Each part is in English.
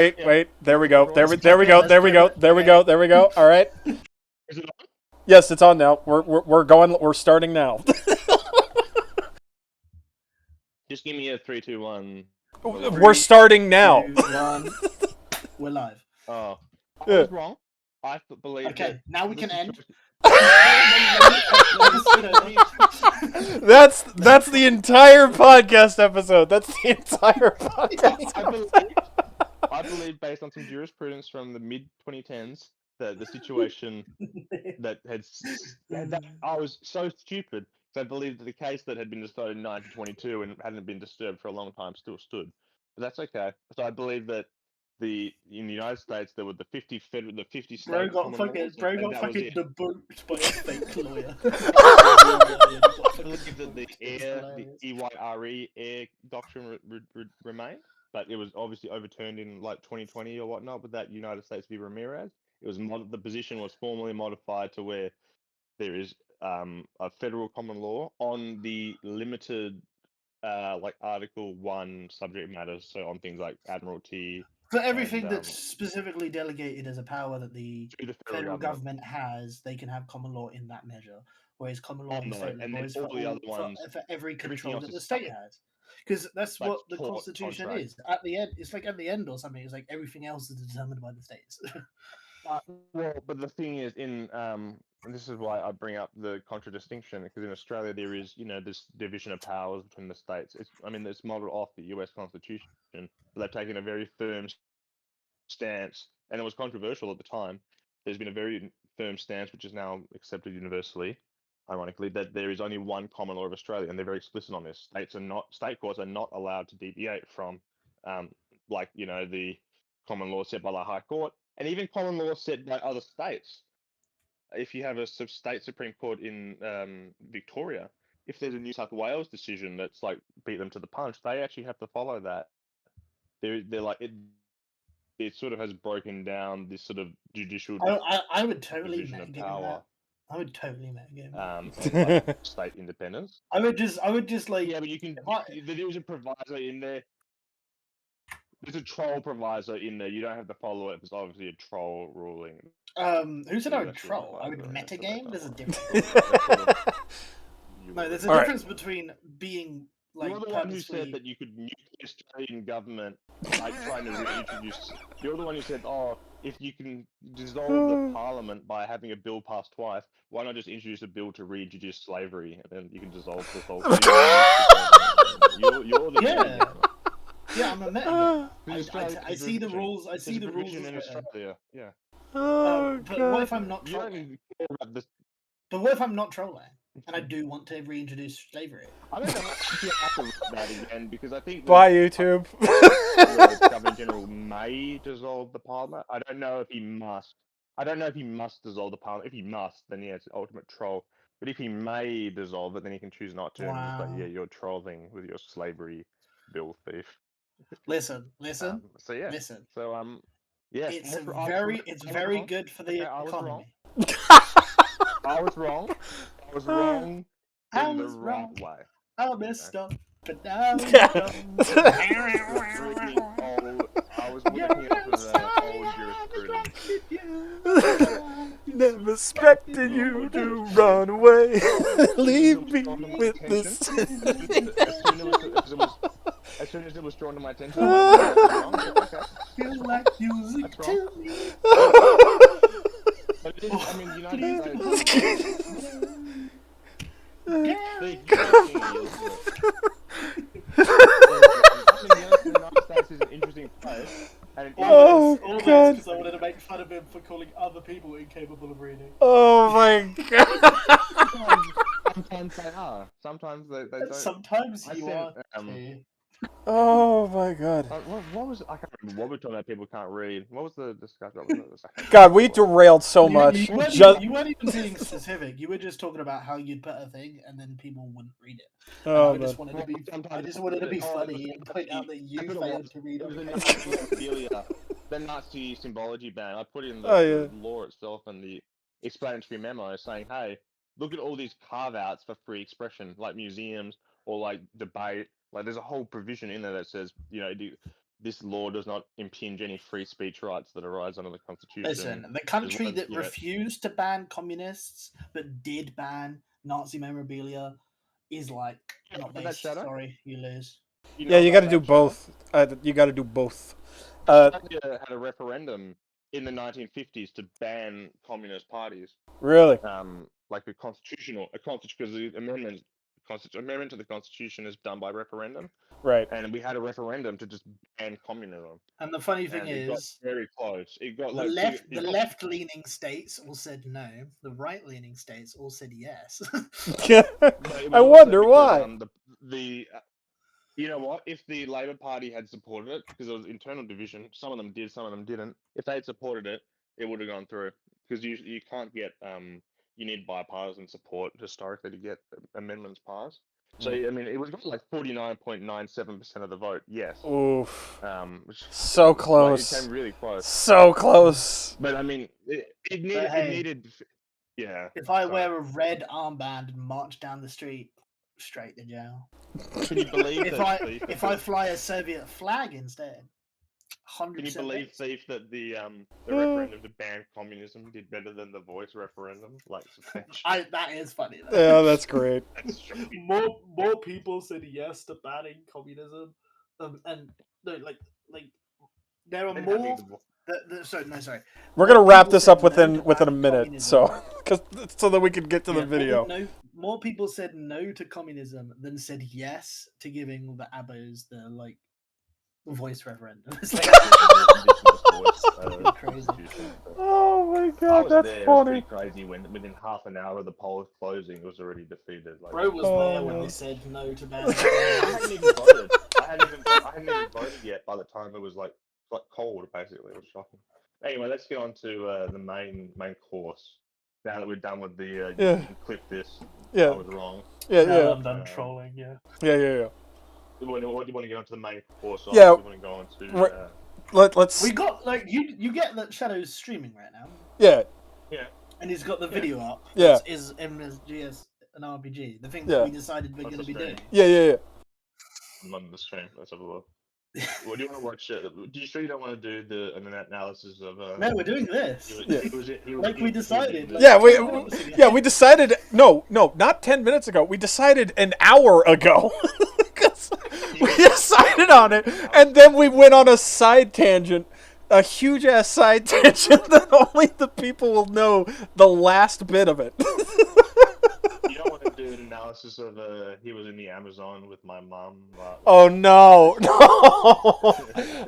Yeah. Wait. There we go. There we Let's go. go. There we go. There we go. There we go. All right. Is it on? Yes, it's on now. We're going. We're starting now. Just give me a 3, 2, 1. We're starting now. 2, 1. We're live. Oh, I Yeah. was wrong. I believe. Okay, now we can end. That's the entire podcast episode. That's the entire podcast. I believe, based on some jurisprudence from the mid 2010s, that the situation that I was so stupid. So I believed that the case that had been decided in 1922 and hadn't been disturbed for a long time still stood. But that's okay. So I believe that in the United States there were the 50 states. Bro got common fucking, laws, bro and got that was fucking it. debunked by a fake lawyer. I believe that the EYRE air doctrine remained, but it was obviously overturned in like 2020 or whatnot with that United States v. Ramirez. It was the position was formally modified to where there is a federal common law on the limited like Article 1 subject matters, so on things like admiralty. For everything and, that's specifically delegated as a power that the to the federal government has, they can have common law in that measure, whereas common law and state and law then is all the other ones, for every control else that is the state state. has. Because that's Like what the tort, Constitution contract. is. At the end, it's like at the end or something. It's like everything else is determined by the states. Well, but the thing is, and this is why I bring up the contradistinction, because in Australia there is, this division of powers between the states. It's modeled off the U.S. Constitution, but they've taken a very firm stance, and it was controversial at the time. There's been a very firm stance, which is now accepted universally, ironically, that there is only one common law of Australia, and they're very explicit on this. State courts are not allowed to deviate from, the common law set by the High Court, and even common law set by other states. If you have a state Supreme Court in Victoria, if there's a New South Wales decision that's like beat them to the punch, they actually have to follow that. They're like it sort of has broken down this sort of judicial I would totally division of metagame power. that. I would totally metagame. And like state independence. I would just like Yeah, but you can. There is a proviso in there. There's a troll proviso in there. You don't have to follow it. It's obviously a troll ruling. Who said I would That's your troll? I would proviso, so metagame. that's There's a not difference. You No, would. there's a All right. difference between being like You're the one who purposefully. said that you could nuke the Australian government by trying to reintroduce. You're the one who said, "Oh, if you can dissolve the parliament by having a bill passed twice, why not just introduce a bill to reintroduce slavery, and then you can dissolve the whole thing?" You're the Yeah. Yeah, I'm a metagame. Because I see the rules. I see the rules in as written. Australia. Yeah. Oh But what god. if I'm not You don't trolling? even care about this. But what if I'm not trolling and I do want to reintroduce slavery? I don't know if you have to read that again, because I think Bye, YouTube. the Governor General may dissolve the Parliament. I don't know if he must. I don't know if he must dissolve the Parliament. If he must, then yeah, it's ultimate troll. But if he may dissolve it, then he can choose not to. And just Wow. yeah, you're trolling with your slavery bill thief. Listen. So yeah. Listen. So yeah. It's I was very wrong. good for the I was wrong. economy. I was wrong. I was wrong I in the was right wrong. way. I messed up, but now I'm I was looking at the old jurisprudence. Never expected you to run away. Leave me with this. As soon as it was drawn to my attention, I was wrong. Okay. feel like music That's to wrong. me. But it is, United States. The United States is an interesting place. And Oh, all God. because I wanted to make fun of him for calling other people incapable of reading. Oh my god. sometimes they are. Sometimes they don't. Sometimes I you sent, are. Too. Oh my god. What was I can't remember what we're talking about. People can't read. What was the discussion? God, we derailed so much. You weren't, Just you weren't even being specific. You were just talking about how you'd put a thing and then people wouldn't read it. oh I just man. wanted to be. I just wanted to be funny and point out that you failed to read It was it. the Nazi memorabilia, the Nazi symbology ban. I put in the, Oh, yeah. the law itself and the explanatory memo saying, hey, look at all these carve-outs for free expression, like museums or like debate. Like there's a whole provision in there that says, this law does not impinge any free speech rights that arise under the Constitution. Listen, the country as, that you know- refused to ban communists but did ban Nazi memorabilia is like not That based. Shadow? Sorry, you lose. Yeah, you got to do both. You got to do both. Australia had a referendum in the 1950s to ban communist parties. Really? Like a constitutional, because the amendment to the Constitution is done by referendum, Right. and we had a referendum to just ban communism. And the funny thing And it got is, very close. It got the like left-leaning states all said no. The right-leaning states all said yes. I wonder why. You know what? If the Labor Party had supported it, because it was internal division, some of them did, some of them didn't. If they had supported it, it would have gone through. Because you can't get you need bipartisan support historically to get amendments passed. So I mean, it was got like 49.97% of the vote. Yes. Oof. Which, So close. It came really close. So close. But I mean, it needed. Yeah. If I wear a red armband and march down the street, straight to jail. Can you believe if I fly a Soviet flag instead? 100%. Can you believe, Thief, that the referendum to ban communism did better than the voice referendum? Like, that is funny. Though. Yeah, that's great. more people said yes to banning communism, and no, like there are more. Sorry. We're gonna wrap this up within a minute, so that we can get to the video. More people said no to communism than said yes to giving the Abos the voice referendum. It's like, crazy. Oh my god, that's funny. It was pretty crazy when within half an hour of the polls closing, it was already defeated. Like, Bro was there when they said no to ban. I hadn't even voted. I hadn't even voted yet by the time it was like cold. Basically, it was shocking. Anyway, let's get on to the main course. Now that we're done with the, you can clip this. Yeah. I was wrong. Yeah. I'm done trolling. Yeah. What do you want to get onto the main course? Yeah. We want to go on to. Let's. We got you get that Shadow's streaming right now. Yeah. Yeah. And he's got the video up. Yeah. Is MSGS an RPG? The thing that we decided we're going to be doing. Yeah. I'm on the stream. Let's have a look. What do you want to watch? Do you sure you don't want to do an analysis of? No, we're doing this. We decided. We decided. No, not 10 minutes ago. We decided an hour ago. We decided on it, and then we went on a side tangent, a huge ass side tangent that only the people will know the last bit of it. You don't want to do an analysis of he was in the Amazon with my mom. Oh no!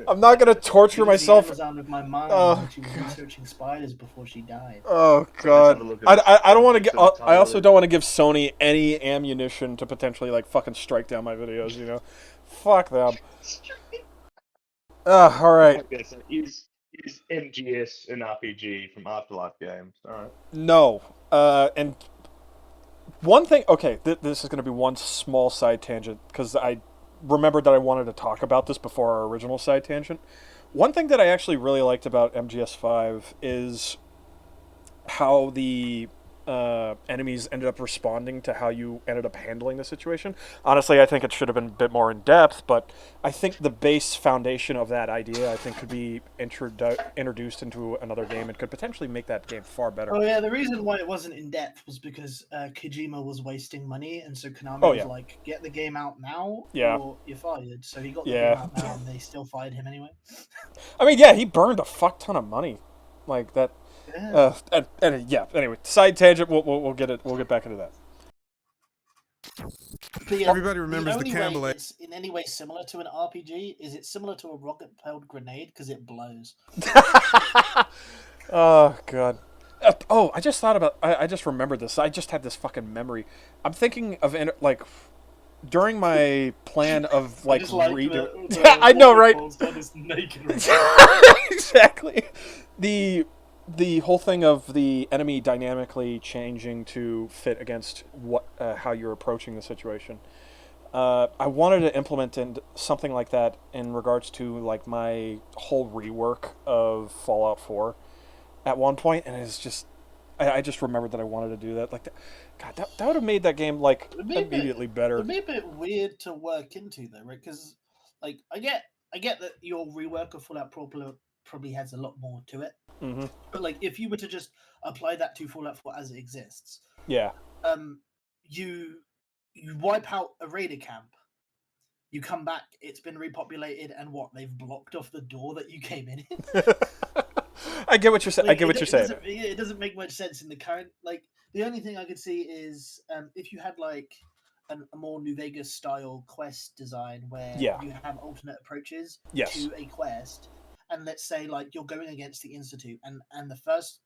I'm not gonna torture myself. Amazon with my mom. She was researching spiders before she died. Oh god! I don't want to get. I also don't want to give Sony any ammunition to potentially fucking strike down my videos. You know, fuck them. All right. Okay, so is MGS an RPG from Afterlife Games? All right. No. And one thing. Okay, this is going to be one small side tangent because I remembered that I wanted to talk about this before our original side tangent. One thing that I actually really liked about MGS5 is how the enemies ended up responding to how you ended up handling the situation. Honestly, I think it should have been a bit more in depth, but I think the base foundation of that idea, could be introduced into another game and could potentially make that game far better. Oh yeah, the reason why it wasn't in depth was because Kojima was wasting money, and so Konami was like, get the game out now or you're fired. So he got the game out now, and they still fired him anyway. I mean, he burned a fuck ton of money like that. Anyway, side tangent. We'll get it. We'll get back into that. Everybody remembers the Campbell. It's in any way similar to an RPG. Is it similar to a rocket-propelled grenade because it blows? Oh god. I just thought about. I just remembered this. I just had this fucking memory. I'm thinking of during my plan of redo. I know, right? Exactly. The whole thing of the enemy dynamically changing to fit against how you're approaching the situation. I wanted to implement something like that in regards to my whole rework of Fallout 4 at one point, and it's just I just remembered that I wanted to do that. God, that would have made that game immediately better. It'd be a bit weird to work into though, right? Because I get I get that your rework of Fallout probably has a lot more to it. Mm-hmm. But like, if you were to just apply that to Fallout 4 as it exists, yeah, you wipe out a raider camp, you come back, it's been repopulated, and what, they've blocked off the door that you came in. I get what you're saying. Like, I get what you're saying. It doesn't make much sense in the current. Like, the only thing I could see is if you had like a more New Vegas style quest design where you have alternate approaches to a quest, and let's say like you're going against the Institute, and the first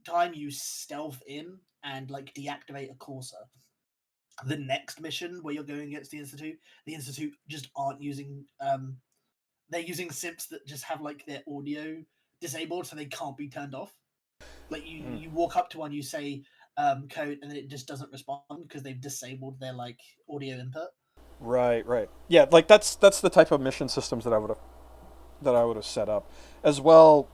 time you stealth in and like deactivate a Corsa, the next mission where you're going against the Institute just aren't using they're using simps that just have like their audio disabled so they can't be turned off. Like you walk up to one, you say code, and then it just doesn't respond because they've disabled their like audio input. Right. Yeah, like that's the type of mission systems that I would have set up as well.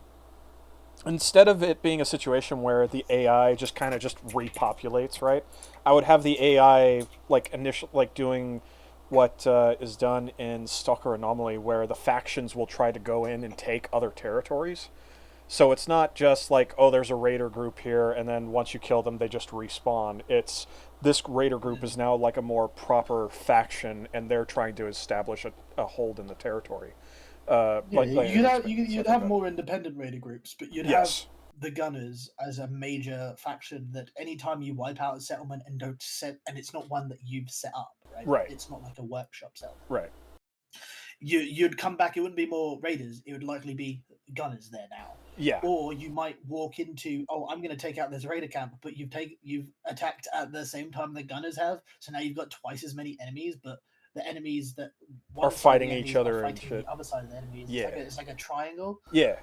Instead of it being a situation where the AI just kind of just repopulates, right? I would have the AI like doing what is done in Stalker Anomaly, where the factions will try to go in and take other territories. So it's not just like, oh, there's a raider group here, and then once you kill them, they just respawn. It's this raider group is now like a more proper faction, and they're trying to establish a hold in the territory. You'd have more independent raider groups, but you'd have the Gunners as a major faction that anytime you wipe out a settlement and don't set, and it's not one that you've set up, right? It's not like a workshop settlement. Right. You'd come back, it wouldn't be more raiders, it would likely be Gunners there now. Yeah. Or you might walk into, I'm going to take out this raider camp, but you've attacked at the same time the Gunners have, so now you've got twice as many enemies, but the enemies that are fighting each other and shit. The other side of the enemies. Yeah. It's like a triangle. Yeah.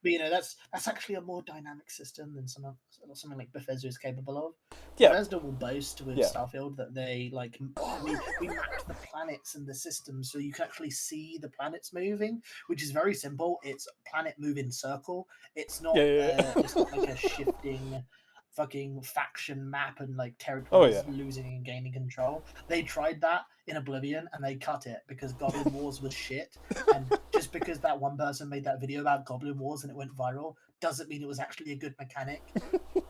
But that's actually a more dynamic system than something like Bethesda is capable of. Yeah. Bethesda will boast with Starfield that they we mapped the planets and the systems so you can actually see the planets moving, which is very simple. It's planet move in circle. It's not it's not like a shifting fucking faction map and like territories losing and gaining control. They tried that in Oblivion and they cut it because Goblin Wars was shit. And just because that one person made that video about Goblin Wars and it went viral doesn't mean it was actually a good mechanic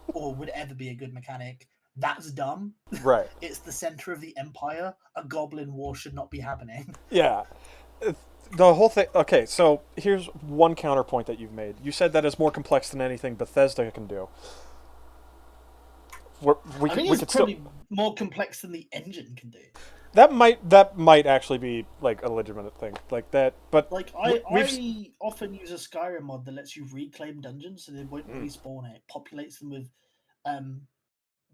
or would ever be a good mechanic. That's dumb. Right. It's the center of the empire. A Goblin War should not be happening. Yeah. The whole thing. Okay, so here's one counterpoint that you've made. You said that it's more complex than anything Bethesda can do. I think it's probably more complex than the engine can do. That might actually be like a legitimate thing like that, but like I often use a Skyrim mod that lets you reclaim dungeons so they won't respawn. It populates them with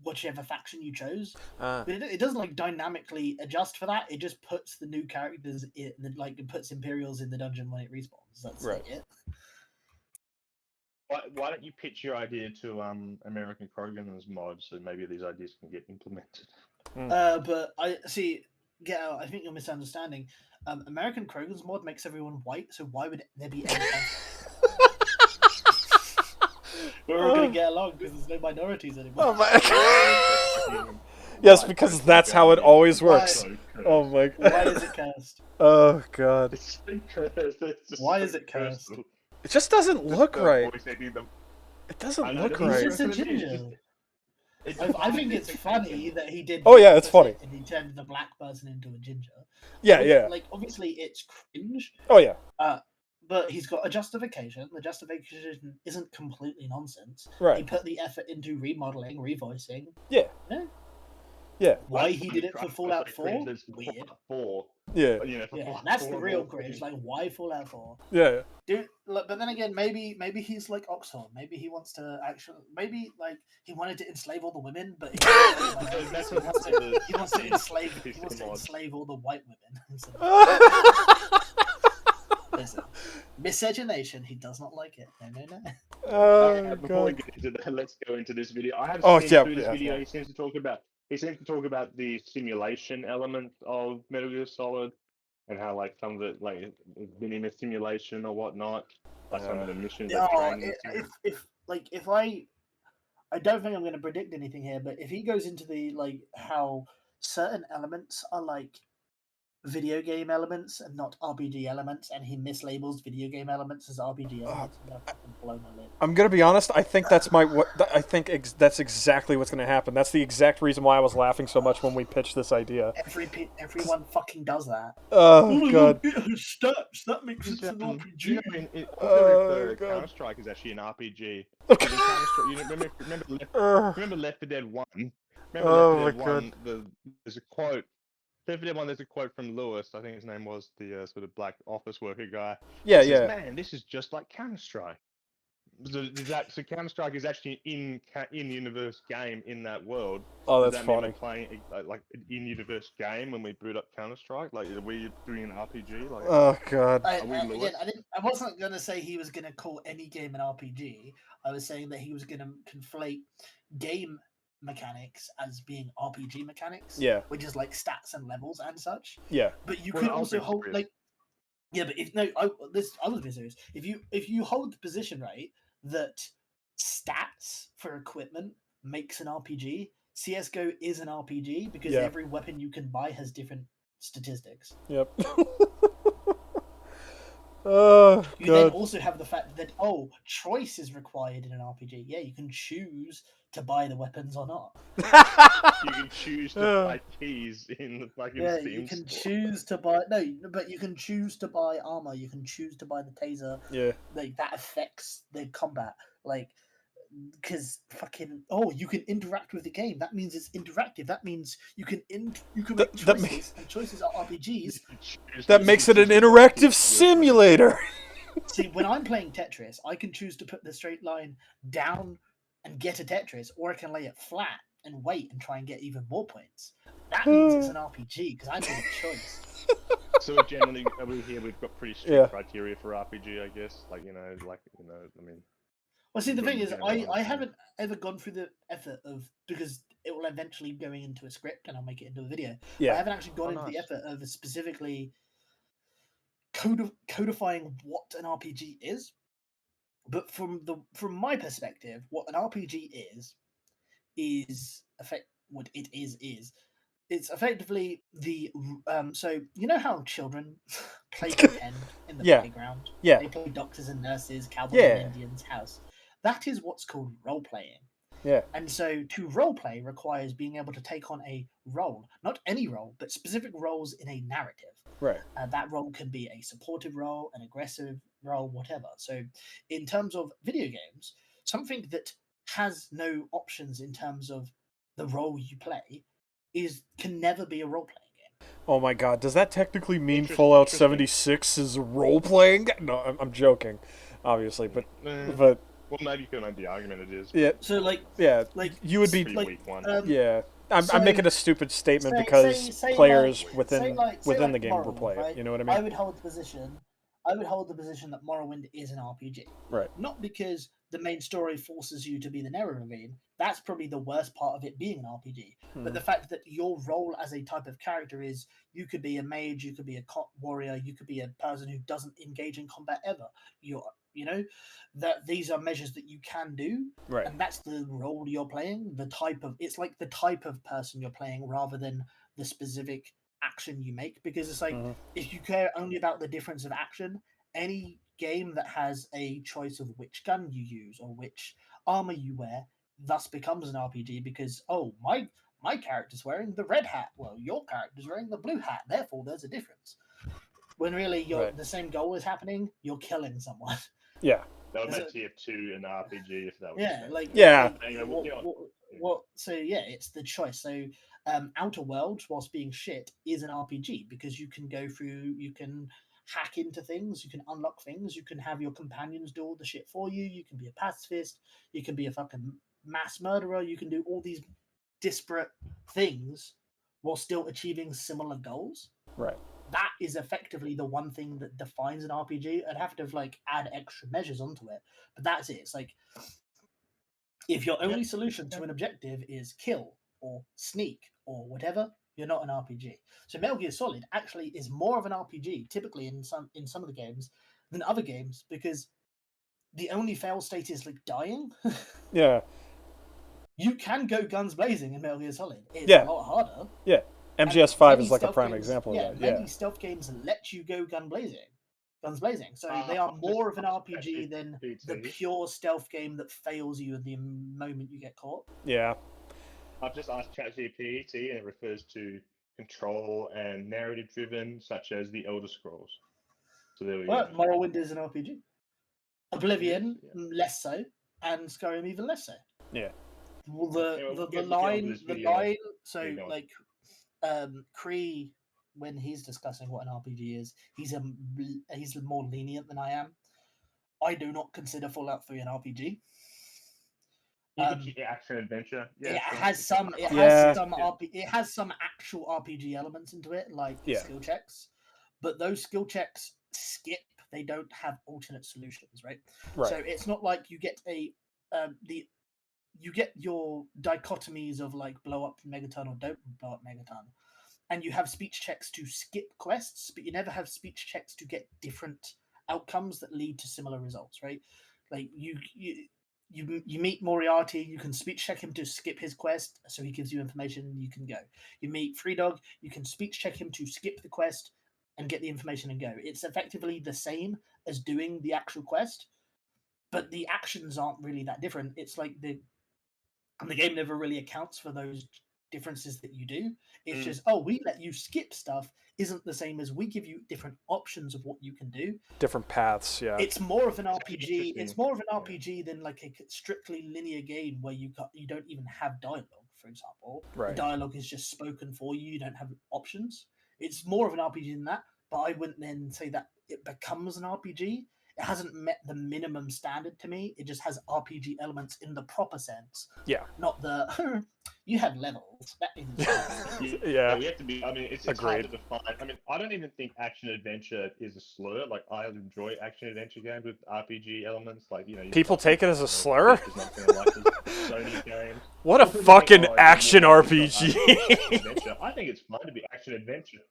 whichever faction you chose, but it doesn't like dynamically adjust for that. It just puts the new characters it puts Imperials in the dungeon when it respawns. That's like it. Why don't you pitch your idea to American Krogan's mod so maybe these ideas can get implemented? But I see. Get out. I think you're misunderstanding. American Krogan's mod makes everyone white, so why would there be any We're all going to get along because there's no minorities anymore. Yes, because that's how it always works. Oh my god. Why is it cursed? Oh god. Why is it cursed? It just doesn't look right. It doesn't look right. He's just a ginger. I think it's funny that he did. Oh yeah, it's funny. And he turned the black person into a ginger. Yeah. Like obviously it's cringe. Oh yeah. But he's got a justification. The justification isn't completely nonsense. Right. He put the effort into remodeling, revoicing. Yeah. Yeah. Why he did it for Fallout 4? Weird. Yeah. That's the real cringe. Like, why Fallout 4? Yeah. Dude, but then again, maybe he's like Oxhorn. Maybe he wants to actually. Maybe like he wanted to enslave all the women, but he wants to enslave all the white women. Listen, miscegenation. He does not like it. No. Before we get into that, let's go into this video. I have seen through this video. He seems to talk about the simulation element of Metal Gear Solid and how like some of it like has been in a simulation or whatnot. Like some of the missions. If I don't think I'm going to predict anything here, but if he goes into the like how certain elements are like video game elements and not RPG elements, and he mislabels video game elements as RPG elements. And fucking blown my lid. I'm gonna be honest. I think that's that's exactly what's gonna happen. That's the exact reason why I was laughing so much when we pitched this idea. Everyone fucking does that. Oh god. It has stats. That makes it an RPG. Counter-Strike is actually an RPG. Remember Left 4 Dead 1? Remember Left 4 Dead 1? There's a quote. Left 4 Dead 1, there's a quote from Lewis. I think his name was the sort of black office worker guy. Yeah, he says, man, this is just like Counter-Strike. So Counter-Strike is actually an in-universe game in that world. Oh, that's funny. We're playing like an in-universe game when we boot up Counter-Strike. Like, are we doing an RPG? Like, oh god. I wasn't gonna say he was gonna call any game an RPG. I was saying that he was gonna conflate game mechanics as being RPG mechanics. Yeah. Which is like stats and levels and such. Yeah. But you could also hold like. Yeah, but I was being serious. If you hold the position right that stats for equipment makes an RPG, CS:GO is an RPG because every weapon you can buy has different statistics. Yep. You then also have the fact that choice is required in an RPG. Yeah, you can choose to buy the weapons or not. You can choose to buy keys in the fucking Steam you can store. choose to buy but you can choose to buy armor. You can choose to buy the taser. Yeah, like that affects the combat. Like, because fucking you can interact with the game. That means it's interactive. That means you can make choices, and choices are RPGs. That makes it an interactive simulator. See, when I'm playing Tetris, I can choose to put the straight line down and get a Tetris, or I can lay it flat and wait and try and get even more points. That means it's an RPG because I made a choice. So generally, over here we've got pretty strict criteria for RPG, I guess. I mean. Well, see, the thing is, I haven't ever gone through the effort of, because it will eventually going into a script and I'll make it into a video. Yeah. I haven't actually gone into the effort of specifically codifying what an RPG is. But from my perspective, what an RPG is what it is. It's effectively the so you know how children play pretend in the playground? Yeah. They play doctors and nurses, cowboys and Indians house. That is what's called role playing. Yeah. And so to role play requires being able to take on a role, not any role, but specific roles in a narrative. Right. That role can be a supportive role, an aggressive role, whatever. So in terms of video games, something that has no options in terms of the role you play can never be a role-playing game. Oh my god, does that technically mean Fallout 76 is role-playing? No, I'm joking, obviously, but well, maybe you can make the argument it is. Yeah. So you would be weak one. I'm making a stupid statement because players within the game will play it. You know what I mean? I would hold the position that Morrowind is an RPG. Right. Not because the main story forces you to be the Nerevarine. That's probably the worst part of it being an RPG. But the fact that your role as a type of character is you could be a mage, you could be a warrior, you could be a person who doesn't engage in combat ever. That these are measures that you can do, right? And that's the role you're playing. It's like the type of person you're playing rather than the specific action you make. Because it's like if you care only about the difference of action, any game that has a choice of which gun you use or which armor you wear thus becomes an RPG because my character's wearing the red hat. Well, your character's wearing the blue hat. Therefore, there's a difference. When really the same goal is happening, you're killing someone. Yeah. That would make tier 2 an RPG if that was it's the choice. So Outer Worlds, whilst being shit, is an RPG because you can go through, you can hack into things, you can unlock things, you can have your companions do all the shit for you, you can be a pacifist, you can be a fucking mass murderer, you can do all these disparate things while still achieving similar goals. Right. That is effectively the one thing that defines an RPG. I'd have to add extra measures onto it, but that's it. It's like if your only solution to an objective is kill or sneak or whatever, you're not an RPG. So Metal Gear Solid actually is more of an RPG typically in some of the games than other games because the only fail state is dying. Yeah. You can go guns blazing in Metal Gear Solid. It's a lot harder. Yeah. MGS5 is like a prime example of that. Many stealth games let you go guns blazing. So they are more of an RPG than the pure stealth game that fails you the moment you get caught. Yeah. I've just asked ChatGPT, and it refers to control and narrative driven, such as the Elder Scrolls. So there we go. Morrowind is an RPG. Oblivion, less so, and Skyrim even less so. Yeah. Well, the line. So like, Cree, when he's discussing what an RPG is, he's more lenient than I am. I do not consider Fallout 3 an RPG. Action adventure. Yeah, it has some actual RPG elements into it, like skill checks, but those skill checks skip. They don't have alternate solutions, right? So it's not like you get you get your dichotomies of like blow up Megaton or don't blow up Megaton, and you have speech checks to skip quests, but you never have speech checks to get different outcomes that lead to similar results, right? Like you meet Moriarty, you can speech check him to skip his quest, so he gives you information, you can go. You meet Free Dog, you can speech check him to skip the quest and get the information and go. It's effectively the same as doing the actual quest, but the actions aren't really that different. It's like the game never really accounts for those differences that you do. It's just, we let you skip stuff isn't the same as we give you different options of what you can do. Different paths, yeah. It's more of an RPG. It's more of an RPG than like a strictly linear game where you don't even have dialogue, for example. Right. The dialogue is just spoken for you. You don't have options. It's more of an RPG than that, but I wouldn't then say that it becomes an RPG. It hasn't met the minimum standard to me. It just has RPG elements in the proper sense. Yeah. Not the you have levels. That means yeah. We have to be. I mean, it's hard to define. I mean, I don't even think action adventure is a slur. Like, I enjoy action adventure games with RPG elements. Like, people take it as a slur. Sony games. What a fucking action RPG! I think it's fun to be action adventure.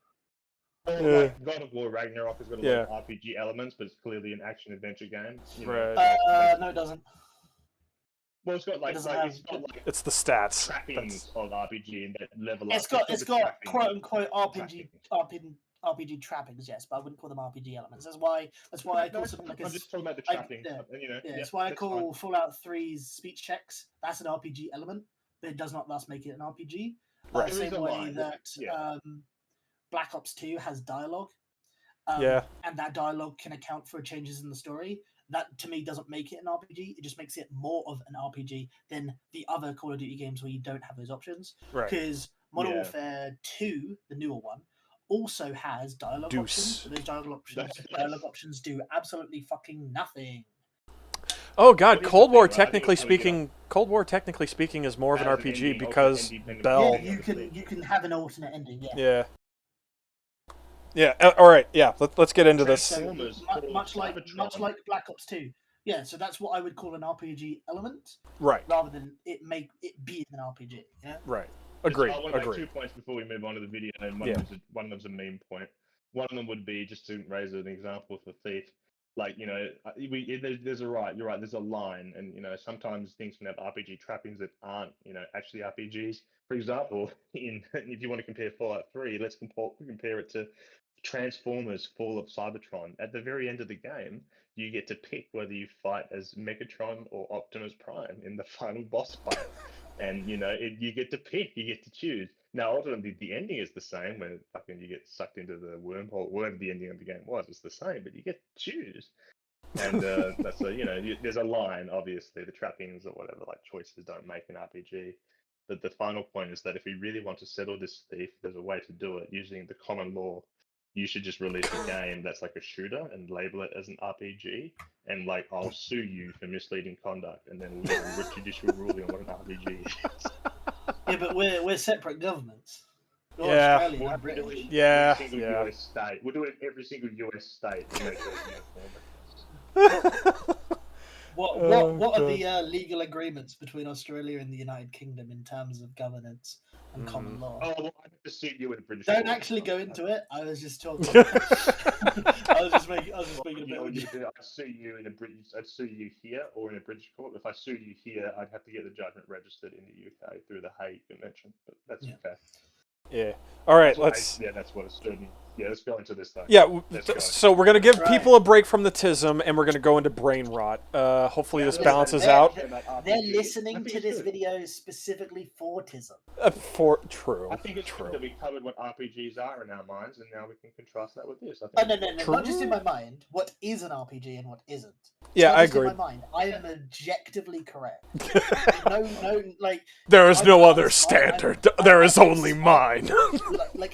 Like God of War Ragnarok has got a lot of RPG elements, but it's clearly an action adventure game. Right. No, it doesn't. Well, it's got it's the stats trappings of RPG and that level. It's got quote unquote RPG trappings, yes, but I wouldn't call them RPG elements. That's why I call something like I'm just talking about the trappings. That's why I call Fallout 3's speech checks. That's an RPG element, but it does not thus make it an RPG. Right. The same way that Black Ops 2 has dialogue. And that dialogue can account for changes in the story. That, to me, doesn't make it an RPG. It just makes it more of an RPG than the other Call of Duty games where you don't have those options. Right. Because Modern Warfare 2, the newer one, also has dialogue options. But those dialogue options do absolutely fucking nothing. Oh god, Cold War technically speaking is more of an RPG because Bell. Yeah, you can have an alternate ending. Yeah. Yeah. All right. Yeah. Let's get into this. So, much like Black Ops 2. Yeah. So that's what I would call an RPG element. Right. Rather than it be an RPG. Yeah. Right. Agreed. I want to make 2 points before we move on to the video, and one of them's a meme point. One of them would be, just to raise an example for Thief. Like, there's a right. You're right. There's a line, and sometimes things can have RPG trappings that aren't, actually RPGs. For example, if you want to compare Fallout 3, let's compare it to Transformers: Fall of Cybertron. At the very end of the game, you get to pick whether you fight as Megatron or Optimus Prime in the final boss fight. And you get to pick, you get to choose. Now, ultimately, the ending is the same when fucking you get sucked into the wormhole. Whatever the ending of the game was, it's the same, but you get to choose. And that's there's a line. Obviously, the trappings or whatever, like choices, don't make an RPG. But the final point is that if we really want to settle this Thief, there's a way to do it using the common law. You should just release a game that's like a shooter and label it as an RPG, and like I'll sue you for misleading conduct, and then we'll get a judicial ruling on what an RPG is. Yeah, but we're separate governments. We're Australia, we're British. US state. We're doing every single US state to make it What are the legal agreements between Australia and the United Kingdom in terms of governance and common law? Oh, well, I have to sue you in British. Don't actually go into it. I was just talking. I was just making a bit of. I'd sue you in a British. I'd sue you here or in a British court. If I sued you here, I'd have to get the judgment registered in the UK through the Hague Convention. But that's okay. Yeah. All right, that's what it's doing. Yeah, let's go into this though. Yeah, so we're going to give people a break from the tism, and we're going to go into brain rot. Hopefully this balances out. They're listening to this video specifically for tism. True. I think it's true that we covered what RPGs are in our minds, and now we can contrast that with this. I think. No, not just in my mind. What is an RPG and what isn't? Yeah, I agree. In my mind, I am objectively correct. There is no other standard. There is only mine.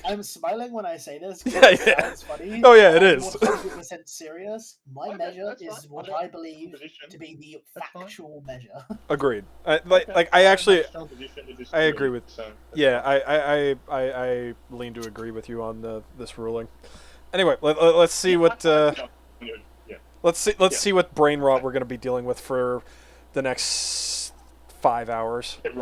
I'm smiling when I say this. It sounds funny. Oh yeah, it is. 100% serious. My measure is what I believe to be the factual measure. Agreed. I agree with. Yeah, I lean to agree with you on this ruling. Anyway, let's see what. Let's see what brain rot we're going to be dealing with for the next 5 hours. AI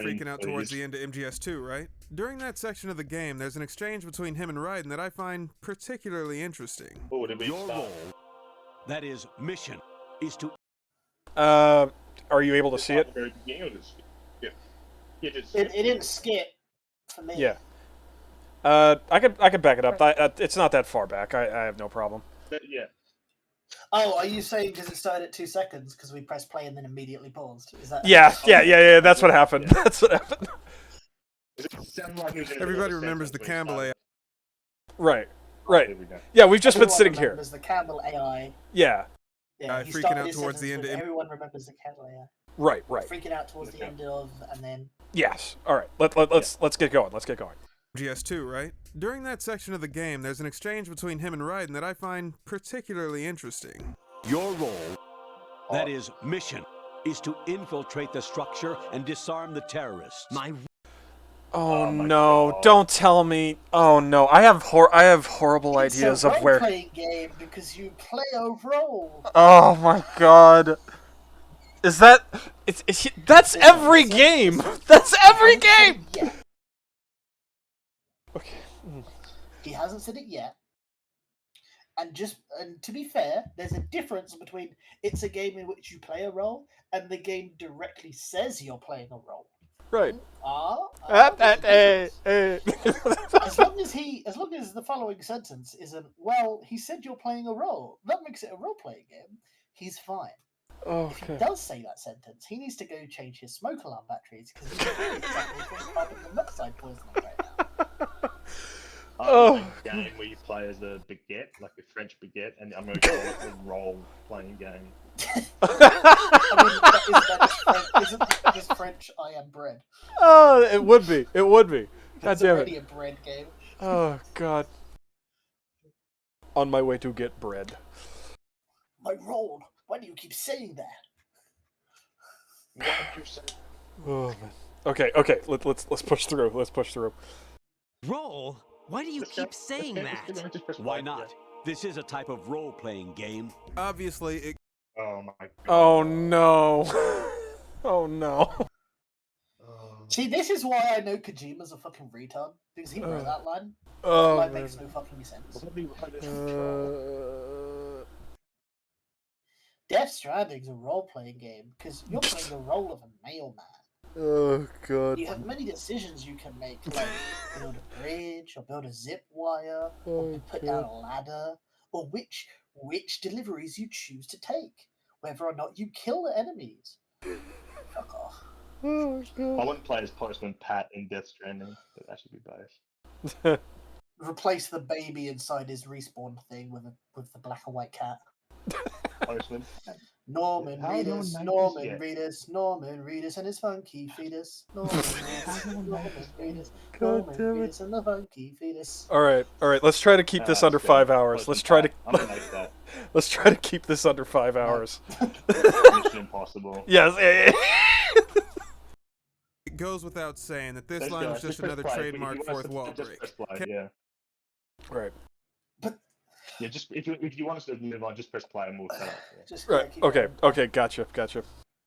freaking out towards the end of MGS2, right? During that section of the game, there's an exchange between him and Raiden that I find particularly interesting. Your role, that is mission, is to... Are you able to see it? It didn't skip for me. Yeah. I could back it up. It's not that far back. I have no problem. Yeah. Oh, are you saying because it started at 2 seconds because we pressed play and then immediately paused? Is that? Yeah. That's what happened. Yeah. That's what happened. Everybody remembers the Campbell AI. Right. Yeah, we've just been sitting here. The Campbell AI. Yeah. Yeah. Freaking out towards the end of. Everyone remembers the Campbell AI. Right. Freaking out towards the end of, and then. Yes. All right. Let's get going. GS2, right? During that section of the game, there's an exchange between him and Raiden that I find particularly interesting. Your role, that is mission, is to infiltrate the structure and disarm the terrorists. Oh no! God. Don't tell me. Oh no! I have horrible ideas of where. It's a role-playing game because you play a role. Oh my God! Is that? That's every game. That's every game. Yeah. Okay. He hasn't said it yet. And to be fair, there's a difference between it's a game in which you play a role and the game directly says you're playing a role. Right. As long as the following sentence isn't, well, he said you're playing a role, that makes it a role-playing game, he's fine. Okay. If he does say that sentence, he needs to go change his smoke alarm batteries because he's exactly from carbon monoxide poisoning right now. A game where you play as a baguette, like a French baguette, and I'm going to call it a role-playing game. Isn't that just French I am bread? Oh, it would be. God damn it. It's already a bread game. Oh, God. On my way to get bread. My role? Why do you keep saying that? Oh, man. Okay. Let's push through. Roll? Why do you keep saying that? Why not? This is a type of role-playing game. Obviously, it... Oh my God. Oh no. Oh no. See, this is why I know Kojima's a fucking retard. Because he wrote that line. Oh, that line makes no fucking sense. Death Stranding's a role-playing game because you're playing the role of a mailman. Oh God. You have many decisions you can make, like build a bridge, or build a zip wire, or put down a ladder, or which deliveries you choose to take, whether or not you kill the enemies. Fuck off. Oh God. I wouldn't play as Postman Pat in Death Stranding, but that should be both. Replace the baby inside his respawn thing with the black and white cat. Postman. Norman Reedus and his funky fetus. Norman Reedus and the funky fetus. All right. Let's try to keep this under 5 hours. Let's try to keep this under 5 hours. Mission Impossible. Yes. It goes without saying that this line was just another trademark fourth wall break. Yeah. Right. Yeah, just if you want us to move on, just press play and we'll cut off. Yeah. Right. Okay. Gotcha.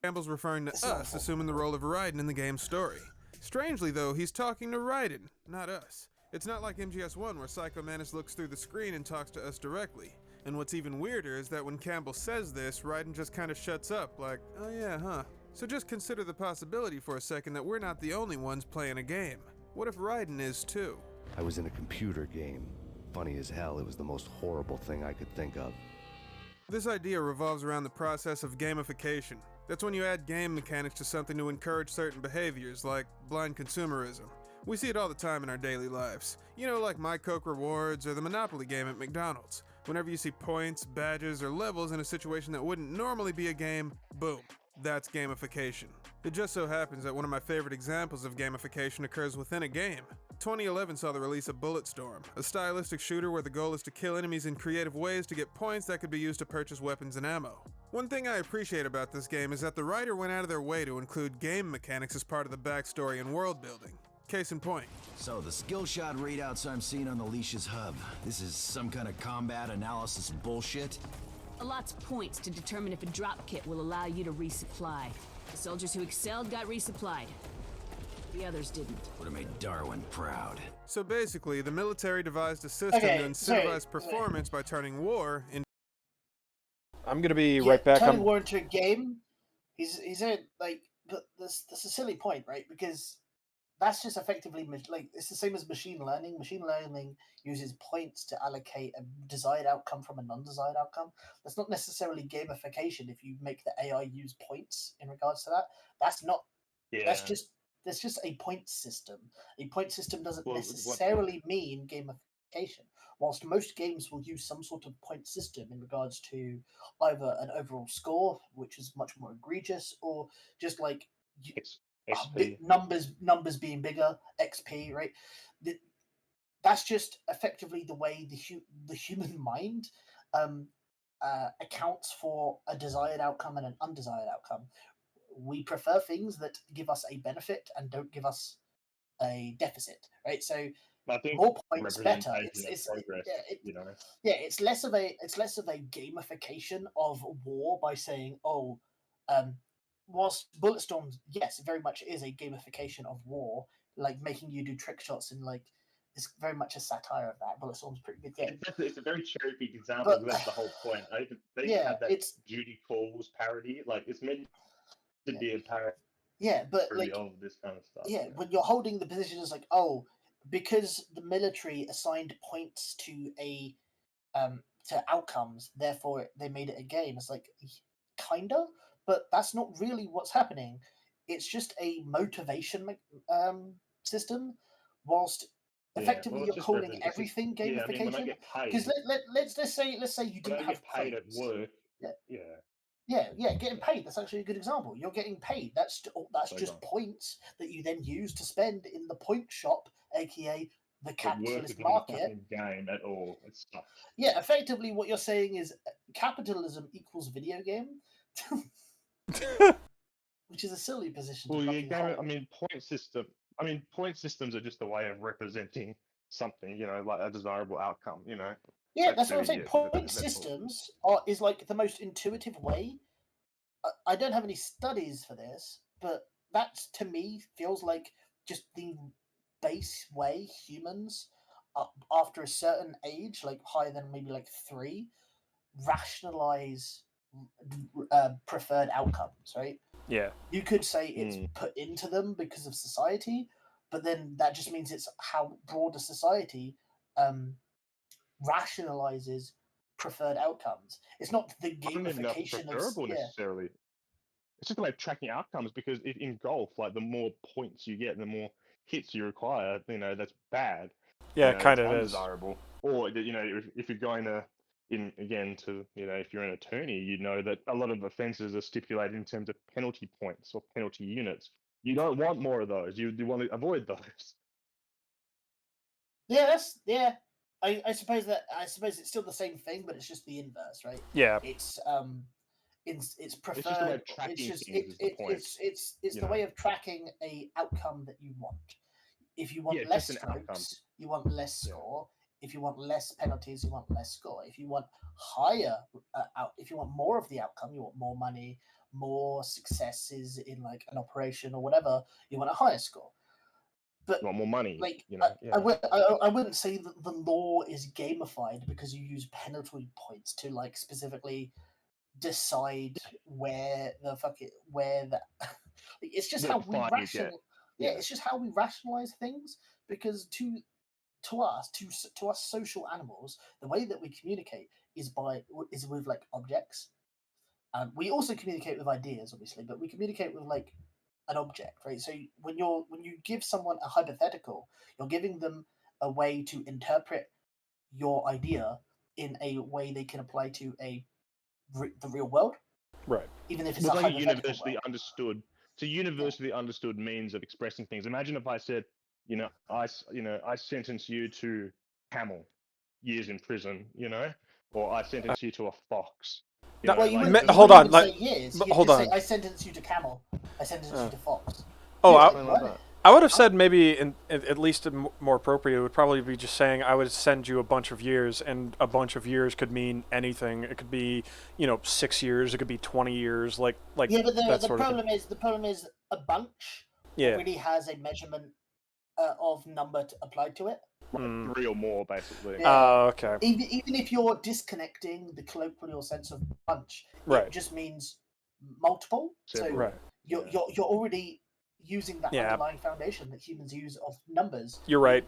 Campbell's referring to us, assuming the role of Raiden in the game's story. Strangely, though, he's talking to Raiden, not us. It's not like MGS1 where Psycho Mantis looks through the screen and talks to us directly. And what's even weirder is that when Campbell says this, Raiden just kind of shuts up, like, oh yeah, huh. So just consider the possibility for a second that we're not the only ones playing a game. What if Raiden is too? I was in a computer game. Funny as hell, it was the most horrible thing I could think of. This idea revolves around the process of gamification. That's when you add game mechanics to something to encourage certain behaviors, like blind consumerism. We see it all the time in our daily lives. You know, like My Coke Rewards or the Monopoly game at McDonald's. Whenever you see points, badges, or levels in a situation that wouldn't normally be a game, boom, that's gamification. It just so happens that one of my favorite examples of gamification occurs within a game. 2011 saw the release of Bulletstorm, a stylistic shooter where the goal is to kill enemies in creative ways to get points that could be used to purchase weapons and ammo. One thing I appreciate about this game is that the writer went out of their way to include game mechanics as part of the backstory and world building. Case in point. So the skill shot readouts I'm seeing on the Leash's hub, this is some kind of combat analysis bullshit? Allot's points to determine if a drop kit will allow you to resupply. The soldiers who excelled got resupplied. The others didn't. Would have made Darwin proud. So basically, the military devised a system to incentivize performance by turning war into... I'm gonna be right back. Turning war into a game. He's in like, but that's a silly point, right? Because that's just effectively like it's the same as machine learning. Machine learning uses points to allocate a desired outcome from a non-desired outcome. That's not necessarily gamification. If you make the AI use points in regards to that, that's not. Yeah. That's just a point system. A point system doesn't necessarily mean gamification. Whilst most games will use some sort of point system in regards to either an overall score, which is much more egregious, or just like numbers being bigger, XP, right? That's just effectively the way the human mind accounts for a desired outcome and an undesired outcome. We prefer things that give us a benefit and don't give us a deficit, right? So I think more points better. It's less of a gamification of war by saying, whilst Bulletstorm, yes, very much is a gamification of war, like making you do trick shots and like it's very much a satire of that. Bulletstorm's a pretty good game. It's a very cherry-picked example. But that's the whole point. They have that duty calls parody. Like it's meant to be a parody. Yeah, but like of this kind of stuff. Yeah, when you're holding the position as like, because the military assigned points to to outcomes, therefore they made it a game. It's like kinda, but that's not really what's happening. It's just a motivation system, whilst effectively you're calling everything gamification. Because let's say you didn't have paid at work. Yeah, getting paid. That's actually a good example. You're getting paid. That's just points that you then use to spend in the point shop, aka the capitalist market. Game at all. It's tough. Yeah, effectively, what you're saying is capitalism equals video game, which is a silly position. Point systems are just a way of representing something. Like a desirable outcome. Yeah, that's what I'm saying. Point systems is like the most intuitive way. I don't have any studies for this, but that to me feels like just the base way humans, after a certain age, like higher than maybe like 3, rationalize preferred outcomes, right? Yeah. You could say it's put into them because of society, but then that just means it's how broader society rationalizes preferred outcomes. It's not the gamification of necessarily. It's just like tracking outcomes, because if in golf, like the more points you get, the more hits you require, that's bad. Yeah, kind of is. Undesirable. Or if you're going to if you're an attorney, you know that a lot of offences are stipulated in terms of penalty points or penalty units. You don't want more of those. You want to avoid those. Yeah, I suppose it's still the same thing, but it's just the inverse, right? Yeah. It's preferred. It's the way of tracking a outcome that you want. If you want less strokes, you want less score. If you want less penalties, you want less score. If you want higher, if you want more of the outcome, you want more money, more successes in like an operation or whatever, you want a higher score. But you want more money. Like I wouldn't say that the law is gamified because you use penalty points to like specifically decide where it's just how we it's just how we rationalize things. because to us social animals, the way that we communicate is with like objects. We also communicate with ideas, obviously, but we communicate with like an object, right? So when you give someone a hypothetical, you're giving them a way to interpret your idea in a way they can apply to the real world, right? Even if it's like a universally understood. So universally understood means of expressing things. Imagine if I said, I sentence you to camel, years in prison, or I sentence you to a fox. Hold on. Say years. Hold on. Say, I sentence you to camel. I sentence you to fox. Oh, I would have said maybe at least more appropriate. It would probably be just saying I would send you a bunch of years, and a bunch of years could mean anything. It could be 6 years. It could be 20 years. Like yeah, but the problem is a bunch already has a measurement of number applied to it. Like 3 or more, basically. Oh, okay. Even if you're disconnecting the colloquial sense of bunch, right, it just means multiple. So right. You're already using that underlying foundation that humans use of numbers. You're right.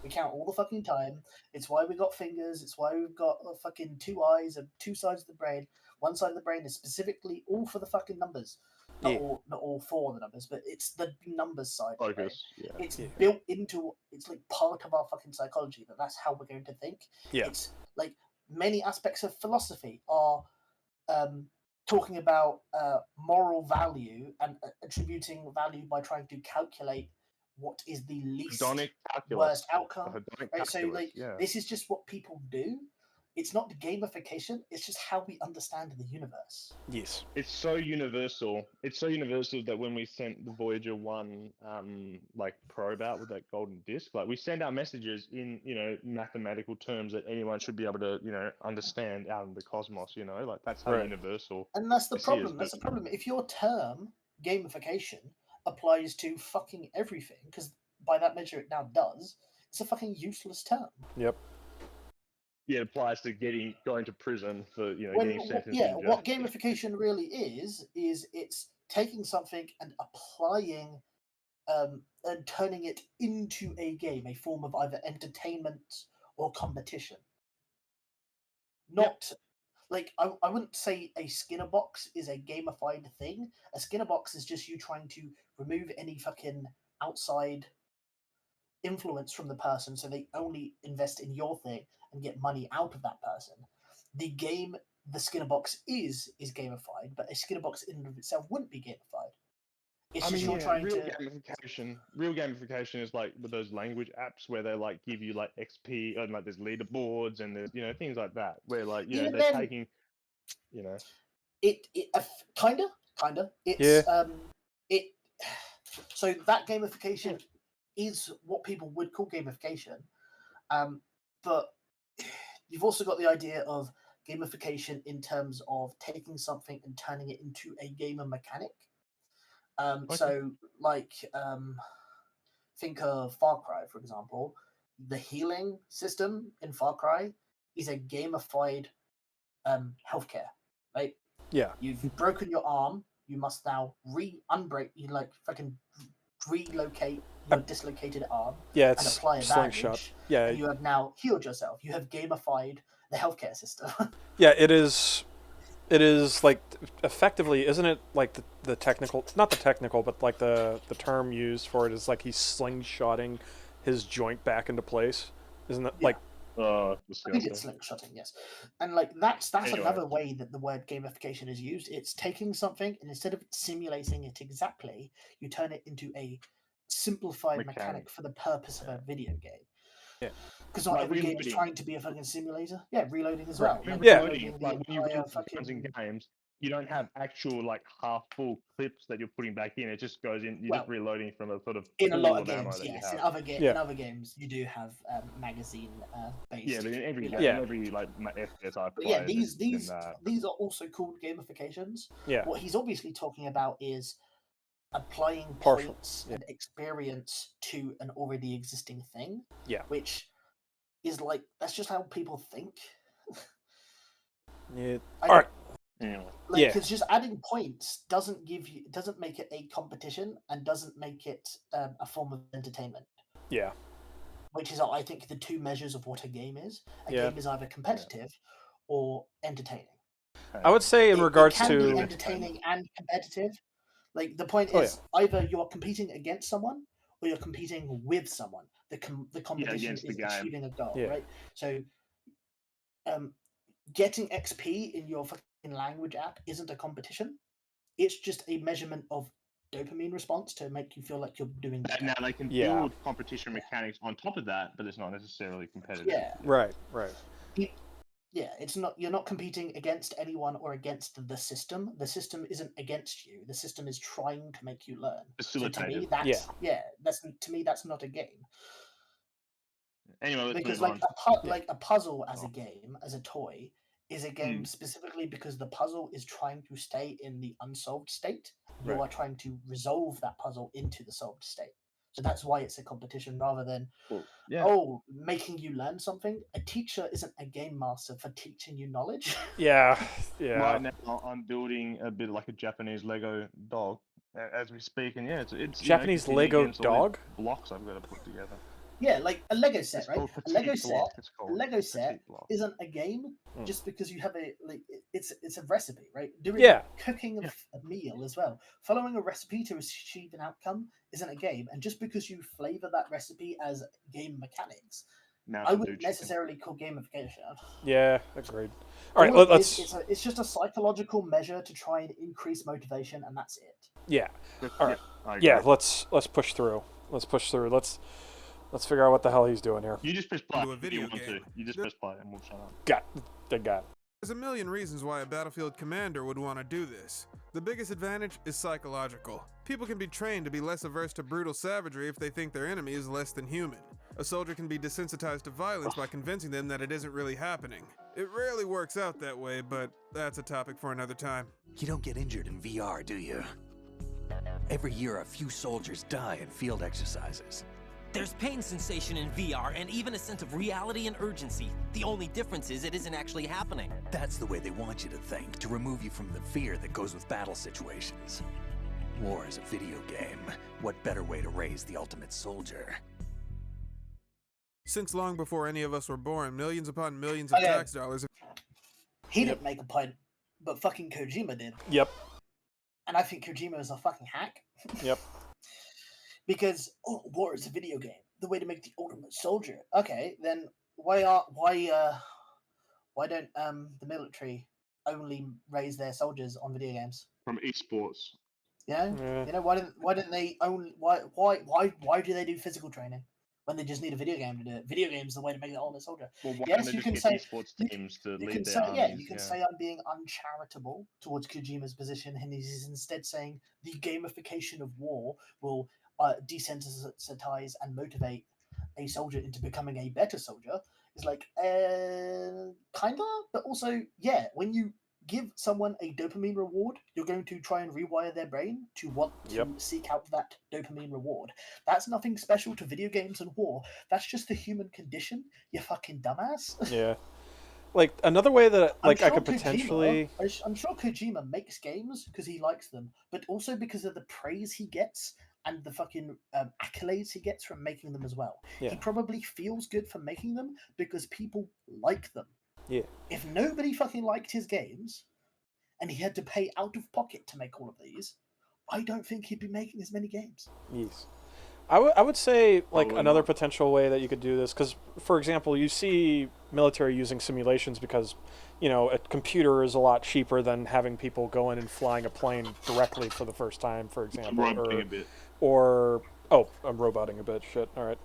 We count all the fucking time. It's why we got fingers. It's why we've got fucking 2 eyes and 2 sides of the brain. One side of the brain is specifically all for the fucking numbers. Not all 4 of the numbers, but it's the numbers side. It's built into. It's like part of our fucking psychology. That's how we're going to think. Yeah. It's like many aspects of philosophy are talking about moral value and attributing value by trying to calculate what is the least worst outcome. Right? So this is just what people do. It's not gamification. It's just how we understand the universe. Yes. It's so universal. It's so universal that when we sent the Voyager 1 probe out with that golden disc, we send out messages in mathematical terms that anyone should be able to understand out in the cosmos. That's how universal. And that's the problem. That's the problem. If your term gamification applies to fucking everything, because by that measure it now does, it's a fucking useless term. Yep. Yeah, it applies to going to prison for getting sentenced. Yeah, what gamification really is it's taking something and applying and turning it into a game, a form of either entertainment or competition. Not like I wouldn't say a Skinner box is a gamified thing. A Skinner box is just you trying to remove any fucking outside influence from the person, so they only invest in your thing and get money out of that person. The game, the Skinner box is gamified, but a Skinner box in and of itself wouldn't be gamified. It's just you're trying gamification. Real gamification is like with those language apps where they give you XP and there's leaderboards and there's things like that where they're taking it kinda it's it so that gamification is what people would call gamification, but you've also got the idea of gamification in terms of taking something and turning it into a game of mechanic. So think of Far Cry, for example. The healing system in Far Cry is a gamified healthcare, right? Yeah. You've broken your arm. You must now unbreak. You fucking relocate your dislocated arm. Yeah, it's and apply a slingshot. bandage. Yeah. You have now healed yourself. You have gamified the healthcare system. Yeah, it is. It is effectively, isn't it? The technical, not the technical, but the term used for it is he's slingshotting his joint back into place, isn't it? I think it's slingshotting, yes. And that's another way that the word gamification is used. It's taking something and instead of simulating it exactly, you turn it into a simplified mechanic for the purpose of a video game. Yeah. Because not every game is trying to be a fucking simulator. Yeah, reloading as well. When you fucking games, you don't have actual half full clips that you're putting back in. It just goes in. You're just reloading from a sort of in a lot of games. Yes, in other games you do have magazine based. Yeah, but in every FPS I play. Yeah, these are also called gamifications. Yeah. What he's obviously talking about is applying points and experience to an already existing thing. Yeah. Which is that's just how people think. Yeah. All right. Because just adding points doesn't make it a competition and doesn't make it a form of entertainment. Yeah. Which is, I think, the two measures of what a game is. A game is either competitive or entertaining. I would say in regards it can to be entertaining and competitive. Like the point is, either you're competing against someone or you're competing with someone. The competition is achieving a goal, right? So, getting XP in your fucking language app isn't a competition. It's just a measurement of dopamine response to make you feel like you're doing better. Now they can build competition mechanics on top of that, but it's not necessarily competitive. Yeah. Right. Yeah, it's not. You're not competing against anyone or against the system. The system isn't against you. The system is trying to make you learn. So to me, that's that's not a game. Anyway, because like a puzzle as a game, as a toy, is a game specifically because the puzzle is trying to stay in the unsolved state. You are trying to resolve that puzzle into the solved state. So that's why it's a competition rather than making you learn something. A teacher isn't a game master for teaching you knowledge. Yeah. Right now I'm building a bit like a Japanese Lego dog as we speak, and it's Japanese Lego dog blocks I've got to put together. Yeah, like a Lego set, right? A Lego set isn't a game just because you have it's a recipe, right? Cooking a meal as well. Following a recipe to achieve an outcome isn't a game, and just because you flavor that recipe as game mechanics, I wouldn't necessarily call gamification. Yeah, agreed. All right, let's. It's just a psychological measure to try and increase motivation, and that's it. Yeah. All right. Yeah, let's push through. Let's figure out what the hell he's doing here. You just press play. You just press play and we'll shut up. Got it. There's a million reasons why a Battlefield commander would want to do this. The biggest advantage is psychological. People can be trained to be less averse to brutal savagery if they think their enemy is less than human. A soldier can be desensitized to violence by convincing them that it isn't really happening. It rarely works out that way, but that's a topic for another time. You don't get injured in VR, do you? Every year, a few soldiers die in field exercises. There's pain sensation in VR and even a sense of reality and urgency. The only difference is it isn't actually happening. That's the way they want you to think, to remove you from the fear that goes with battle situations. War is a video game. What better way to raise the ultimate soldier? Since long before any of us were born, millions upon millions of tax dollars... He didn't make a point, but fucking Kojima did. Yep. And I think Kojima is a fucking hack. Yep. Because war is a video game. The way to make the ultimate soldier. Okay, then why don't the military only raise their soldiers on video games? From esports. Yeah. You know, why didn't they only why do they do physical training when they just need a video game to do it? Video games the way to make the ultimate soldier. Well, yes, you can say esports teams to lead their armies. You can say I'm being uncharitable towards Kojima's position, and he's instead saying the gamification of war will desensitize and motivate a soldier into becoming a better soldier. Is like kinda, but also when you give someone a dopamine reward, you're going to try and rewire their brain to want to seek out that dopamine reward. That's nothing special to video games and war. That's just the human condition, you fucking dumbass. Yeah. Like, another way that I could potentially... I'm sure Kojima makes games because he likes them, but also because of the praise he gets and the fucking accolades he gets from making them as well. Yeah. He probably feels good for making them because people like them. Yeah. If nobody fucking liked his games and he had to pay out of pocket to make all of these, I don't think he'd be making as many games. Yes. I would say, like, another potential way that you could do this, because, for example, you see military using simulations because, you know, a computer is a lot cheaper than having people go in and flying a plane directly for the first time, for example. I'm roboting a bit. I'm roboting a bit. Shit. All right.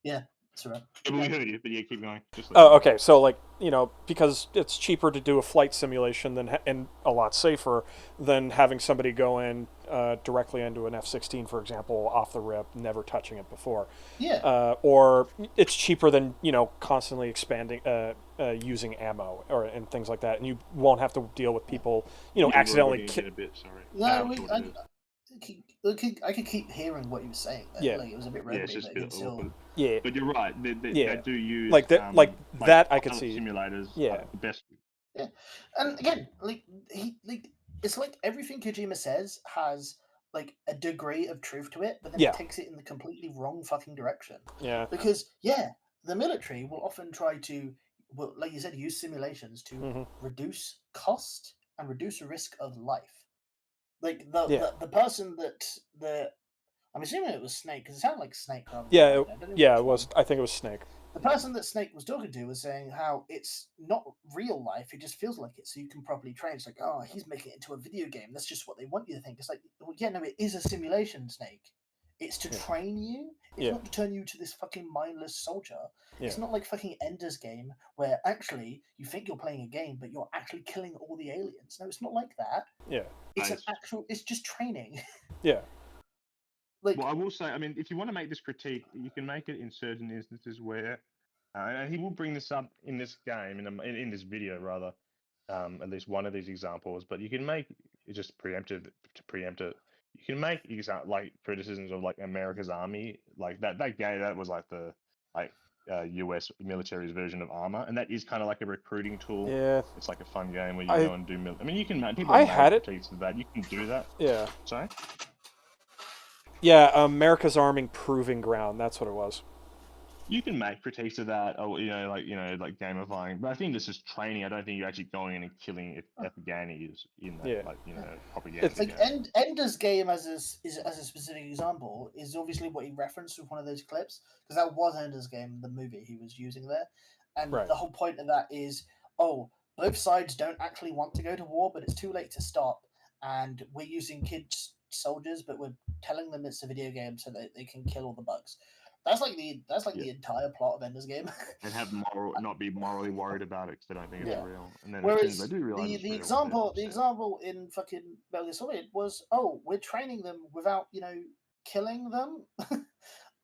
Yeah. That's right. Yeah, but we heard you, but yeah, keep going. Okay. So, like, you know, because it's cheaper to do a flight simulation and a lot safer than having somebody go in directly into an F-16, for example, off the rip, never touching it before. Yeah. Or it's cheaper than, you know, constantly expanding, using ammo and things like that, and you won't have to deal with people, you know, accidentally. A bit, sorry. No, I could keep hearing what you were saying. Yeah. Like, it was a bit random. Yeah, it's just a bit awkward. Yeah. But you're right. They do use like that. I could see simulators. Yeah. The best. Yeah, and again, it's like everything Kojima says has like a degree of truth to it, but then Yeah. it takes it in the completely wrong fucking direction. Yeah. Because the military will often try to, well, like you said, use simulations to reduce cost and reduce risk of life. Like the person that I'm assuming it was Snake, because it sounded like Snake. It was. I think it was Snake. The person that Snake was talking to was saying how it's not real life; it just feels like it. So you can properly train. It's like, oh, he's making it into a video game. That's just what they want you to think. It's like, well, yeah, no, it is a simulation, Snake. It's to train you. It's not to turn you to this fucking mindless soldier. Yeah. It's not like fucking Ender's Game, where actually you think you're playing a game, but you're actually killing all the aliens. No, it's not like that. Yeah. It's an actual. It's just training. Yeah. Well, I will say, I mean, if you want to make this critique, you can make it in certain instances where, and he will bring this up in this game, in this video rather, at least one of these examples. But you can make it just preemptive to preempt it. You can make like criticisms of like America's Army, like that game that was like the U.S. military's version of Arma, and that is kind of like a recruiting tool. Yeah. It's like a fun game where you go and do. I mean, you can make people. I had it. Of that. You can do that. Yeah. Sorry. Yeah, America's Army Proving Ground. That's what it was. You can make critiques of that, or like gamifying. But I think this is training. I don't think you're actually going in and killing Afghanis in that, propaganda. It's like Ender's Game as a specific example is obviously what he referenced with one of those clips, because that was Ender's Game, the movie he was using there, and the whole point of that is, both sides don't actually want to go to war, but it's too late to stop, and we're using kids soldiers, but we're telling them it's a video game so that they can kill all the bugs. That's like the entire plot of Ender's Game. And have not be morally worried about it because they don't think it's real. And then whereas they do realize the example in fucking Metal Gear Solid was, we're training them without killing them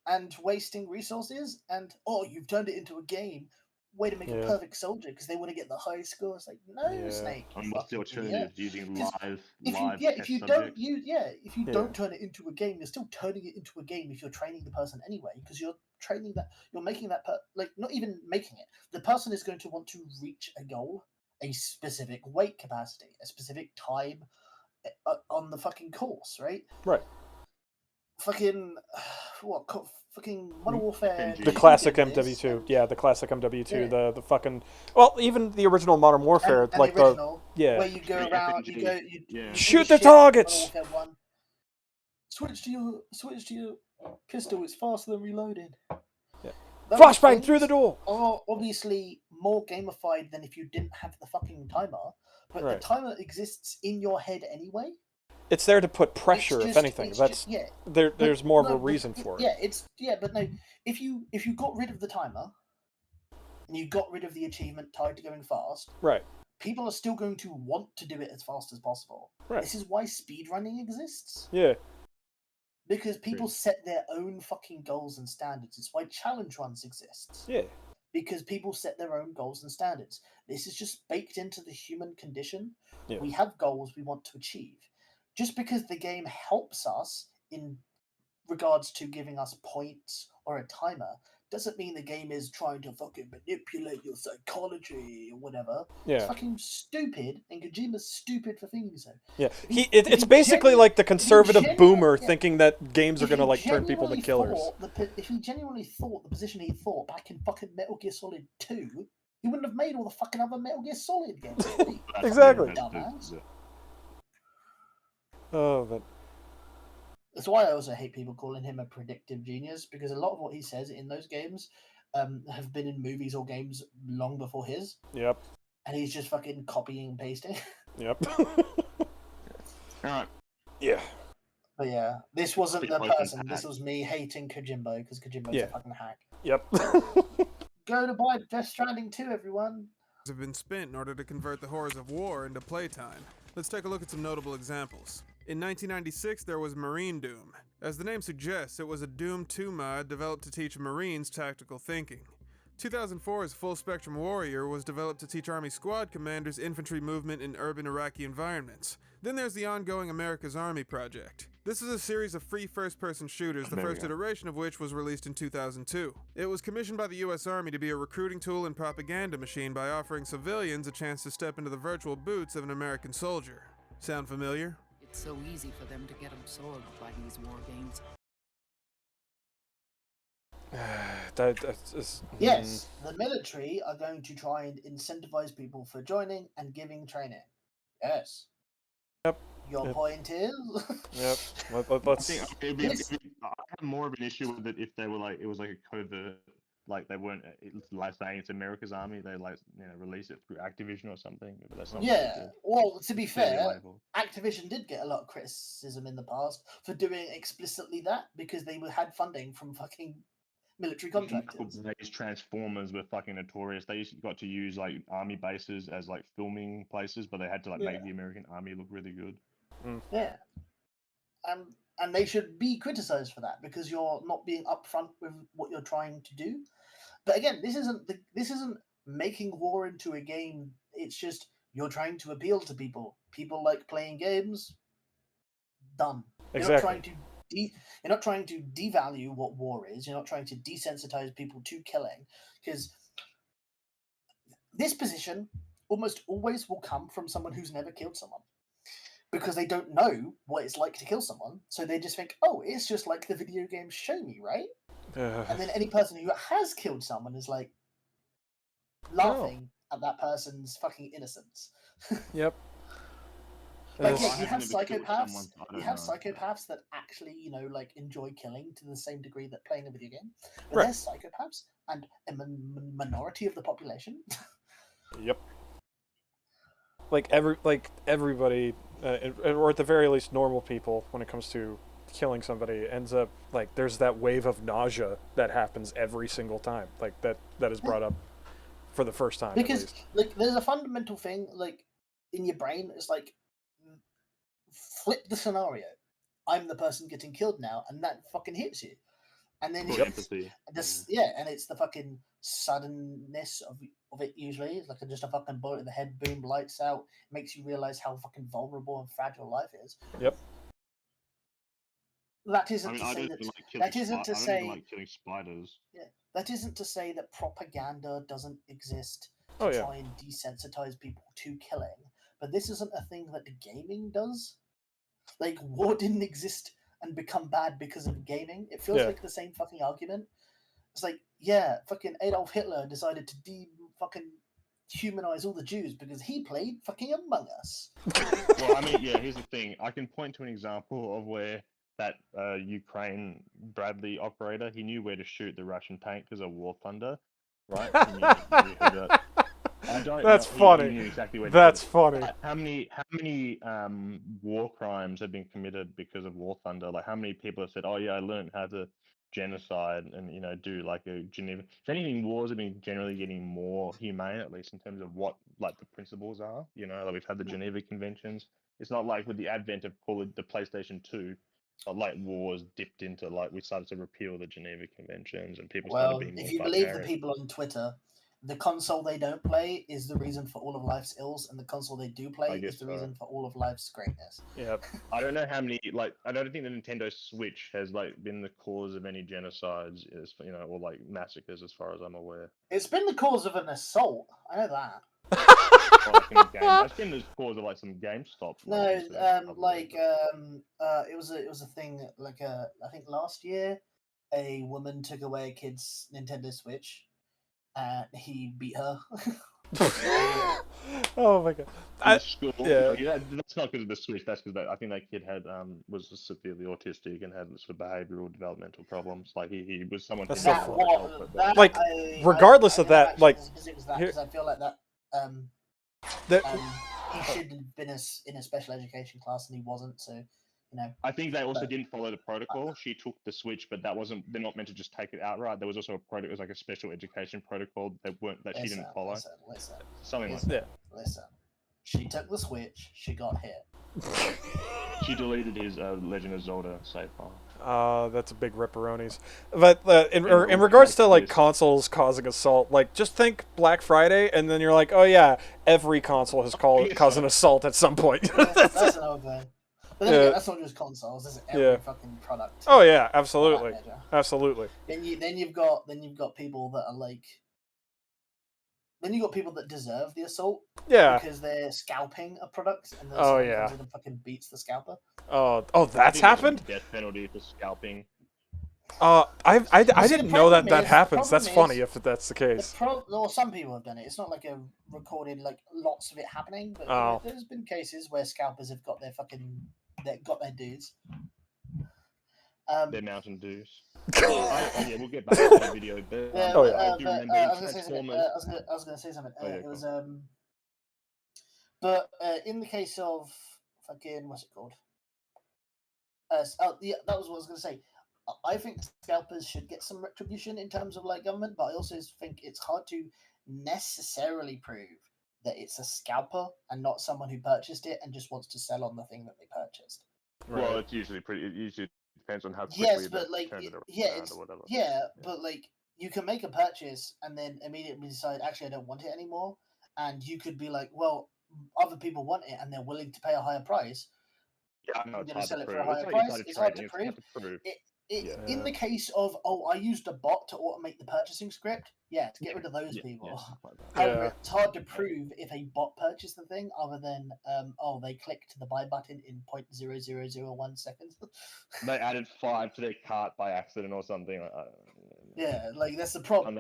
and wasting resources, and you've turned it into a game. Way to make a perfect soldier because they want to get the high score. It's like, no, Snake. And what's the alternative? Using live if you don't don't turn it into a game, you're still turning it into a game if you're training the person anyway, because you're training that, you're making that not even making it. The person is going to want to reach a goal, a specific weight capacity, a specific time on the fucking course, right? Right. Fucking fucking Modern Warfare. The classic MW2, the classic MW2, the fucking even the original Modern Warfare, and like the original, where you go around, you shoot the targets. Switch to your pistol. It's faster than reloading. Yeah. Flashbang through the door. Are obviously more gamified than if you didn't have the fucking timer, but the timer exists in your head anyway. It's there to put pressure, if anything. There's more of a reason for it. But no. If you got rid of the timer, and you got rid of the achievement tied to going fast, right? People are still going to want to do it as fast as possible. Right. This is why speedrunning exists. Yeah. Because people set their own fucking goals and standards. It's why challenge runs exists. Yeah. Because people set their own goals and standards. This is just baked into the human condition. Yeah. We have goals we want to achieve. Just because the game helps us in regards to giving us points or a timer doesn't mean the game is trying to fucking manipulate your psychology or whatever. Yeah. It's fucking stupid, and Kojima's stupid for thinking so. Yeah. It's basically like the conservative boomer thinking that games are going to turn people into killers. If he genuinely thought the position he thought back in fucking Metal Gear Solid 2, he wouldn't have made all the fucking other Metal Gear Solid games. Exactly. Dumbass. Oh, but that's why I also hate people calling him a predictive genius, because a lot of what he says in those games have been in movies or games long before his. Yep. And he's just fucking copying and pasting. Yep. Alright. Yeah. But yeah, this wasn't the person. This was me hating Kojimbo, because Kojimbo's a fucking hack. Yep. Go to buy Death Stranding 2, everyone. Have been spent in order to convert the horrors of war into playtime. Let's take a look at some notable examples. In 1996, there was Marine Doom. As the name suggests, it was a Doom 2 mod developed to teach Marines tactical thinking. 2004's Full Spectrum Warrior was developed to teach Army squad commanders infantry movement in urban Iraqi environments. Then there's the ongoing America's Army project. This is a series of free first-person shooters, the first iteration of which was released in 2002. It was commissioned by the US Army to be a recruiting tool and propaganda machine by offering civilians a chance to step into the virtual boots of an American soldier. Sound familiar? It's so easy for them to get absorbed by these war games. Yes, the military are going to try and incentivize people for joining and giving training. Yes. Yep. Your point is. Yep. Let's. I have more of an issue with it if they were like it was like a covert, like they weren't like saying it's America's army. They release it through Activision or something. But that's not well, to be fair, Activision did get a lot of criticism in the past for doing explicitly that because they had funding from fucking military contractors. These Transformers were fucking notorious. They got to use like army bases as like filming places, but they had to like make the American army look really good. Yeah, and they should be criticized for that because you're not being upfront with what you're trying to do. But again, this isn't making war into a game. It's just you're trying to appeal to people. People like playing games. Done. Exactly. You're not trying to devalue what war is. You're not trying to desensitize people to killing, because this position almost always will come from someone who's never killed someone, because they don't know what it's like to kill someone. So they just think, oh, it's just like the video games show me, right? And then any person who has killed someone is like laughing at that person's fucking innocence. Yep. Like, yeah, you have psychopaths. You have psychopaths that actually, like enjoy killing to the same degree that playing a video game. But they're psychopaths and a minority of the population. Yep. Like everybody, or at the very least, normal people, when it comes to killing somebody, ends up like there's that wave of nausea that happens every single time. Like that is brought up for the first time. Because like there's a fundamental thing like in your brain. It's like, flip the scenario. I'm the person getting killed now, and that fucking hits you. And then it's the fucking suddenness of it usually. It's like just a fucking bullet in the head, boom, lights out. Makes you realize how fucking vulnerable and fragile life is. Yep. That isn't to say that isn't to say like killing spiders. Yeah, that isn't to say that propaganda doesn't exist to try and desensitize people to killing. But this isn't a thing that gaming does. Like, war didn't exist and become bad because of gaming. It feels like the same fucking argument. It's like, yeah, fucking Adolf Hitler decided to fucking humanize all the Jews because he played fucking Among Us. Well, I mean, yeah, here's the thing. I can point to an example of where that Ukraine Bradley operator, he knew where to shoot the Russian tank because of War Thunder, right? That's funny. He knew exactly where That's funny. How many war crimes have been committed because of War Thunder? Like, how many people have said, "Oh yeah, I learned how to genocide and do like a Geneva." If anything, wars have been generally getting more humane, at least in terms of what like the principles are. Like we've had the Geneva Conventions. It's not like with the advent of the PlayStation 2. Like wars dipped into like we started to repeal the Geneva Conventions and people started being more if you believe the people on Twitter, the console they don't play is the reason for all of life's ills, and the console they do play is the reason for all of life's greatness. Yeah. I don't know how many I don't think the Nintendo Switch has like been the cause of any genocides, or like massacres, as far as I'm aware. It's been the cause of an assault. I know that. That's been the cause of like some GameStop. No, it was a thing like I think last year, a woman took away a kid's Nintendo Switch, and he beat her. Oh my god! That's not because of the Switch. That's because I think that kid had was severely autistic and had sort of behavioral development problems. Like he was someone. Regardless of that, like because I feel like that. He should have been in a special education class, and he wasn't. So, I think they also didn't follow the protocol. She took the Switch, but that wasn't. They're not meant to just take it outright. There was also a protocol. It was like a special education protocol that she didn't follow. Something like that. Listen, she took the Switch. She got hit. She deleted his Legend of Zelda save file. That's a big ripperonis. But in regards to like consoles causing assault, like just think Black Friday, and then you're like, oh yeah, every console has caused an assault at some point. That's another thing. But then again, that's not just consoles. That's every fucking product. Oh yeah, absolutely, absolutely. Then you've got people that are like then you got people that deserve the assault. Yeah. Because they're scalping a product, and then Oh, someone yeah. comes in and fucking beats the scalper. Oh, that's happened? Death penalty for scalping. I didn't know that problem is- happens. That's problem funny is- if that's the case. Or some people have done it. It's not like a recorded, like lots of it happening, but Oh. there's been cases where scalpers have got their dues. Their Mountain Dews. Yeah, we'll get back to the video. But, Yeah, I do remember I in was gonna say something. Transformers. I was gonna say something. Oh, yeah, It go was in the case of fucking what's it called? Yeah, that was what I was gonna say. I think scalpers should get some retribution in terms of like government, but I also think it's hard to necessarily prove that it's a scalper and not someone who purchased it and just wants to sell on the thing that they purchased. Well, it's usually pretty. It usually depends on how quickly Yes, they but like, turn it around yeah, or whatever. but like you can make a purchase and then immediately decide, actually, I don't want it anymore, and you could be like, well, other people want it and they're willing to pay a higher price. Yeah, I know I'm it's going to hard sell to it for prove. a higher price. It's hard to prove. In the case of, I used a bot to automate the purchasing script, to get rid of those people. However, it's hard to prove if a bot purchased the thing other than, they clicked the buy button in 0.0001 seconds. They added 5 to their cart by accident or something. Yeah, like that's the problem.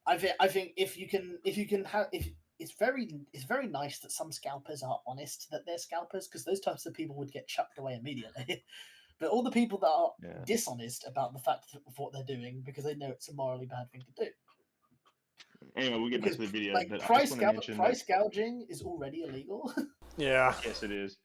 I think if you can have it's very nice that some scalpers are honest that they're scalpers, because those types of people would get chucked away immediately. But all the people that are dishonest about the fact of what they're doing because they know it's a morally bad thing to do. Anyway, we'll get back to the video. Like but price gouging is already illegal. Yeah. Yes, it is.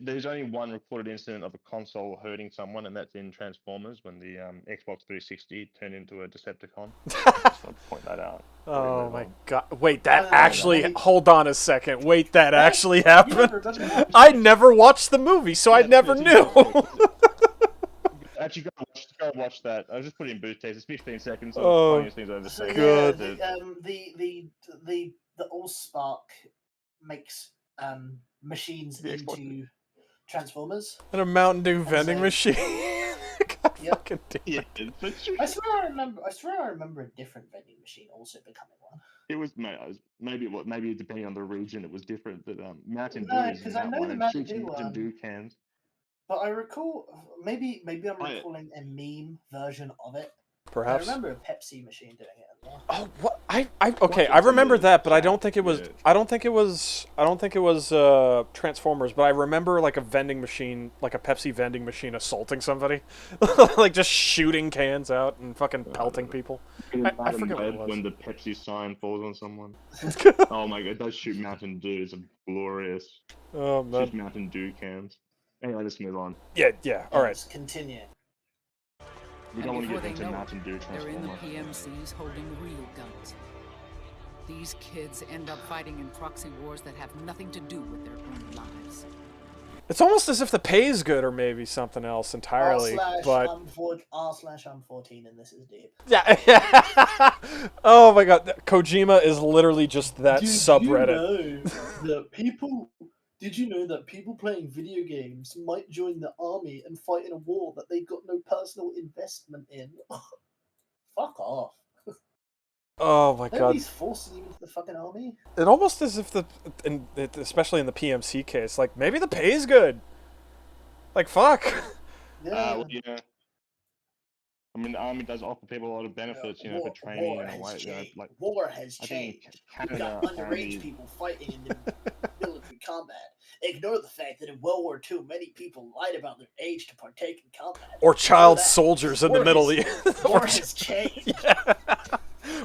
There's only one recorded incident of a console hurting someone, and that's in Transformers when the Xbox 360 turned into a Decepticon. Just want to point that out. Oh my god! Wait, that actually? Hold on a second. Wait, that actually happened? I never watched the movie, so I never knew. Actually, go watch that. I was just putting in booth taste. It's 15 seconds. Oh, funniest things I've ever seen. good. The Allspark makes machines into Transformers. And a Mountain Dew vending machine. God fucking damn it. I swear I remember a different vending machine also becoming one. It was maybe depending on the region it was different, but Mountain Dew No, is in because I that know one. the And Mountain shoots Dew Mountain one. Dew cans. But I recall maybe I'm recalling a meme version of it. Perhaps. I remember a Pepsi machine doing it as well. Oh, what? I remember that, but I don't think it was. I don't think it was Transformers, but I remember like a vending machine, like a Pepsi vending machine, assaulting somebody, like just shooting cans out and fucking pelting people. I forget what it was. When the Pepsi sign falls on someone. Oh my god, it does shoot Mountain Dew. It's glorious. Oh man. Shoots Mountain Dew cans. Anyway, let's move on. Yeah. All right. Let's continue. We don't want to get into Mountain Dew they're in the Transformer. PMCs holding real guns. These kids end up fighting in proxy wars that have nothing to do with their own lives. It's almost as if the pay is good, or maybe something else entirely. But R/I'm 14, and this is deep. Yeah. Oh my god, Kojima is literally just that subreddit. Did you know that people playing video games might join the army and fight in a war that they've got no personal investment in? Fuck off. Oh my god. Nobody's forcing you into the fucking army. It almost as if especially in the PMC case, like maybe the pay is good. Like fuck. Yeah. Well, I mean, the army does offer people a lot of benefits, for training and all that. War has I think changed. Canada, You've got underage people fighting in the military combat. Ignore the fact that in World War II, many people lied about their age to partake in combat. Or child soldiers in the Middle East. War has changed. Yeah.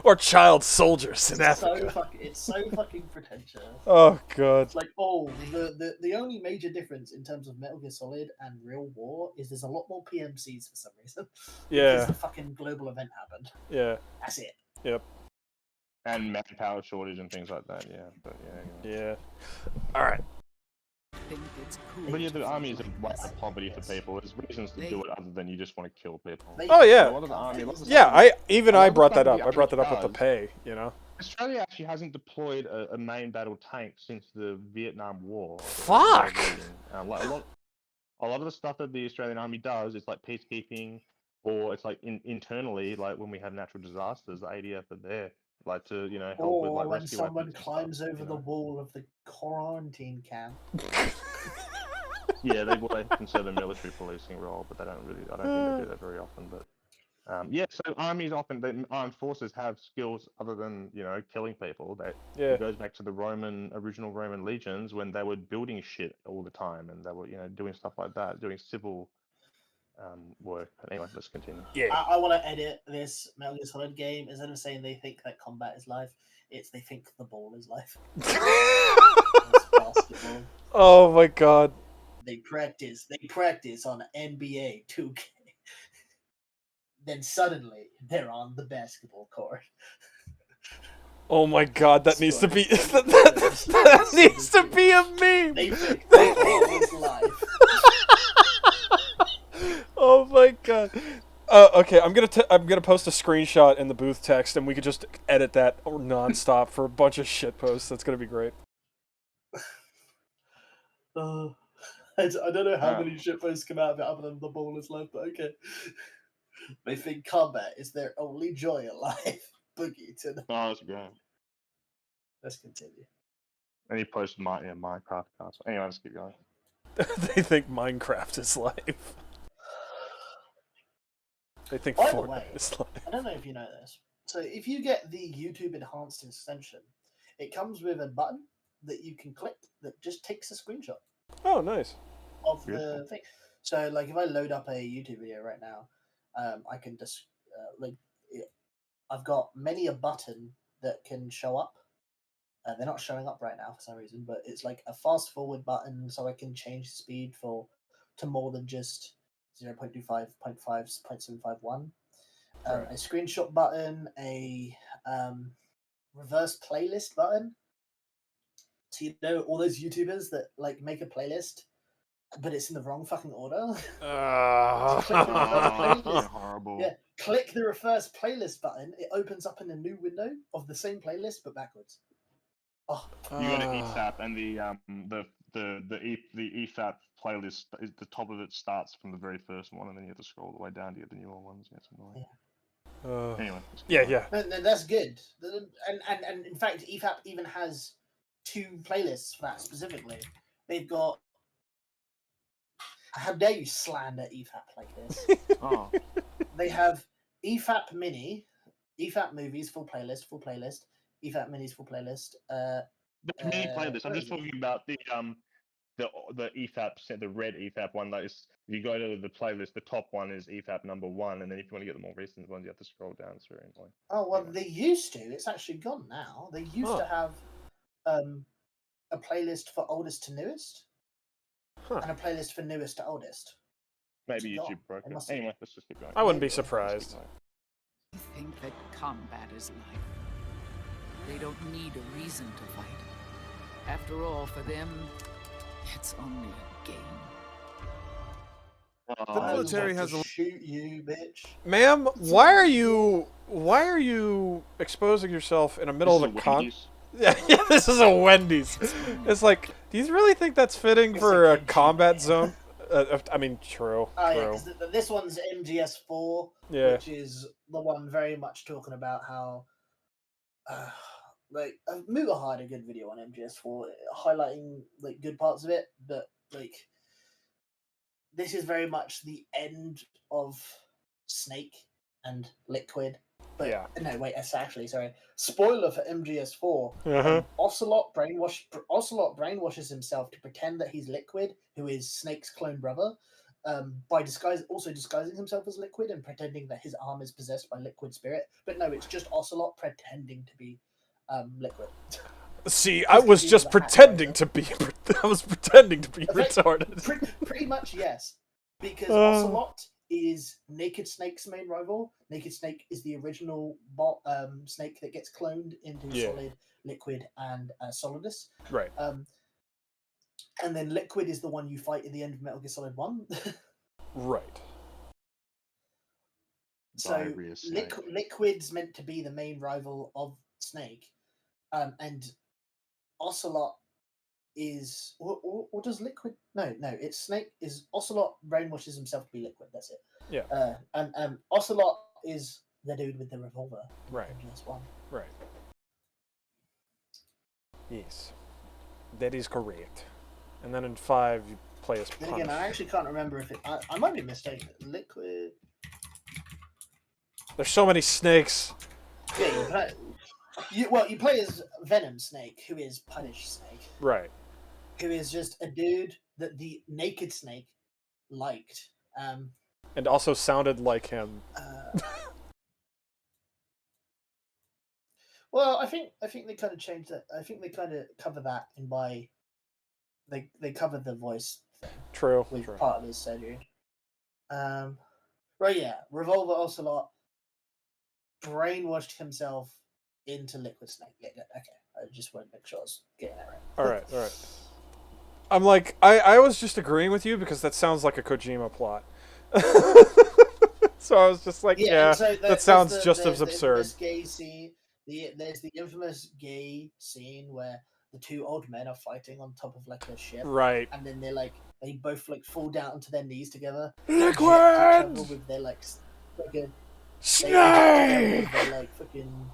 Or child soldiers in Africa. It's so fucking pretentious. Oh god. It's like, the only major difference in terms of Metal Gear Solid and Real War is there's a lot more PMCs for some reason. Yeah. Because the fucking global event happened. Yeah. That's it. Yep. And manpower shortage and things like that, But yeah. Alright. But the army is a way of poverty for people. There's reasons to do it other than you just want to kill people. Oh yeah. A lot of the army, I brought that up. I brought that up with the pay, Australia actually hasn't deployed a main battle tank since the Vietnam War. Fuck! A lot of the stuff that the Australian Army does is like peacekeeping, or it's like internally, like when we have natural disasters, the ADF are there. like to help with like when rescue someone efforts and climbs stuff, over the wall of the quarantine camp. Yeah, they consider the military policing role, but I don't think they do that very often. But so armies often, the armed forces have skills other than killing people. It goes back to the original Roman legions when they were building shit all the time, and they were doing stuff like that, doing civil work. But anyway, let's continue. Yeah, I want to edit this Metal Gear Solid game. Instead of saying they think that combat is life, it's they think the ball is life. Basketball. Oh my god. They practice on NBA 2K. Then suddenly they're on the basketball court. Oh my god, that needs to be that needs to be a meme. They think the ball is life. Oh my god. Okay, I'm gonna post a screenshot in the booth text, and we could just edit that nonstop for a bunch of shit posts. That's gonna be great. I don't know how many shitposts come out of it other than the ball is life, but okay. They think combat is their only joy in life. Boogie to the... Oh, that's great. Let's continue. And he posted Minecraft cards. Anyway, let's keep going. They think Minecraft is life. They think By the Fortnite way, is life. I don't know if you know this. So if you get the YouTube Enhanced extension, it comes with a button that you can click that just takes a screenshot. Oh, nice. Of the thing. So, like, if I load up a YouTube video right now, I can just I've got many a button that can show up. They're not showing up right now for some reason, but it's like a fast forward button, so I can change the speed to more than just 0.25, 0.5, 0.751. A screenshot button, a reverse playlist button. So all those YouTubers that like make a playlist, but it's in the wrong fucking order. Horrible. Yeah, click the reverse playlist button. It opens up in a new window of the same playlist but backwards. Oh, you got an ESAP, and the ESAP playlist is the top of it starts from the very first one, and then you have to scroll all the way down to get the newer ones. Yeah, it's annoying. Anyway. Yeah. No, that's good. And in fact, EFAP even has 2 playlists for that specifically. They've got. How dare you slander EFAP like this? Oh. They have EFAP Mini, EFAP Movies full playlist, EFAP Minis full playlist. The mini playlist. I'm just talking about the EFAP set, the red EFAP one. That is, if you go to the playlist, the top one is EFAP number 1, and then if you want to get the more recent ones, you have to scroll down through. Oh well, they used to. It's actually gone now. They used to have a playlist for oldest to newest, and a playlist for newest to oldest. Maybe YouTube broke it. Anyway, let's just keep going. I wouldn't be surprised. I think that combat is life. They don't need a reason to fight. After all, for them, it's only a game. The military has a shoot you, bitch. Ma'am, why are you exposing yourself in the middle of a con? Yeah, this is a Wendy's. It's like, do you really think that's fitting for a combat zone? I mean, true. Yeah, this one's MGS4, which is the one very much talking about how, Muga had a good video on MGS4 highlighting like good parts of it, but like this is very much the end of Snake and Liquid. But no, wait, sorry. Spoiler for MGS4. Ocelot brainwashes himself to pretend that he's Liquid, who is Snake's clone brother, by disguising himself as Liquid and pretending that his arm is possessed by Liquid spirit. But no, it's just Ocelot pretending to be Liquid. See, I was just pretending to be. I was pretending to be retarded. Pretty much, yes, because Ocelot is Naked Snake's main rival. Naked Snake is the original Snake that gets cloned into Solid, Liquid, and Solidus. Right. And then Liquid is the one you fight at the end of Metal Gear Solid 1. Right. So Liquid's meant to be the main rival of Snake, and Ocelot is or does Liquid? No, it's Snake. Is Ocelot brainwashes himself to be Liquid? That's it. Yeah. And Ocelot is the dude with the revolver. Right. Just one. Right. Yes, that is correct. And then in 5, you play as Punish. Again, I actually can't remember if it. I might be mistaken. Liquid. There's so many snakes. Yeah, you play as Venom Snake, who is Punish Snake. Right. Who is just a dude that the Naked Snake liked. And also sounded like him. Well, I think they kind of changed that. I think they kind of cover that in by they covered the voice thing. True. With true. part of his surgery. Right, yeah. Revolver Ocelot brainwashed himself into Liquid Snake. Yeah, okay. I just want to make sure I was getting that right. All right. I'm like, I was just agreeing with you because that sounds like a Kojima plot. So I was just like, yeah, so that sounds just as absurd. This gay scene, there's the infamous gay scene where the two old men are fighting on top of like a ship, right? And then they both like fall down onto their knees together. Liquid. With their like fucking snake. They're like fucking,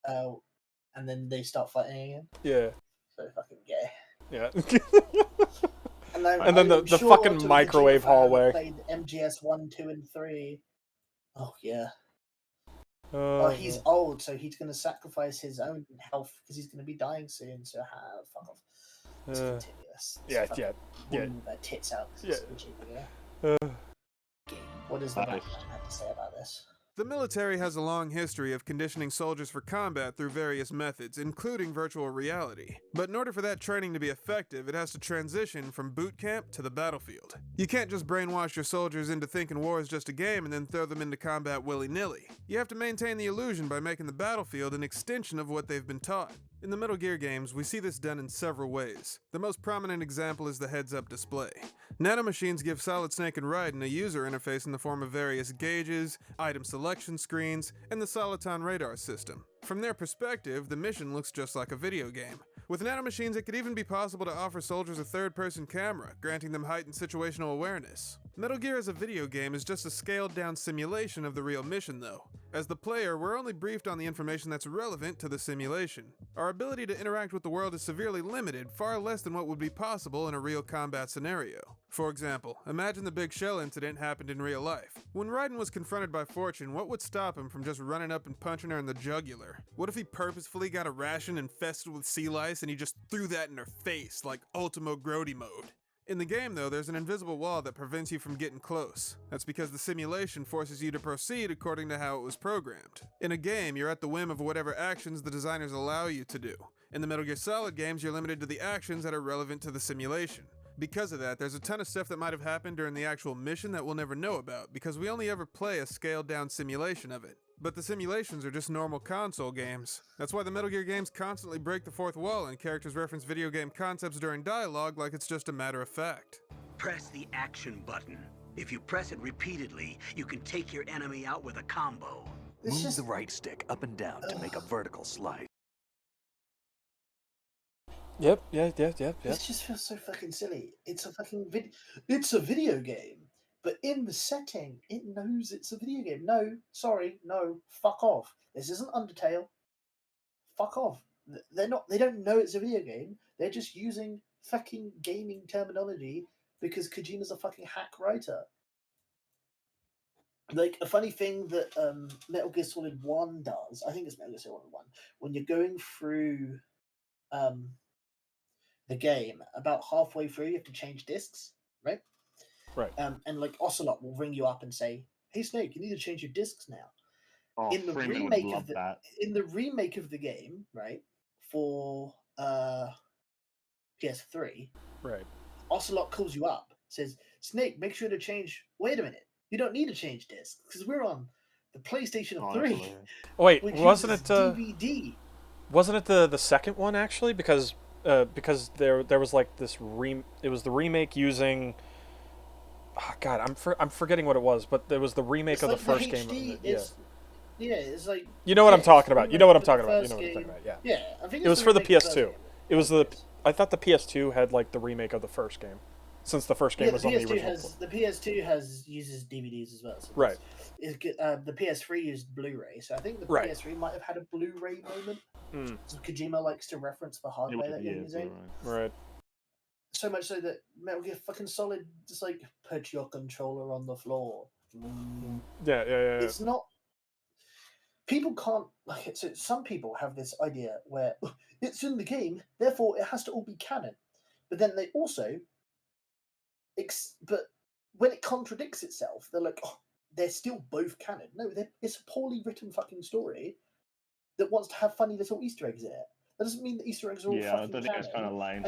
and then they start fighting again. Yeah. So fucking gay. Yeah. and then the fucking microwave hallway. Played MGS 1, 2, and 3. Oh yeah. He's old, so he's going to sacrifice his own health because he's going to be dying soon. So fuck off. It's continuous. Yeah. That tits out. Yeah. What does the Batman have to say about this? The military has a long history of conditioning soldiers for combat through various methods, including virtual reality. But in order for that training to be effective, it has to transition from boot camp to the battlefield. You can't just brainwash your soldiers into thinking war is just a game and then throw them into combat willy-nilly. You have to maintain the illusion by making the battlefield an extension of what they've been taught. In the Metal Gear games, we see this done in several ways. The most prominent example is the heads-up display. Nanomachines give Solid Snake and Raiden a user interface in the form of various gauges, item selection screens, and the Soliton radar system. From their perspective, the mission looks just like a video game. With nanomachines, it could even be possible to offer soldiers a third-person camera, granting them heightened situational awareness. Metal Gear as a video game is just a scaled-down simulation of the real mission, though. As the player, we're only briefed on the information that's relevant to the simulation. Our ability to interact with the world is severely limited, far less than what would be possible in a real combat scenario. For example, imagine the Big Shell incident happened in real life. When Raiden was confronted by Fortune, what would stop him from just running up and punching her in the jugular? What if he purposefully got a ration infested with sea lice and he just threw that in her face, like Ultimo Grody mode? In the game, though, there's an invisible wall that prevents you from getting close. That's because the simulation forces you to proceed according to how it was programmed. In a game, you're at the whim of whatever actions the designers allow you to do. In the Metal Gear Solid games, you're limited to the actions that are relevant to the simulation. Because of that, there's a ton of stuff that might have happened during the actual mission that we'll never know about, because we only ever play a scaled-down simulation of it. But the simulations are just normal console games. That's why the Metal Gear games constantly break the fourth wall and characters reference video game concepts during dialogue like it's just a matter of fact. Press the action button. If you press it repeatedly, you can take your enemy out with a combo. Move the right stick up and down to make a vertical slice. Yep. This just feels so fucking silly. It's a fucking it's a video game. But in the setting, it knows it's a video game. No, sorry, no, fuck off. This isn't Undertale. Fuck off. They don't know it's a video game. They're just using fucking gaming terminology because Kojima's a fucking hack writer. Like, a funny thing that Metal Gear Solid 1 does, I think it's Metal Gear Solid 1, when you're going through the game, about halfway through, you have to change discs, right? Right. And like Ocelot will ring you up and say, "Hey Snake, you need to change your discs now." Oh, in the Freeman remake would love of the that. in the remake of the game, right, for PS3, right, Ocelot calls you up, says, "Snake, make sure to change." Wait a minute, you don't need to change discs because we're on the PlayStation 3. Wait, wasn't it DVD? Wasn't it the second one actually? Because there was like this it was the remake using. Oh, God, I'm forgetting what it was, but there was the remake of the first game. Yeah, it's like. You know what I'm talking about. You know what I'm talking about. Yeah. Yeah, I think it was for the PS2. It was I thought the PS2 had like the remake of the first game. since the first game was on the original. The PS2 uses DVDs as well. So right. The PS3 used Blu-ray, so I think the PS3 might have had a Blu-ray moment. So Kojima likes to reference the hardware that you're using. Right. So much so that Metal Gear fucking Solid just like put your controller on the floor. Yeah. It's not. People can't like it. So some people have this idea where it's in the game, therefore it has to all be canon. But then they also, but when it contradicts itself, they're like, oh, they're still both canon. No, it's a poorly written fucking story that wants to have funny little Easter eggs in it. That doesn't mean that Easter eggs are all fucking canon. It's kind of lame.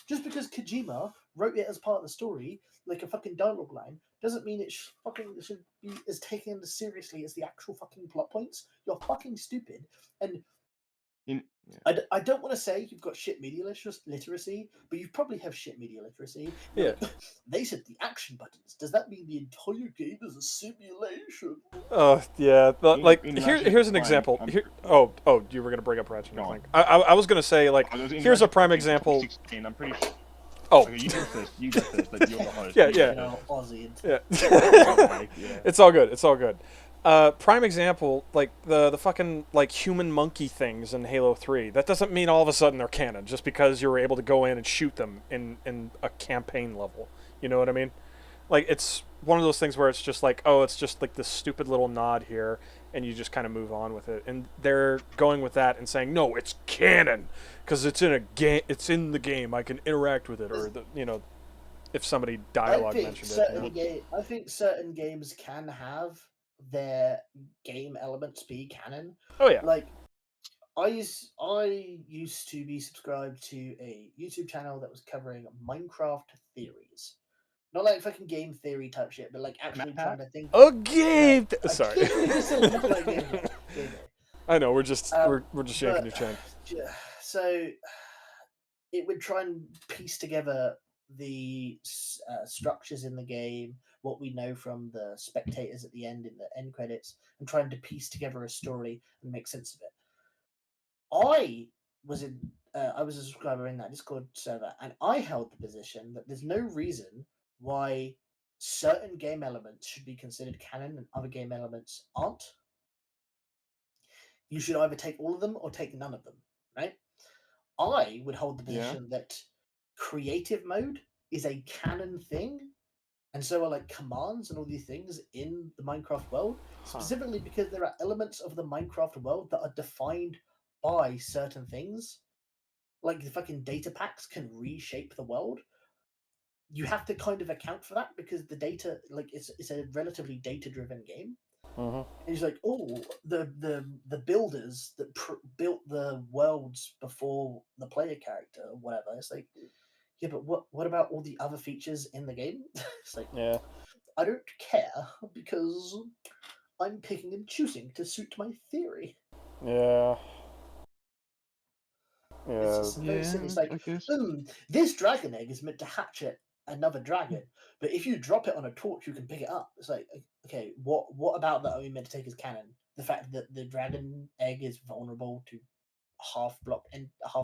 Just because Kojima wrote it as part of the story, like a fucking dialogue line, doesn't mean it should be as taken as seriously as the actual fucking plot points. You're fucking stupid. And I don't want to say you've got shit media literacy, but you probably have shit media literacy. Yeah. They said the action buttons. Does that mean the entire game is a simulation? Yeah. Here's an example. You were gonna bring up Ratchet and Clank. I was gonna say here's a prime example. 16, I'm pretty sure. Oh, okay, you go first. Like, you're the host. Yeah. Aussie. Yeah. It's all good. It's all good. Prime example, like the fucking human monkey things in Halo 3. That doesn't mean all of a sudden they're canon just because you were able to go in and shoot them in a campaign level. You know what I mean? Like, it's one of those things where it's just like, oh, it's just like this stupid little nod here, and you just kind of move on with it. And they're going with that and saying, no, it's canon because it's in a game. It's in the game. I can interact with it, or if somebody dialogue mentioned it. I think certain games can have their game elements be canon. Oh yeah. Like I used to be subscribed to a YouTube channel that was covering Minecraft theories. Not like fucking game theory type shit, but like actually trying to think. A game. Sorry. I know we're just shaking your chain. So it would try and piece together the structures in the game, what we know from the spectators at the end in the end credits, and trying to piece together a story and make sense of it. I was a subscriber in that Discord server, and I held the position that there's no reason why certain game elements should be considered canon and other game elements aren't. You should either take all of them or take none of them, right? I would hold the position that creative mode is a canon thing, and so are like commands and all these things in the Minecraft world, specifically because there are elements of the Minecraft world that are defined by certain things. Like the fucking data packs can reshape the world. You have to kind of account for that because the data, like it's a relatively data-driven game. And he's like, oh, the builders that built the worlds before the player character or whatever. It's like, yeah, but what about all the other features in the game? It's like, I don't care because I'm picking and choosing to suit my theory. Yeah. It's like, this dragon egg is meant to hatch another dragon, but if you drop it on a torch, you can pick it up. It's like, okay, what about that are we meant to take as canon? The fact that the dragon egg is vulnerable to half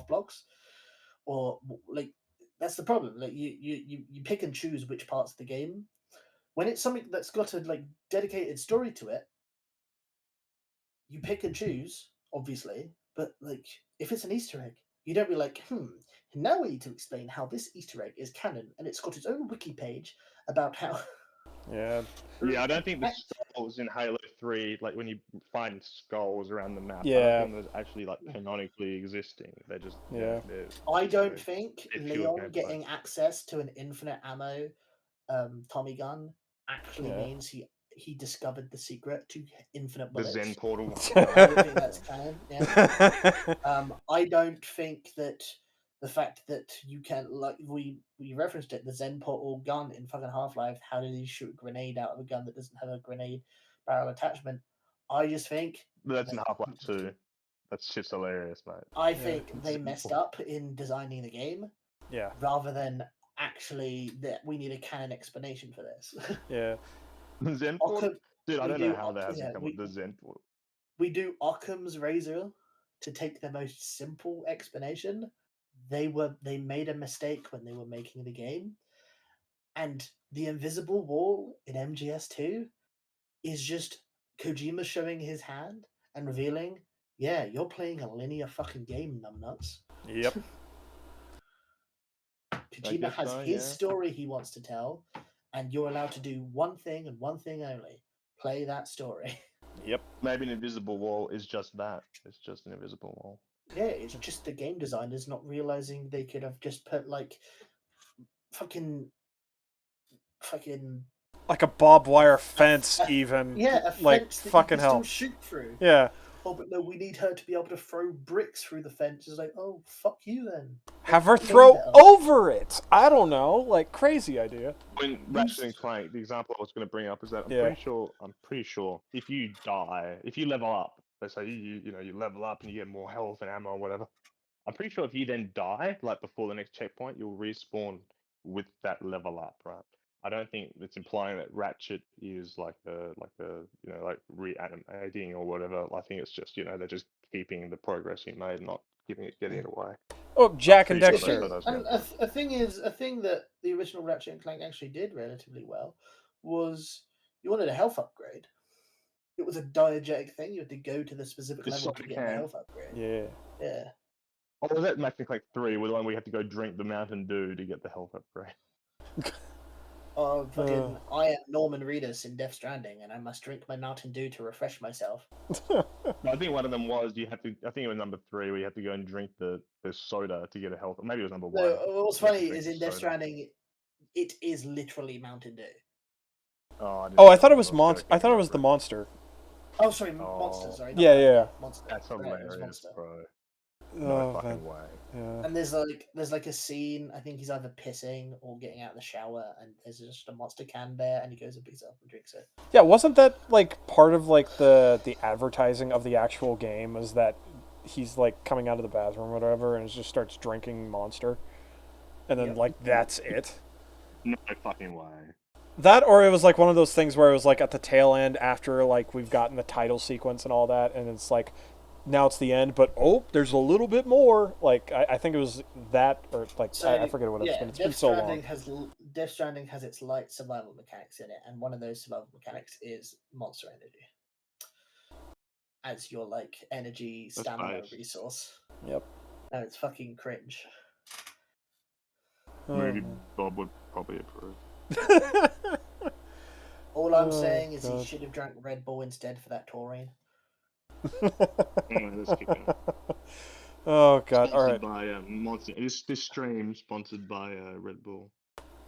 blocks, or like that's the problem. Like you pick and choose which parts of the game. When it's something that's got a like dedicated story to it, you pick and choose, obviously. But like if it's an Easter egg, you don't be like, now we need to explain how this Easter egg is canon, and it's got its own wiki page about how. Yeah, I don't think the skulls in Halo 3, like when you find skulls around the map, I don't think they're actually like canonically existing. They're just I don't think Leon getting access to an infinite ammo Tommy gun actually means he discovered the secret to infinite bullets. The Zen portal. I don't think that's canon. Yeah. I don't think that the fact that you can, like we referenced it, the Zen portal gun in fucking Half-Life. How did he shoot a grenade out of a gun that doesn't have a grenade barrel attachment? I just think that's in Half-Life 2. That's just hilarious, mate. I think they messed up in designing the game. Yeah. Rather than actually that we need a canon explanation for this. Yeah. The Zen portal? Dude, I don't know how they have to come with the Zen portal. We do Occam's razor to take the most simple explanation they made a mistake when they were making the game, and the invisible wall in MGS2 is just Kojima showing his hand and revealing, yeah, you're playing a linear fucking game, numbnuts. Yep. Kojima has his story he wants to tell, and you're allowed to do one thing and one thing only: play that story. Yep. Maybe an invisible wall is just that. It's just an invisible wall. Yeah, it's just the game designers not realizing they could have just put like fucking like a barbed wire fence, even. Yeah, a like fence that fucking you can hell. still shoot through. Yeah. Oh, but no, we need her to be able to throw bricks through the fence. It's like, oh, fuck you then. Have her throw over it. I don't know, like crazy idea. When Ratchet and Clank, the example I was going to bring up is that I'm pretty sure if you die, if you level up, let's say you level up and you get more health and ammo or whatever. I'm pretty sure if you then die, like before the next checkpoint, you'll respawn with that level up, right? I don't think it's implying that Ratchet is like reanimating or whatever. I think it's just they're just keeping the progress he made, not getting it away. Oh, Jak and Daxter. And a thing that the original Ratchet and Clank actually did relatively well was you wanted a health upgrade. It was a diegetic thing. You had to go to the specific level to get a health upgrade. Yeah. Yeah. Oh, was that Ratchet and Clank 3 with the one we had to go drink the Mountain Dew to get the health upgrade? Fucking I am Norman Reedus in Death Stranding, and I must drink my Mountain Dew to refresh myself. I think one of them was I think it was number 3 where you had to go and drink the soda to get a health. Or maybe it was number 1. No, what's funny is in Death Stranding, it is literally Mountain Dew. I thought it was I thought it was the monster. Oh, sorry, Monster. Sorry. Yeah. Monster. That's hilarious, bro. No fucking way. Yeah. And there's like a scene. I think he's either pissing or getting out of the shower, and there's just a monster can there, and he goes and picks it up and drinks it. Yeah, wasn't that like part of like the advertising of the actual game? Is that he's like coming out of the bathroom or whatever, and just starts drinking Monster, and then like that's it. No fucking way. That, or it was like one of those things where it was like at the tail end after like we've gotten the title sequence and all that, and it's like now it's the end, but there's a little bit more. Like I think it was that, or like I forget what it's been. It's been so long. Death Stranding has its light survival mechanics in it, and one of those survival mechanics is monster energy as your like energy stamina resource. Yep. And it's fucking cringe. Maybe Bob would probably approve. All I'm saying is he should have drank Red Bull instead for that taurine. Oh god! Sponsored All right. By Monster. This stream sponsored by Red Bull.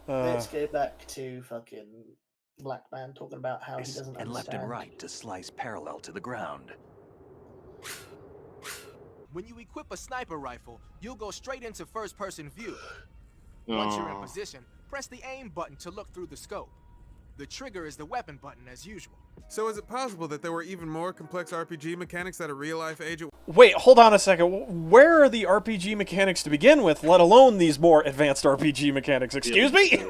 Let's go back to fucking Black Man talking about how he doesn't and understand. left and right to slice parallel to the ground. When you equip a sniper rifle, you'll go straight into first-person view. Once you're in position, press the aim button to look through the scope. The trigger is the weapon button as usual. So is it possible that there were even more complex RPG mechanics that a real-life agent... Wait, hold on a second. Where are the RPG mechanics to begin with, let alone these more advanced RPG mechanics? Excuse me?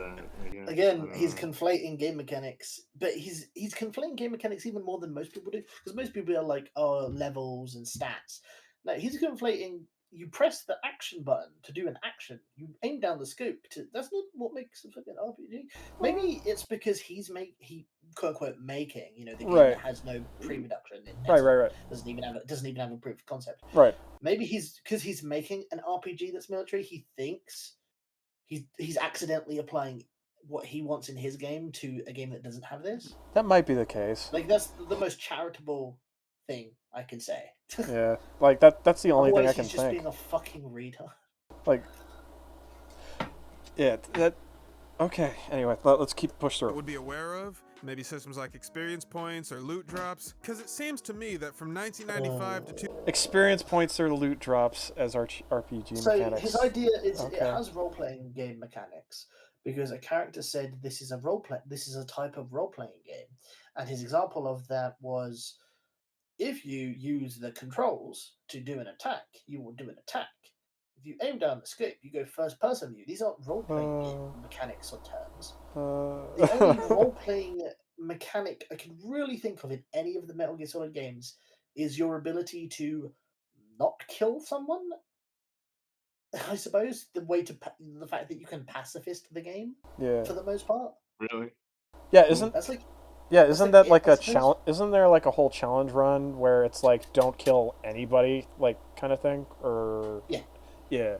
Again, he's conflating game mechanics, but he's conflating game mechanics even more than most people do, because most people are like, levels and stats. No, he's conflating. You press the action button to do an action. You aim down the scope. That's not what makes a fucking RPG. Maybe it's because he quote unquote making. The game that has no pre-production. Right. Doesn't even have a proof of concept. Right. Maybe because he's making an RPG that's military. He thinks he's accidentally applying what he wants in his game to a game that doesn't have this. That might be the case. Like that's the most charitable thing I can say. Yeah, like that's the only thing I can he's just think. Being a fucking retard. Like, yeah, that. Okay. Anyway, let's keep push through. Would be aware of maybe systems like experience points or loot drops, because it seems to me that from 1995 to experience points or loot drops as RPG so mechanics. His idea is it has role-playing game mechanics because a character said this is a type of role-playing game, and his example of that was, if you use the controls to do an attack, you will do an attack. If you aim down the scope, you go first-person view. These aren't role-playing mechanics or terms. The only role-playing mechanic I can really think of in any of the Metal Gear Solid games is your ability to not kill someone I suppose the fact that you can pacifist the game. Yeah. For the most part. Really? Yeah, isn't that's like. Yeah, isn't that like a challenge? Isn't there like a whole challenge run where it's like don't kill anybody, like kind of thing, or yeah.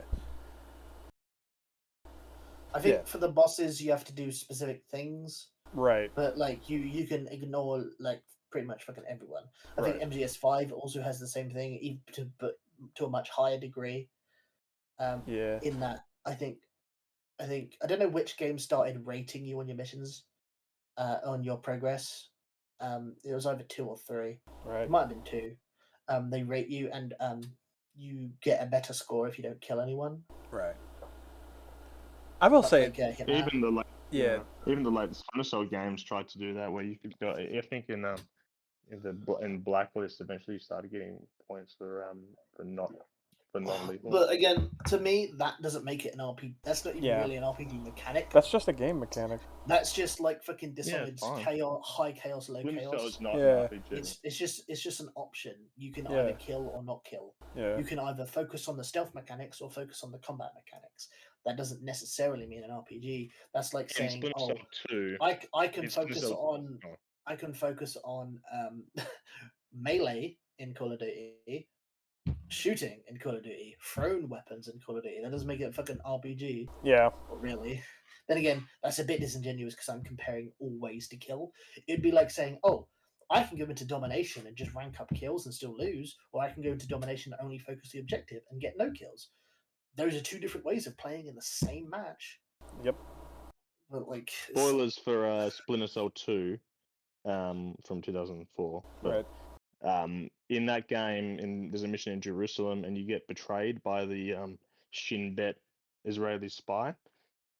I think for the bosses you have to do specific things, right? But like you can ignore like pretty much fucking everyone. I think MGS5 also has the same thing, but to a much higher degree. In that, I think I don't know which game started rating you on your missions. On your progress. It was either 2 or 3. Right. It might have been 2. They rate you, and you get a better score if you don't kill anyone. Right. I will say, even the even the latest Splinter games tried to do that, where you could go. I think in Blacklist, eventually you started getting points for non-lethal. But again, to me, that doesn't make it an RPG. That's not even really an RPG mechanic. That's just a game mechanic. That's just like fucking Dishonored's chaos, high chaos, low chaos. It's not an RPG. It's just an option. You can either kill or not kill. Yeah. You can either focus on the stealth mechanics or focus on the combat mechanics. That doesn't necessarily mean an RPG. That's like saying, I can focus on melee in Call of Duty, shooting in Call of Duty, thrown weapons in Call of Duty. That doesn't make it a fucking RPG. Yeah. Not really. Then again, that's a bit disingenuous because I'm comparing all ways to kill. It'd be like saying, oh, I can go into domination and just rank up kills and still lose, or I can go into domination and only focus the objective and get no kills. Those are two different ways of playing in the same match. Yep. But like spoilers for Splinter Cell 2 from 2004. Right. In that game, there's a mission in Jerusalem, and you get betrayed by the Shin Bet Israeli spy,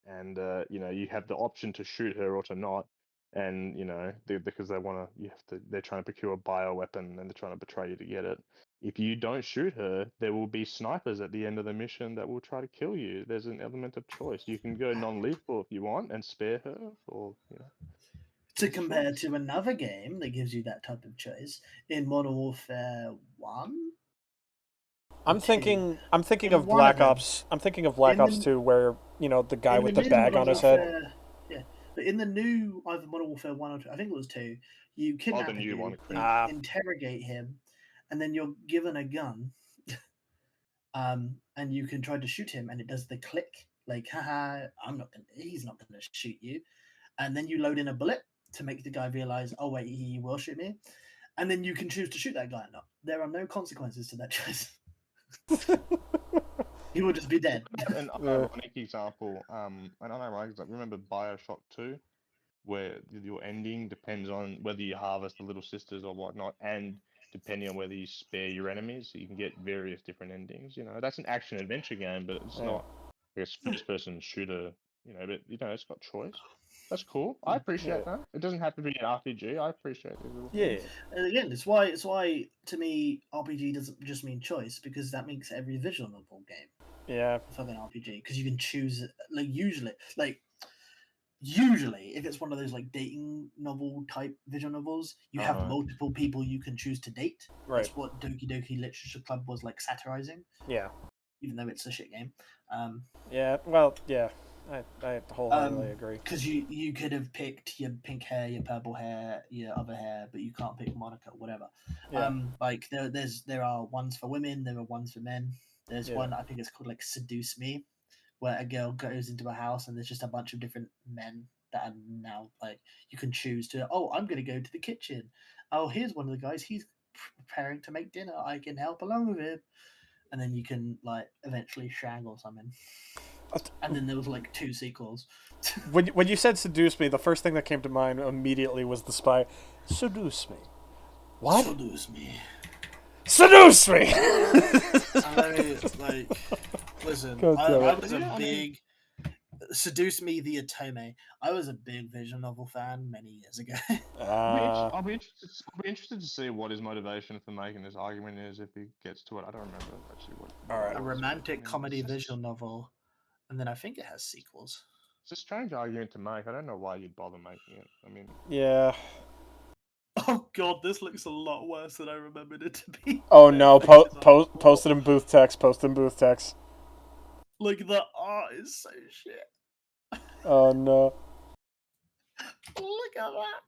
and you have the option to shoot her or to not, and because they're trying to procure a bioweapon and they're trying to betray you to get it. If you don't shoot her, there will be snipers at the end of the mission that will try to kill you. There's an element of choice. You can go non-lethal if you want and spare her, or to compare to another game that gives you that type of choice in Modern Warfare 1. I'm thinking of Black Ops. I'm thinking of Black Ops 2, where the guy with the bag on his head. Yeah, but in the new either Modern Warfare 1 or 2, I think it was 2, you kidnap him, interrogate him, and then you're given a gun, and you can try to shoot him, and it does the click, like, haha, he's not gonna shoot you, and then you load in a bullet to make the guy realize, oh wait, he will shoot me, and then you can choose to shoot that guy or not. There are no consequences to that choice. He will just be dead. An ironic example, remember BioShock 2, where your ending depends on whether you harvest the little sisters or whatnot, and depending on whether you spare your enemies, so you can get various different endings. That's an action adventure game, but it's not like a first-person shooter. But it's got choice. That's cool. I appreciate that. It doesn't have to be an RPG. I appreciate it. Yeah. And again, it's why to me RPG doesn't just mean choice, because that makes every visual novel game. Yeah. Fucking RPG, because you can choose usually if it's one of those like dating novel type visual novels, you have multiple people you can choose to date. Right. That's what Doki Doki Literature Club was like satirizing. Yeah. Even though it's a shit game. Yeah. Well. Yeah. I wholeheartedly agree. Because you could have picked your pink hair, your purple hair, your other hair, but you can't pick Monica, whatever. Yeah. Like there are ones for women, there are ones for men. There's one, I think it's called like Seduce Me, where a girl goes into a house and there's just a bunch of different men that are now like, you can choose to, I'm going to go to the kitchen. Oh, here's one of the guys, he's preparing to make dinner. I can help along with him. And then you can like eventually shag or something. And then there was like 2 sequels. When you said Seduce Me, the first thing that came to mind immediately was the spy. Seduce me. What? Seduce me. Seduce me! Listen, I was a big... Seduce Me the Otome. I was a big visual novel fan many years ago. I'll be interested to see what his motivation for making this argument is if he gets to it. I don't remember actually what. A romantic comedy visual novel, and then I think it has sequels. It's a strange argument to make. I don't know why you'd bother making it. I mean, yeah. Oh god, this looks a lot worse than I remembered it to be. Oh no! Post it in booth text. Post it in booth text. Like the art is so shit. Oh no. Look at that.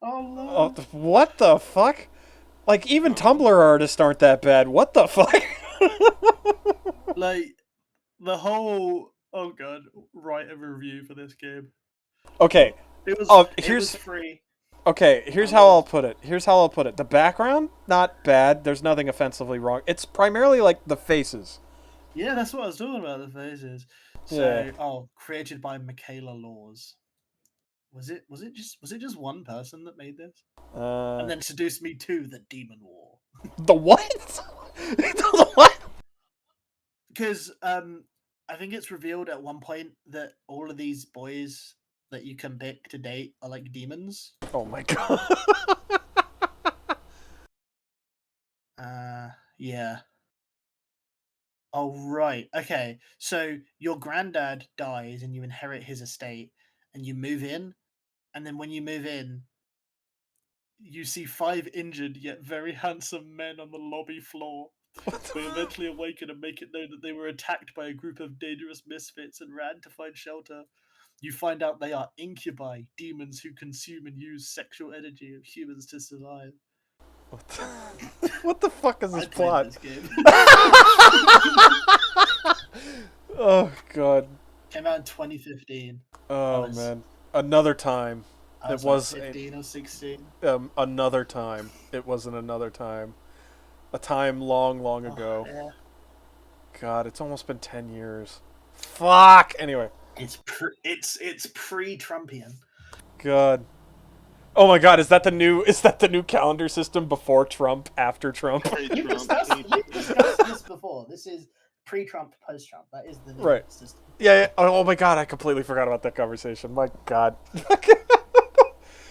Oh no. Oh, what the fuck? Like, even Tumblr artists aren't that bad. What the fuck? Like, the whole... Oh god, write a review for this game. Okay. It was, here's... it was free. Okay, here's how I'll put it. The background, not bad. There's nothing offensively wrong. It's primarily, like, the faces. Yeah, that's what I was talking about, the faces. So, Yeah. Created by Michaela Laws. Was it just one person that made this? And then seduced me to the Demon War. The what? The what? Because I think it's revealed at one point that all of these boys that you can pick to date are like demons. Oh my god. Yeah. Oh right. Okay. So your granddad dies and you inherit his estate and you move in, and then when you move in, you see 5 injured yet very handsome men on the lobby floor. They eventually awaken and make it known that they were attacked by a group of dangerous misfits and ran to find shelter. You find out they are incubi, demons who consume and use sexual energy of humans to survive. What the fuck is this plot? This game. Oh god. Came out in 2015. Oh man. Another time. It was 15 or 16. Another time. It wasn't another time. A time long, long ago. Yeah. God, it's almost been 10 years. Fuck. Anyway. It's pre-Trumpian. God. Oh my God, is that the new calendar system before Trump, after Trump? You've discussed this before. This is pre-Trump, post-Trump. That is the new system. Yeah. Oh my God, I completely forgot about that conversation. My God.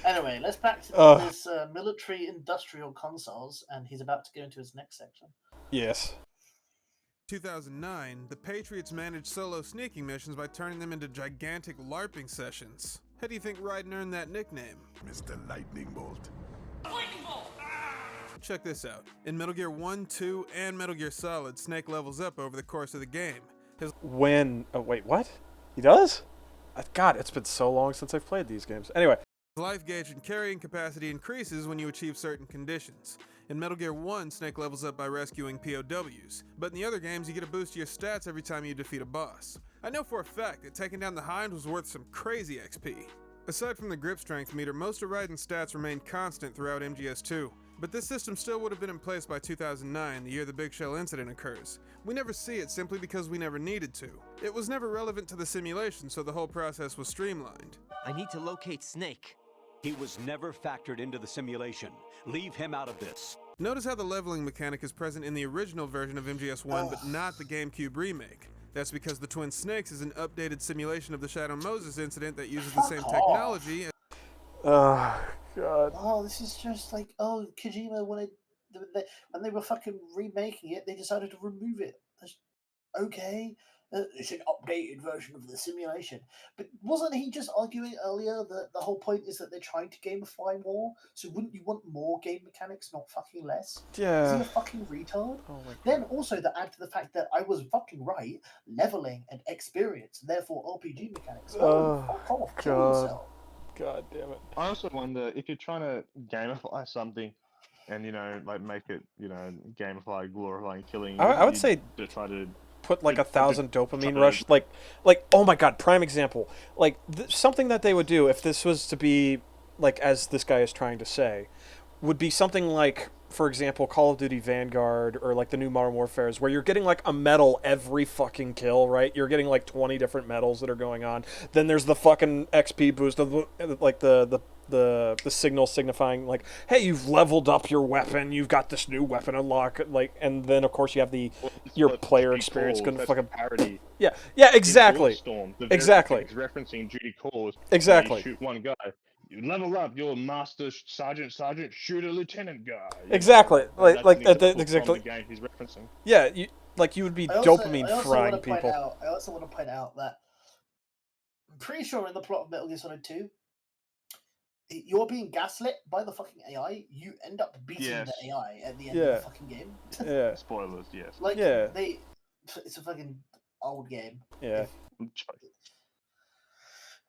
Anyway, let's back to this military-industrial consoles, and he's about to go into his next section. Yes. 2009, the Patriots managed solo sneaking missions by turning them into gigantic LARPing sessions. How do you think Raiden earned that nickname? Mr. Lightning Bolt. Lightning Bolt! Check this out. In Metal Gear 1, 2, and Metal Gear Solid, Snake levels up over the course of the game. Oh, wait, what? He does? God, it's been so long since I've played these games. Anyway. Life gauge and carrying capacity increases when you achieve certain conditions. In Metal Gear 1, Snake levels up by rescuing POWs, but in the other games you get a boost to your stats every time you defeat a boss. I know for a fact that taking down the Hind was worth some crazy XP. Aside from the grip strength meter, most of Raiden's stats remained constant throughout MGS2, but this system still would have been in place by 2009, the year the Big Shell incident occurs. We never see it simply because we never needed to. It was never relevant to the simulation, so the whole process was streamlined. I need to locate Snake. He was never factored into the simulation. Leave him out of this. Notice how the leveling mechanic is present in the original version of MGS1, but not the GameCube remake. That's because the Twin Snakes is an updated simulation of the Shadow Moses incident that uses the same technology. Oh, God. Oh, this is just like, Kojima, when they were fucking remaking it, they decided to remove it. Okay. It's an updated version of the simulation. But wasn't he just arguing earlier that the whole point is that they're trying to gamify more? So wouldn't you want more game mechanics, not fucking less? Yeah. Is he a fucking retard? Oh my God. Then also to add to the fact that I was fucking right, leveling and experience, therefore RPG mechanics. Fuck off, kill yourself. God damn it. I also wonder if you're trying to gamify something and, like make it, gamify, glorifying killing. I would say to try to put like 1,000 dopamine rush, like oh my God, prime example, like something that they would do if this was to be like, as this guy is trying to say, would be something like, for example, Call of Duty Vanguard or like the new Modern Warfares, where you're getting like a medal every fucking kill, right? You're getting like 20 different medals that are going on. Then there's the fucking XP boost of like the signal signifying like, hey, you've leveled up your weapon, you've got this new weapon unlock, like, and then of course you have your player experience gonna fucking parody. Yeah, exactly. Exactly. Referencing Duty Calls. Exactly. You shoot one guy. You level up, you're master sergeant, shooter, lieutenant guy. Exactly. Exactly. Exactly. The game he's referencing. Yeah, you would be dopamine frying people. I also want to point out that I'm pretty sure in the plot of Metal Gear Solid 2, you're being gaslit by the fucking AI. You end up beating the AI at the end of the fucking game. Yeah. Spoilers, yes. Like, it's a fucking old game. Yeah.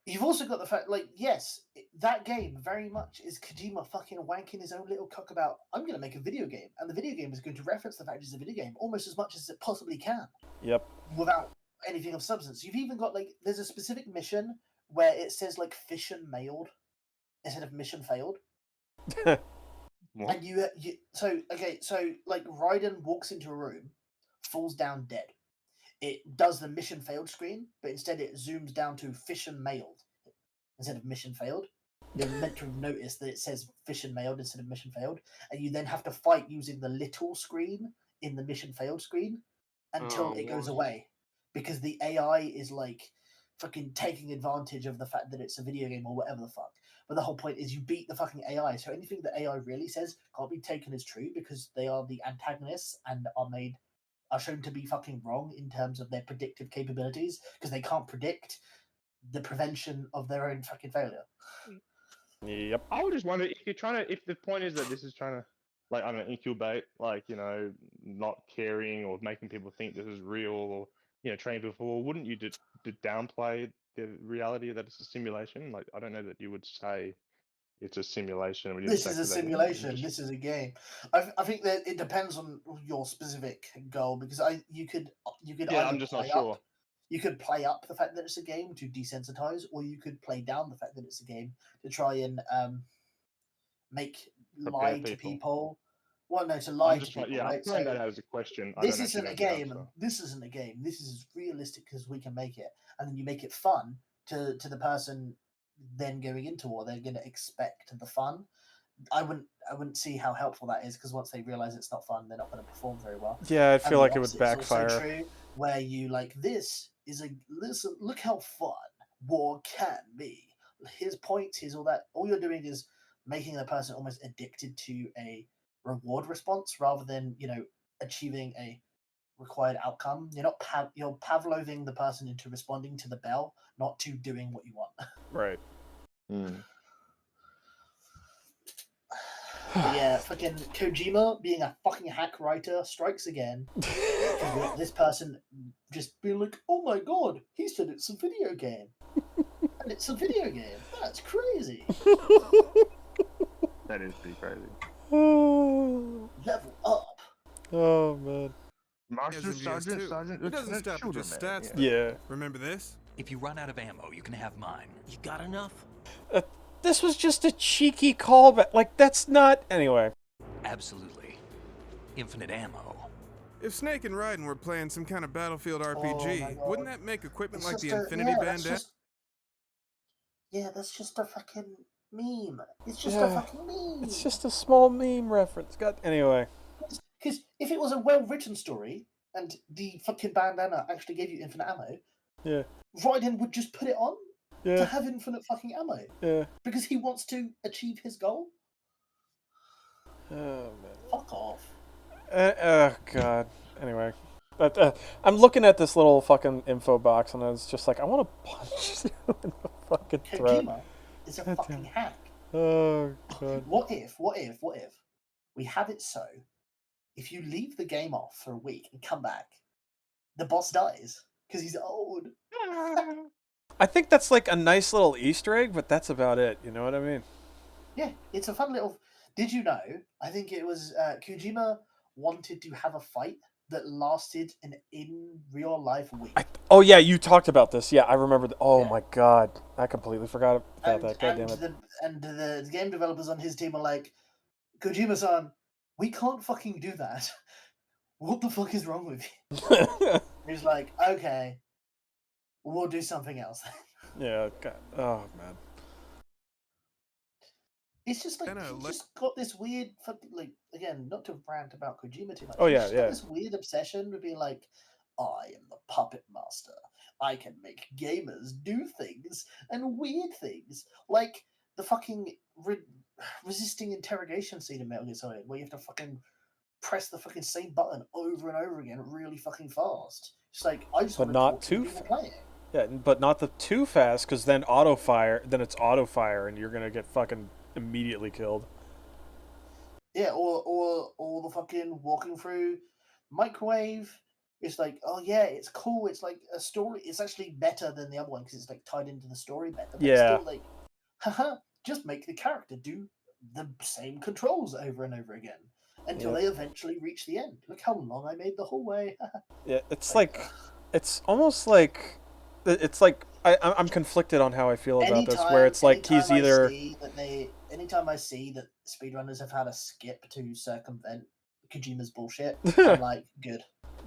You've also got the fact, like, yes, that game very much is Kojima fucking wanking his own little cock about, I'm going to make a video game, and the video game is going to reference the fact it's a video game almost as much as it possibly can. Yep. Without anything of substance. You've even got, like, there's a specific mission where it says, like, fission mailed instead of mission failed. And so like, Raiden walks into a room, falls down dead. It does the mission failed screen, but instead it zooms down to fission mailed instead of mission failed. You're meant to have noticed that it says fission mailed instead of mission failed, and you then have to fight using the little screen in the mission failed screen until it goes away, because the AI is like fucking taking advantage of the fact that it's a video game or whatever the fuck. But the whole point is you beat the fucking AI, so anything that AI really says can't be taken as true because they are the antagonists and are shown to be fucking wrong in terms of their predictive capabilities because they can't predict the prevention of their own fucking failure. Yep. I would just wonder if the point is that this is trying to, like, I don't know, incubate, like, you know, not caring or making people think this is real, or, you know, training people, wouldn't you downplay the reality that it's a simulation? Like, I don't know that you would say it's a simulation. This is a simulation. This is a game. I think that it depends on your specific goal, because you could yeah, I'm just not sure. You could play up the fact that it's a game to desensitize, or you could play down the fact that it's a game to try and lie to people. Well, no, to lie to people. Yeah, I'm throwing that out as a question. This isn't a game. This isn't a game. This is as realistic as we can make it, and then you make it fun to the person then going into war. They're going to expect the fun. I wouldn't see how helpful that is, because once they realize it's not fun, they're not going to perform very well. Yeah, I feel like it would backfire. It's also true where you like, listen, look how fun war can be. Here's points. Here's all that. All you're doing is making the person almost addicted to a reward response rather than, you know, achieving a required outcome. You're Pavloving the person into responding to the bell, not to doing what you want. Right. Yeah, fucking Kojima being a fucking hack writer strikes again. This person just being like, oh my god, he said it's a video game. And it's a video game. That's crazy. That is pretty crazy. Level up. Oh man. Master Sergeant. It doesn't stop at just stats. Yeah. Remember this? If you run out of ammo, you can have mine. You got enough? This was just a cheeky callback. Like, that's not... Anyway. Absolutely. Infinite ammo. If Snake and Raiden were playing some kind of Battlefield RPG, wouldn't that make equipment like the Infinity Bandana? Yeah, that's just a fucking meme. It's just a fucking meme. It's just a small meme reference. God, anyway. Because if it was a well-written story and the fucking bandana actually gave you infinite ammo, Raiden would just put it on to have infinite fucking ammo. Yeah. Because he wants to achieve his goal. Oh man. Fuck off. Oh god. Anyway. But I'm looking at this little fucking info box and I was just like, I want to punch you in the fucking throat. Kojima is a fucking hack. Oh god. What if we have it so if you leave the game off for a week and come back, the boss dies because he's old. I think that's like a nice little Easter egg, but that's about it. You know what I mean? Yeah, it's a fun little... Did you know, I think it was Kojima wanted to have a fight that lasted an in real life week. Oh yeah, you talked about this. Yeah, I remember. My god, I completely forgot about that. God damn it. And the game developers on his team were like, Kojima-san, we can't fucking do that. What the fuck is wrong with you? He's like, okay, we'll do something else. Yeah. God. Oh man. It's just like he just got this weird fucking, like, again, not to rant about Kojima too much. Oh yeah, he's got this weird obsession with being like, I am the puppet master. I can make gamers do things and weird things, like the fucking resisting interrogation scene in Metal Gear Solid, where you have to fucking press the fucking same button over and over again, really fucking fast. It's like I just. But not too. Yeah, but not too fast, because then it's auto fire, and you're gonna get fucking immediately killed. Yeah, or the fucking walking through microwave, it's like, oh yeah, it's cool. It's like a story. It's actually better than the other one because it's like tied into the story better. But it's still like, haha, just make the character do the same controls over and over again until they eventually reach the end. Look how long I made the whole way. Yeah, it's like it's almost like it's like I'm conflicted on how I feel about this. Where it's like he's either anytime I see that speedrunners have had a skip to circumvent Kojima's bullshit, I'm like, good.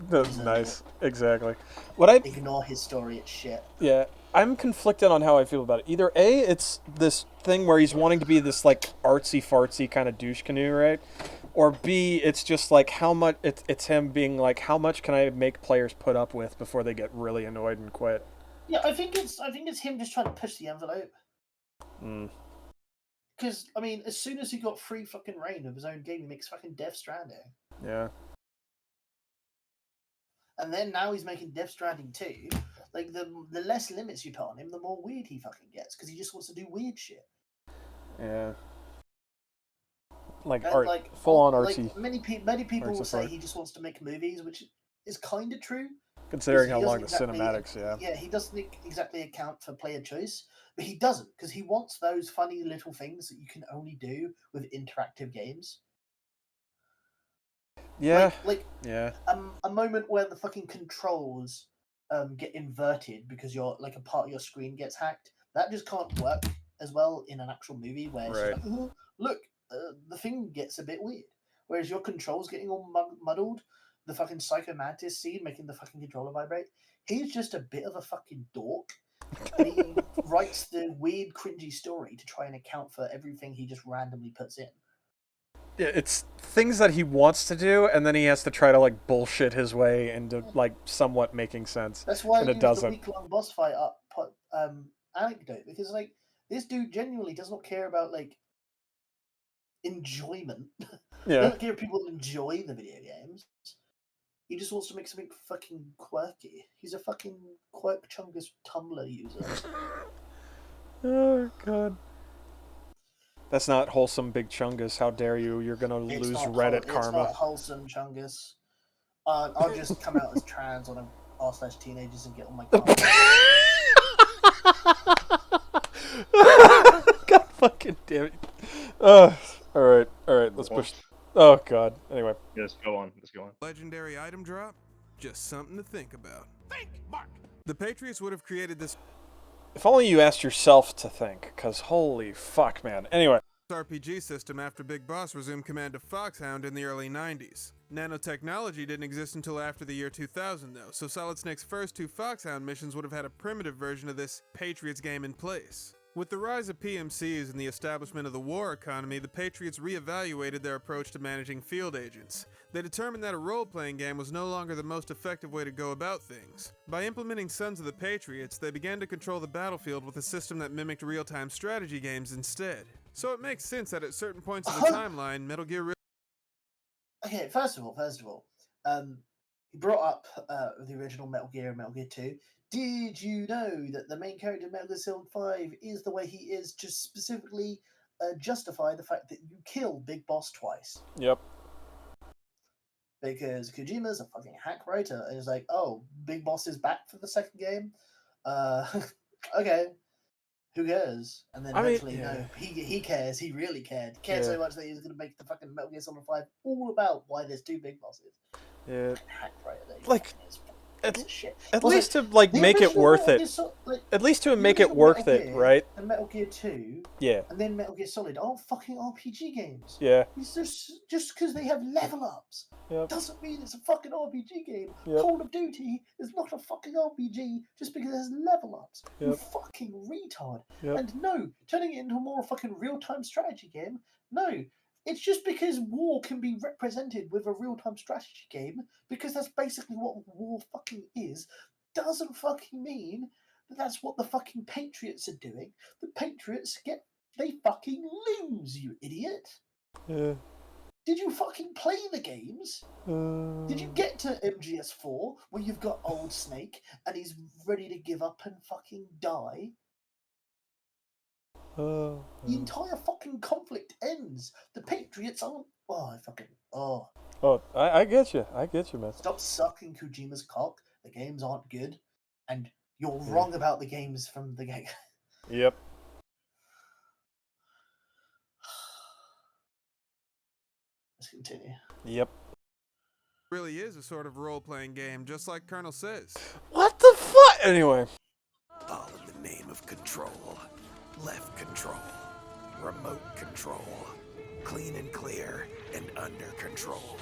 That's nice. Exactly. Ignore his story, it's shit. Yeah, I'm conflicted on how I feel about it. Either A, it's this thing where he's wanting to be this like artsy fartsy kind of douche canoe, right? Or B, it's just like how much it's him being like, how much can I make players put up with before they get really annoyed and quit? Yeah, I think it's him just trying to push the envelope. Because I mean, as soon as he got free fucking reign of his own game, he makes fucking Death Stranding. Yeah. And then now he's making Death Stranding 2. Like, the less limits you put on him, the more weird he fucking gets, because he just wants to do weird shit. Yeah. Like, full on artsy. Like many people will say he just wants to make movies, which is kind of true. Considering how long the cinematics, Yeah, he doesn't exactly account for player choice, but he doesn't, because he wants those funny little things that you can only do with interactive games. Yeah. A moment where the fucking controls get inverted because a part of your screen gets hacked. That just can't work as well in an actual movie where it's like, oh, look, the thing gets a bit weird. Whereas your controls getting all muddled, the fucking Psycho Mantis scene making the fucking controller vibrate. He's just a bit of a fucking dork. And he writes the weird, cringy story to try and account for everything he just randomly puts in. Yeah, it's things that he wants to do, and then he has to try to like bullshit his way into like somewhat making sense. That's why and I it doesn't. The week-long boss fight anecdote, because like this dude genuinely does not care about like enjoyment. Yeah. He doesn't care if people enjoy the video games. He just wants to make something fucking quirky. He's a fucking Quirk Chungus Tumblr user. Oh god. That's not wholesome, Big Chungus. How dare you? You're gonna lose Reddit karma. It's not wholesome, Chungus. I'll just come out as trans on r/teenagers and get all my karma. God fucking damn it. Alright, let's push. Oh god. Anyway. Yes, go on. Let's go on. Legendary item drop? Just something to think about. Think, Mark! The Patriots would have created this... If only you asked yourself to think, because holy fuck, man. Anyway. RPG system after Big Boss resumed command of Foxhound in the early 90s. Nanotechnology didn't exist until after the year 2000 though, so Solid Snake's first 2 Foxhound missions would have had a primitive version of this Patriots game in place. With the rise of PMCs and the establishment of the war economy, the Patriots re-evaluated their approach to managing field agents. They determined that a role-playing game was no longer the most effective way to go about things. By implementing Sons of the Patriots, they began to control the battlefield with a system that mimicked real-time strategy games instead. So it makes sense that at certain points in the timeline, Metal Gear... Okay, first of all, he brought up the original Metal Gear and Metal Gear 2. Did you know that the main character of Metal Gear Solid 5 is the way he is just specifically justify the fact that you kill Big Boss twice? Yep. Because Kojima's a fucking hack writer, and he's like, oh, Big Boss is back for the second game? Okay. Who cares? And then eventually, no, he cares. He really cared. Cared so much that he was going to make the fucking Metal Gear Solid 5 all about why there's 2 Big Bosses. Yeah. Hack writer. Like... At least to like make it worth it. At least to make it worth it, right? And Metal Gear 2. Yeah. And then Metal Gear Solid. Oh, fucking RPG games. Yeah. It's just because they have level ups doesn't mean it's a fucking RPG game. Yep. Call of Duty is not a fucking RPG just because it has level ups. Yep. You fucking retard. Yep. And no, turning it into a more fucking real time strategy game. No. It's just because war can be represented with a real-time strategy game, because that's basically what war fucking is, doesn't fucking mean that that's what the fucking Patriots are doing. The Patriots they fucking lose, you idiot. Yeah. Did you fucking play the games? Did you get to MGS4, where you've got old Snake, and he's ready to give up and fucking die? The entire fucking conflict ends. The Patriots aren't. Oh, I get you. I get you, man. Stop sucking Kojima's cock. The games aren't good, and you're wrong about the games from the game. Yep. Let's continue. Yep. Really is a sort of role-playing game, just like Colonel says. What the fuck? Anyway. All in the name of control. Left control. Remote control. Clean and clear and under control.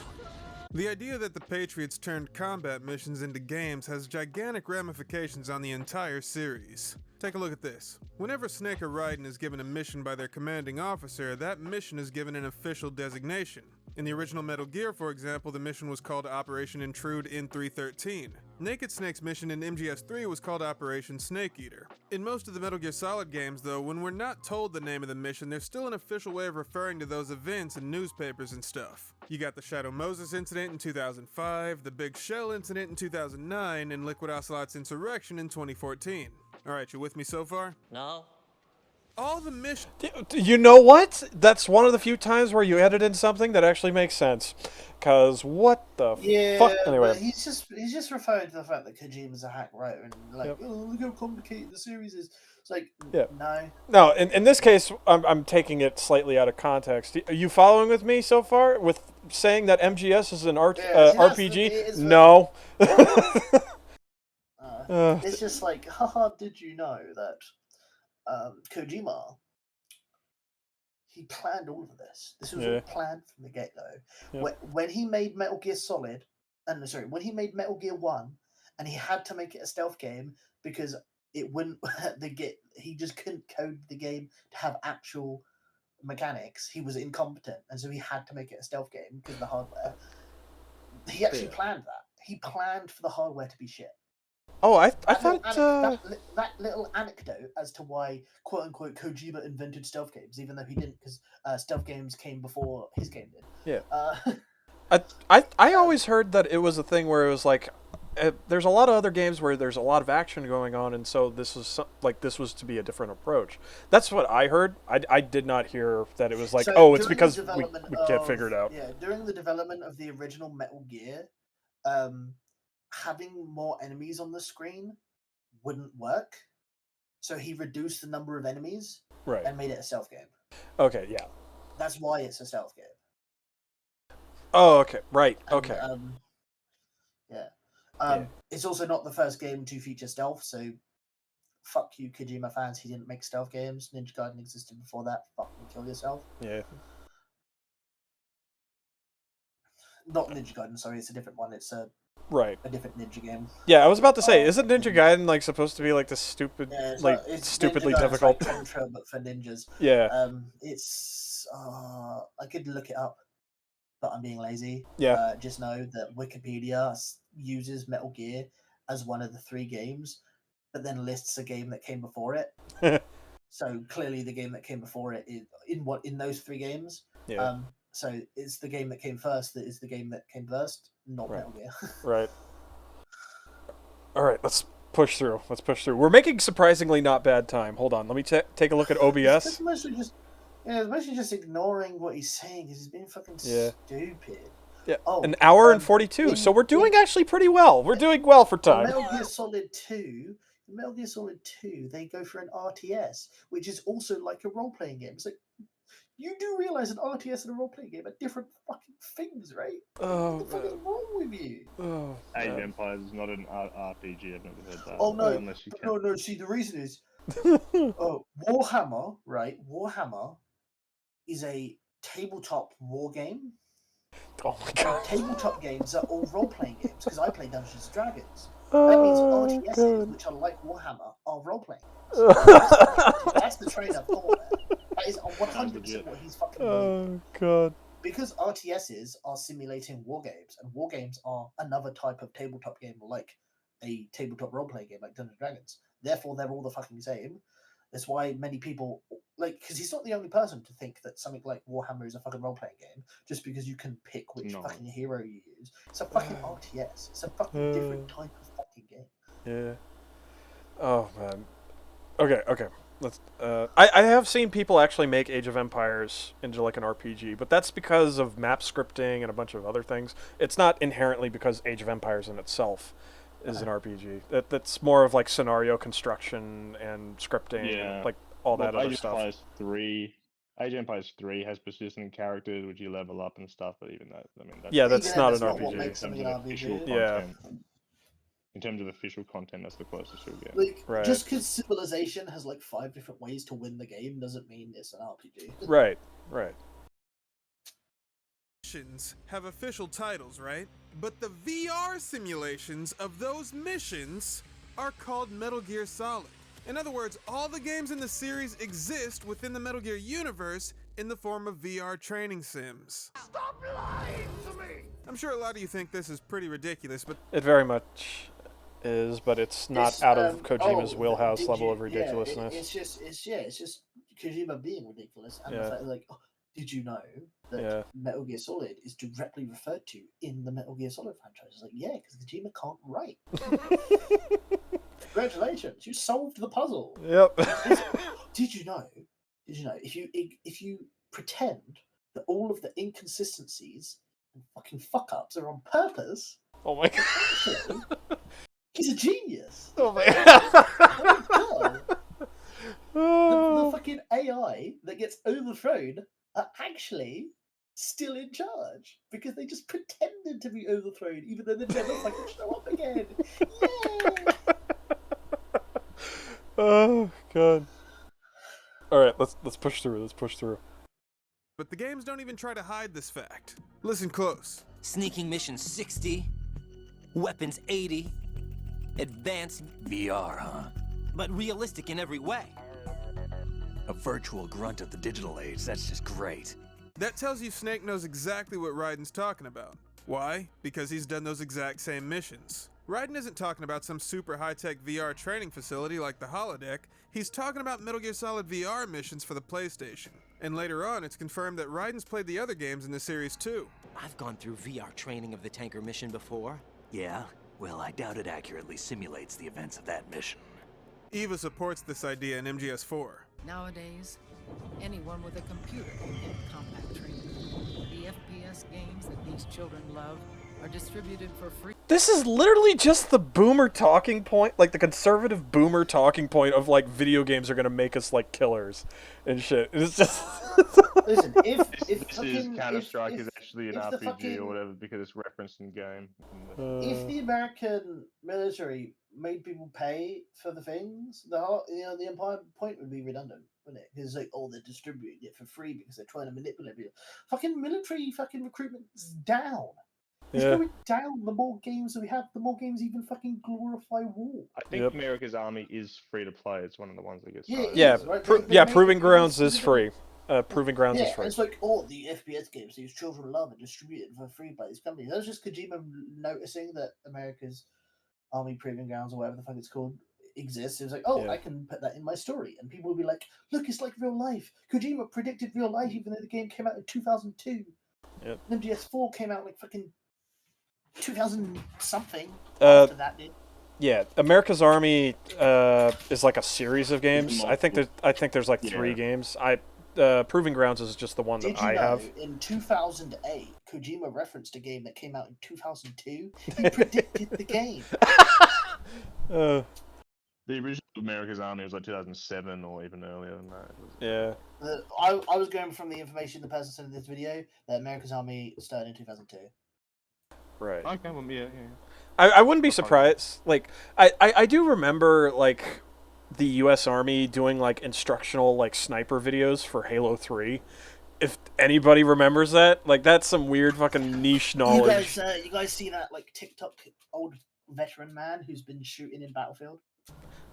The idea that the Patriots turned combat missions into games has gigantic ramifications on the entire series. Take a look at this. Whenever Snake or Raiden is given a mission by their commanding officer, that mission is given an official designation. In the original Metal Gear, for example, the mission was called Operation Intrude in 313. Naked Snake's mission in MGS3 was called Operation Snake Eater. In most of the Metal Gear Solid games, though, when we're not told the name of the mission, there's still an official way of referring to those events in newspapers and stuff. You got the Shadow Moses incident in 2005, the Big Shell incident in 2009, and Liquid Ocelot's insurrection in 2014. Alright, you with me so far? No. All the missions. You know what? That's one of the few times where you edit in something that actually makes sense. Cause what the fuck? Anyway, but he's just referring to the fact that Kojima's a hack writer and like, oh, look how complicated the series is. It's like, no. No, in this case, I'm taking it slightly out of context. Are you following with me so far with saying that MGS is an RPG? No. It's just like, haha, did you know that Kojima, he planned all of this. This was all planned from the get-go. When he made Metal Gear Solid, when he made Metal Gear 1, and he had to make it a stealth game because it wouldn't, he just couldn't code the game to have actual mechanics. He was incompetent, and so he had to make it a stealth game because of the hardware. He actually planned that. He planned for the hardware to be shit. Oh, I thought that little anecdote as to why "quote unquote" Kojima invented stealth games, even though he didn't, because stealth games came before his game did. Yeah. I always heard that it was a thing where it was like, there's a lot of other games where there's a lot of action going on, and so this was to be a different approach. That's what I heard. I did not hear that it was like, so it's because we can't figure it out. Yeah, during the development of the original Metal Gear, having more enemies on the screen wouldn't work, so he reduced the number of enemies and made it a stealth game. Okay, yeah. That's why it's a stealth game. Oh, okay, right, And, okay. It's also not the first game to feature stealth, so fuck you, Kojima fans. He didn't make stealth games. Ninja Gaiden existed before that. Fucking kill yourself. Yeah. Not Ninja Gaiden, sorry, it's a different one. It's a different ninja game. Yeah, I was about to say, isn't Ninja Gaiden like supposed to be like the stupid, it's stupidly Ninja Gaiden's difficult? like Contra, but for ninjas. Yeah. It's I could look it up, but I'm being lazy. Yeah. Just know that Wikipedia uses Metal Gear as one of the 3 games, but then lists a game that came before it. So clearly, the game that came before it is in those 3 games. Yeah. So it's the game that came first that is the game that came first, not Metal Gear. Right. All right, let's push through. We're making surprisingly not bad time. Hold on, let me take a look at OBS. It's mostly just ignoring what he's saying because he's being fucking stupid. Yeah. An hour and 42. So we're doing actually pretty well. We're doing well for time. Metal Gear Solid 2. Metal Gear Solid 2, they go for an RTS, which is also like a role-playing game. It's like, you do realize an RTS and a role-playing game are different fucking things, right? Oh, what the fuck is wrong with you? Oh, Age of Empires is not an RPG. I've never heard that. Oh no, Unless you can. no. See, the reason is, Warhammer, right? Warhammer is a tabletop war game. Oh my god. Tabletop games are all role-playing games because I play Dungeons and Dragons. That means RTSs, which are like Warhammer, are role-playing games. That's the train of thought there. That is 100% what he's fucking doing. Oh god. Because RTSs are simulating war games, and war games are another type of tabletop game, like a tabletop role-playing game like Dungeons and Dragons. Therefore, they're all the fucking same. That's why many people, because he's not the only person to think that something like Warhammer is a fucking role-playing game, just because you can pick which fucking hero you use. It's a fucking RTS. It's a fucking different type of fucking game. Yeah. Oh, man. Okay. I have seen people actually make Age of Empires into like an RPG, but that's because of map scripting and a bunch of other things. It's not inherently because Age of Empires in itself is an RPG. That's more of like scenario construction and scripting and like all that other stuff. Age of Empires 3 has persistent characters which you level up and stuff, but even that, I mean, that's not an RPG. What makes something an RPG. Content. In terms of official content, that's the closest you'll get. Like, just because Civilization has like 5 different ways to win the game doesn't mean it's an RPG. Right. Missions have official titles, right? But the VR simulations of those missions are called Metal Gear Solid. In other words, all the games in the series exist within the Metal Gear universe in the form of VR training sims. Stop lying to me! I'm sure a lot of you think this is pretty ridiculous, but it very much is, but it's not out of Kojima's wheelhouse level of ridiculousness. It's just Kojima being ridiculous, and the fact that, like, did you know that Metal Gear Solid is directly referred to in the Metal Gear Solid franchise? It's like, because Kojima can't write. Congratulations, you solved the puzzle. Yep. Did you know? If you pretend that all of the inconsistencies and fucking fuck ups are on purpose? Oh my god. He's a genius. Oh my god. The fucking AI that gets overthrown are actually still in charge because they just pretended to be overthrown even though they never fucking show up again. Yay! Oh god. Alright, let's push through. But the games don't even try to hide this fact. Listen close. Sneaking mission 60, weapons 80, advanced VR, huh? but realistic in every way. A virtual grunt of the digital age, that's just great. That tells you Snake knows exactly what Raiden's talking about. Why? Because he's done those exact same missions. Raiden isn't talking about some super high-tech VR training facility like the holodeck. He's talking about Metal Gear Solid VR missions for the PlayStation. And later on, it's confirmed that Raiden's played the other games in the series too. I've gone through VR training of the tanker mission before. Yeah? Well, I doubt it accurately simulates the events of that mission. EVA supports this idea in MGS4. Nowadays, anyone with a computer can get combat training. The FPS games that these children love are distributed for free. This is literally just the boomer talking point, like the conservative boomer talking point of like video games are gonna make us like killers and shit. It's just listen. If Counter-Strike is actually an RPG or whatever because it's referenced in game. If the American military made people pay for the things, the entire point would be redundant, wouldn't it? Because like, they're distributing it for free because they're trying to manipulate people. Fucking military recruitment is down. It's going down. The more games that we have, the more games even fucking glorify war. I think America's Army is free to play. It's one of the ones that gets started. Proving Grounds is free. Proving Grounds is free. It's like, the FPS games these children love are distributed for free by these companies. That was just Kojima noticing that America's Army Proving Grounds, or whatever the fuck it's called, exists. It was like, I can put that in my story. And people will be like, look, it's like real life. Kojima predicted real life even though the game came out in 2002. Yep. MGS4 came out like fucking 2000 something. After that, dude. Yeah, America's Army is like a series of games. I think there's like 3 games. Proving Grounds is just the one that I have. In 2008, Kojima referenced a game that came out in 2002. He predicted the game. The original America's Army was like 2007 or even earlier than that. Yeah. I was going from the information the person sent in this video that America's Army started in 2002. Right. Okay, well, yeah. I wouldn't be surprised. Like, I do remember, like, the U.S. Army doing, like, instructional, like, sniper videos for Halo 3. If anybody remembers that, like, that's some weird fucking niche knowledge. You guys see that, like, TikTok old veteran man who's been shooting in Battlefield?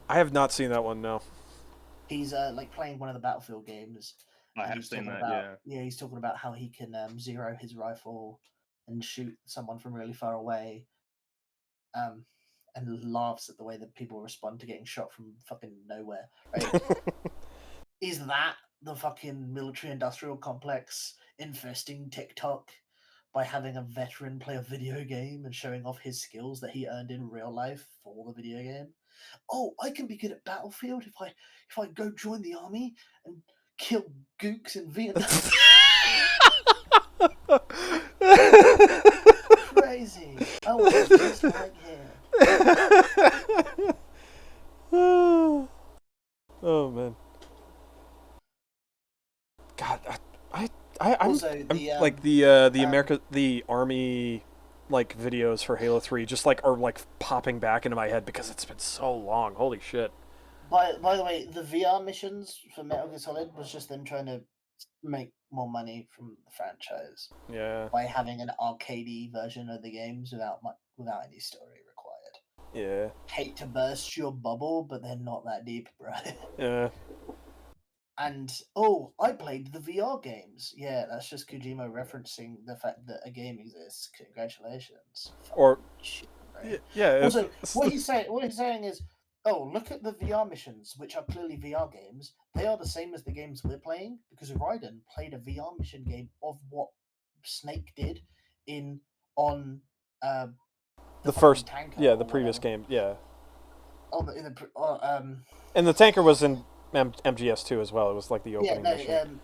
I have not seen that one, no. He's, like, playing one of the Battlefield games. I have seen that, Yeah, he's talking about how he can zero his rifle and shoot someone from really far away, and laughs at the way that people respond to getting shot from fucking nowhere. Right? Is that the fucking military-industrial complex infesting TikTok by having a veteran play a video game and showing off his skills that he earned in real life for the video game? oh, I can be good at Battlefield if I go join the army and kill gooks in Vietnam. Crazy. I was just like him. Oh man. God, I'm like the army like videos for Halo 3 just like are like popping back into my head because it's been so long. Holy shit. By the way, the VR missions for Metal Gear Solid was just them trying to make more money from the franchise. Yeah. By having an arcadey version of the games without any story required. Yeah. Hate to burst your bubble, but they're not that deep, bro. Yeah. And I played the VR games. Yeah, that's just Kojima referencing the fact that a game exists. Congratulations. Or shit, yeah. Also, what he's saying is, look at the VR missions, which are clearly VR games. They are the same as the games we're playing because Raiden played a VR mission game of what Snake did on the first the previous game, yeah. And the tanker was in MGS2 as well. It was like the opening mission.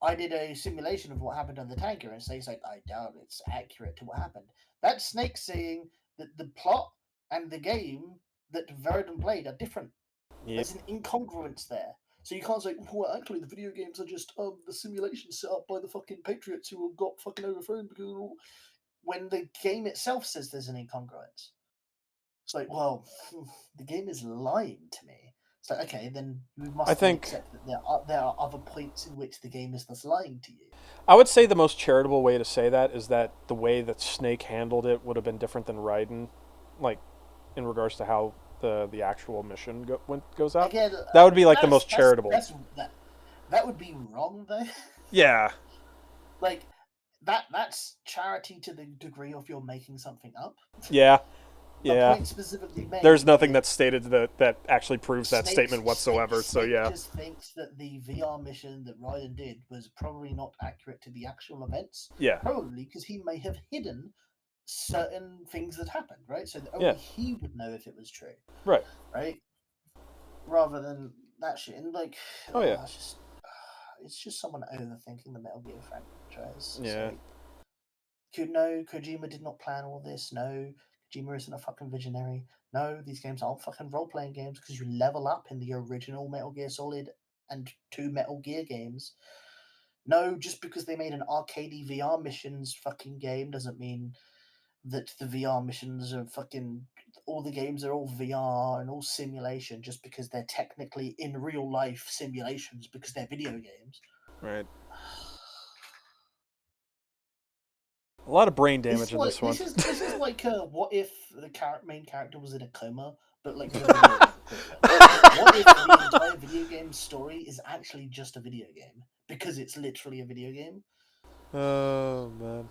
I did a simulation of what happened on the tanker, and Snake's like, I doubt it's accurate to what happened. That's Snake saying that the plot and the game that Raiden played are different. Yep. There's an incongruence there. So you can't say, well, actually, the video games are just the simulation set up by the fucking Patriots who got fucking overthrown because when the game itself says there's an incongruence. It's like, well, the game is lying to me. It's like, okay, then we must accept that there are other points in which the game is thus lying to you. I would say the most charitable way to say that is that the way that Snake handled it would have been different than Raiden, like, in regards to how the actual mission goes out. Again, that would be like the most charitable. That would be wrong, though. Yeah. Like, that's charity to the degree of you're making something up. Yeah. Yeah. Point specifically made, there's nothing that's stated that actually proves that statement whatsoever. Snake yeah. Just thinks that the VR mission that Raiden did was probably not accurate to the actual events. Yeah. Probably because he may have hidden certain things that happened, right? So that only he would know if it was true. Right. Right. Rather than that shit, and like, it's just someone overthinking the Metal Gear franchise. Yeah. So, no, Kojima did not plan all this. No, Kojima isn't a fucking visionary. No, these games aren't fucking role-playing games because you level up in the original Metal Gear Solid and 2 Metal Gear games. No, just because they made an arcadey VR missions fucking game doesn't mean that the VR missions are fucking... all the games are all VR and all simulation just because they're technically in real life simulations because they're video games. Right. A lot of brain damage in this one. This is like what if the main character was in a coma, but like what if the entire video game story is actually just a video game because it's literally a video game? Oh man.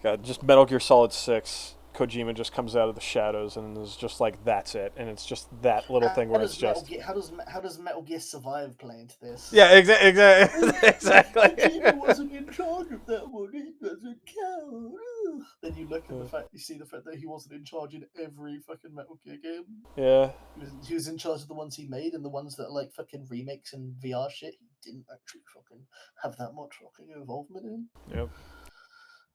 God, just Metal Gear Solid 6. Kojima just comes out of the shadows and is just like, that's it, and it's just that little thing where it's just. How does Metal Gear Survive play into this? Yeah, exactly. Kojima wasn't in charge of that one. He doesn't count. Then you look at the fact, you see the fact that he wasn't in charge in every fucking Metal Gear game. Yeah. He was in charge of the ones he made, and the ones that are like fucking remakes and VR shit, he didn't actually fucking have that much fucking involvement in. Yep.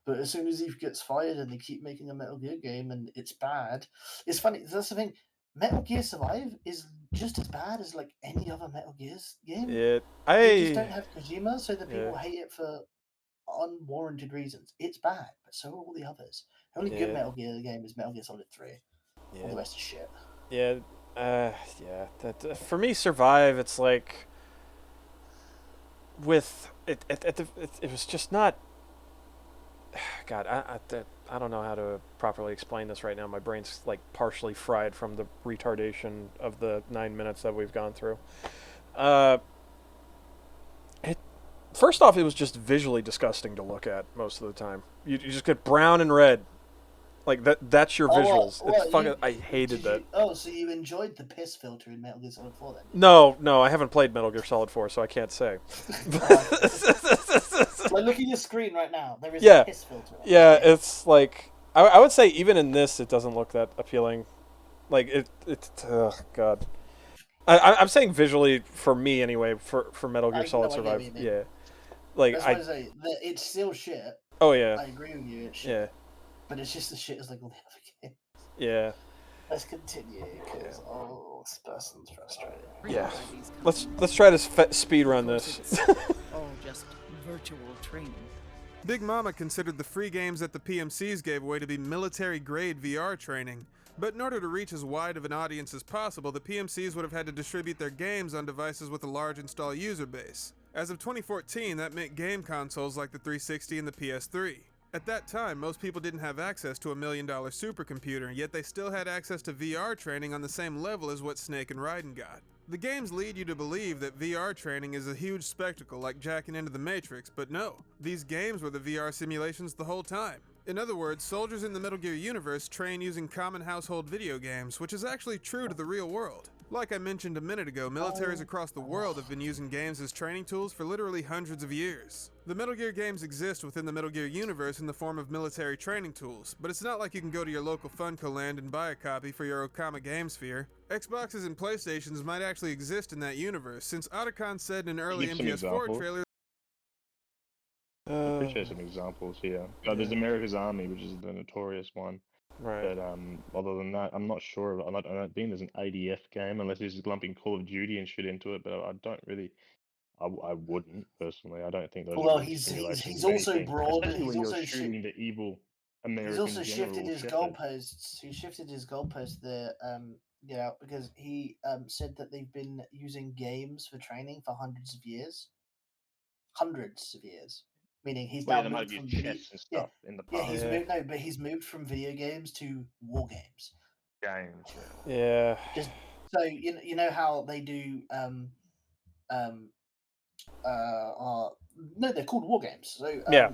But as soon as he gets fired and they keep making a Metal Gear game and it's bad, it's funny. That's the thing. Metal Gear Survive is just as bad as like any other Metal Gear's game. They just don't have Kojima, so that people hate it for unwarranted reasons. It's bad, but so are all the others. The only good Metal Gear game is Metal Gear Solid 3. All the rest is shit. Yeah, That for me, Survive. It's like with it was just not. God, I don't know how to properly explain this right now. My brain's like partially fried from the retardation of the 9 minutes that we've gone through. First off, it was just visually disgusting to look at most of the time. You just get brown and red. Like that's your visuals. I hated that. So you enjoyed the piss filter in Metal Gear Solid 4 then? No, I haven't played Metal Gear Solid 4, so I can't say. Like, look at your screen right now. There is a piss filter. Yeah, it's like I would say even in this, it doesn't look that appealing. Like oh god. I'm saying visually for me anyway. For Metal Gear Solid Survive, yeah. Like it's still shit. Oh yeah. I agree with you. It's shit. Yeah. But it's just as shit as like all the other games. Yeah. Let's continue because this person's frustrated. Yeah. Let's try to speed run this. All just virtual training. Big Mama considered the free games that the PMCs gave away to be military-grade VR training. But in order to reach as wide of an audience as possible, the PMCs would have had to distribute their games on devices with a large install user base. As of 2014, that meant game consoles like the 360 and the PS3. At that time, most people didn't have access to $1 million supercomputer, yet they still had access to VR training on the same level as what Snake and Raiden got. The games lead you to believe that VR training is a huge spectacle like jacking into the Matrix, but no, these games were the VR simulations the whole time. In other words, soldiers in the Metal Gear universe train using common household video games, which is actually true to the real world. Like I mentioned a minute ago, militaries across the world have been using games as training tools for literally hundreds of years. The Metal Gear games exist within the Metal Gear universe in the form of military training tools, but it's not like you can go to your local Funko Land and buy a copy for your Okama Game Sphere. Xboxes and PlayStations might actually exist in that universe, since Otacon said in an early MGS4 trailer. I appreciate some examples here. There's America's Army, which is the notorious one. Right. But other than that, I'm not sure. I don't think there's an ADF game unless he's lumping Call of Duty and shit into it. But I don't really. I wouldn't personally. I don't think those. Well, he's also broad. He's also shooting the evil American. He's also shifted his goalposts. He shifted his goalposts there. Because he said that they've been using games for training for hundreds of years. Meaning he's now moved from chess and stuff in the past. He's moved from video games to war games. Yeah. Just so you know how they do they're called war games. So yeah,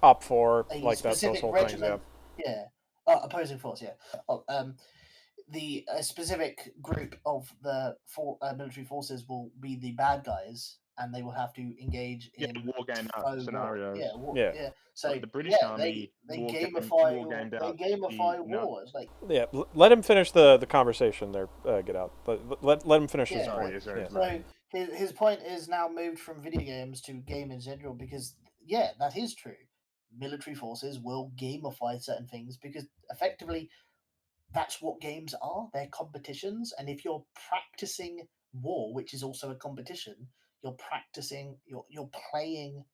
Op 4 like that. Those whole regiment, things. Yeah. Opposing force. Yeah. The specific group of the military forces will be the bad guys. And they will have to engage in war game scenarios. Yeah. So like the British Army, they gamify wars. Like let him finish the conversation there. Get out. Let him finish his point. So his point is now moved from video games to game in general because that is true. Military forces will gamify certain things because effectively that's what games are. They're competitions, and if you're practicing war, which is also a competition. You're practicing, you're playing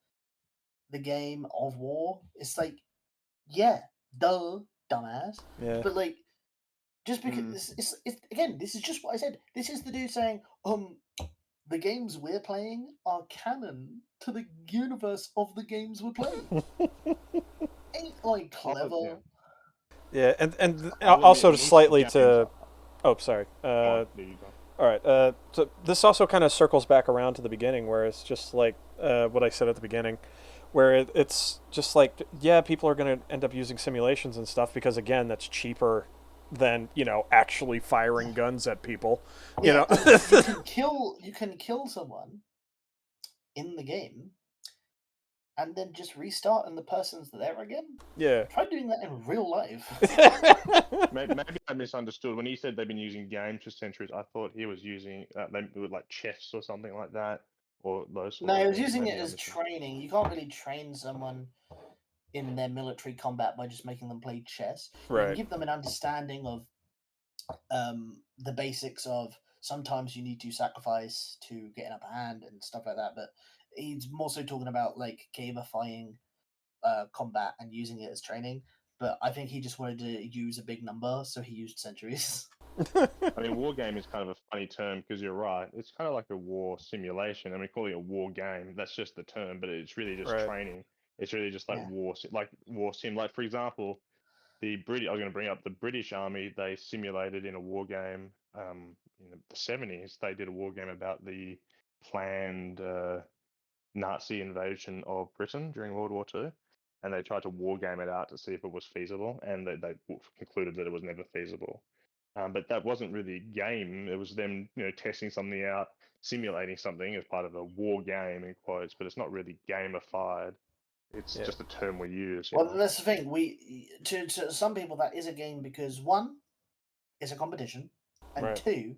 the game of war. It's like, dumbass. Yeah. But like, just because it's again, this is just what I said. This is the dude saying, the games we're playing are canon to the universe of the games we're playing. Ain't like clever. Yeah, and also slightly to. Oh, sorry. All right, so this also kind of circles back around to the beginning, where it's just like what I said at the beginning, where it's just like, people are going to end up using simulations and stuff because, again, that's cheaper than, actually firing guns at people. You can kill someone in the game and then just restart and the person's there again. Yeah. Try doing that in real life. Maybe I misunderstood. When he said they've been using games for centuries, I thought he was using like chess or something like that, or those. No, he was using it as training. You can't really train someone in their military combat by just making them play chess. Right. You can give them an understanding of the basics of sometimes you need to sacrifice to get an upper hand and stuff like that, but he's more so talking about like gamifying combat and using it as training. But I think he just wanted to use a big number, so he used centuries. I mean, war game is kind of a funny term because you're right. It's kind of like a war simulation. I mean, calling it a war game, that's just the term, but it's really just training. It's really just like war sim. Like, for example, I was going to bring up the British Army. They simulated in a war game in the 70s. They did a war game about the planned Nazi invasion of Britain during World War II. And they tried to war game it out to see if it was feasible, and they concluded that it was never feasible. But that wasn't really a game. It was them, testing something out, simulating something as part of a war game in quotes. But it's not really gamified. It's just a term we use. Well, that's the thing. To some people that is a game because one, it's a competition, and two,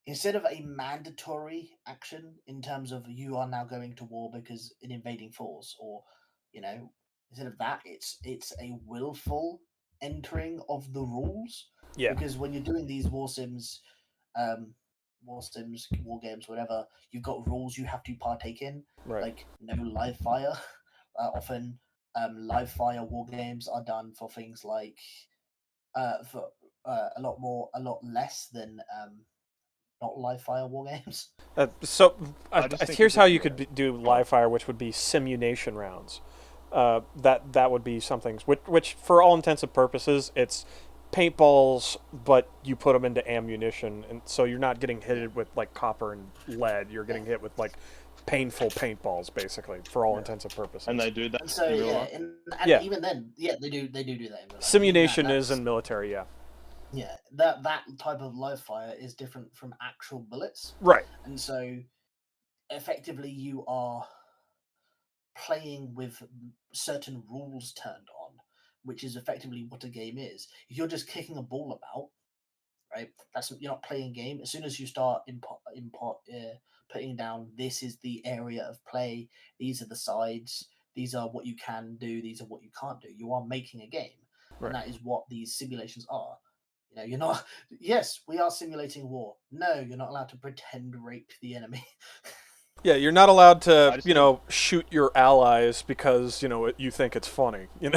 instead of a mandatory action in terms of you are now going to war because an invading force, or instead of that, it's a willful entering of the rules. Yeah. Because when you're doing these war games, whatever, you've got rules you have to partake in, like no live fire. Often, live fire war games are done for things like for a lot less than not live fire war games. Here's how you could do live fire, which would be simulation rounds. That would be something which for all intents and purposes, it's paintballs, but you put them into ammunition, and so you're not getting hit with like copper and lead. You're getting hit with like painful paintballs, basically, for all intents and purposes. And they do that. So even then, they do that. Simulation is in military, yeah. Yeah, that type of live fire is different from actual bullets, right? And so, effectively, you are playing with certain rules turned on, which is effectively what a game is. If you're just kicking a ball about, right? You're not playing a game. As soon as you start putting down, this is the area of play. These are the sides. These are what you can do. These are what you can't do. You are making a game, and that is what these simulations are. You're not. Yes, we are simulating war. No, you're not allowed to pretend rape the enemy. Yeah, you're not allowed to, shoot your allies because you think it's funny. Yeah.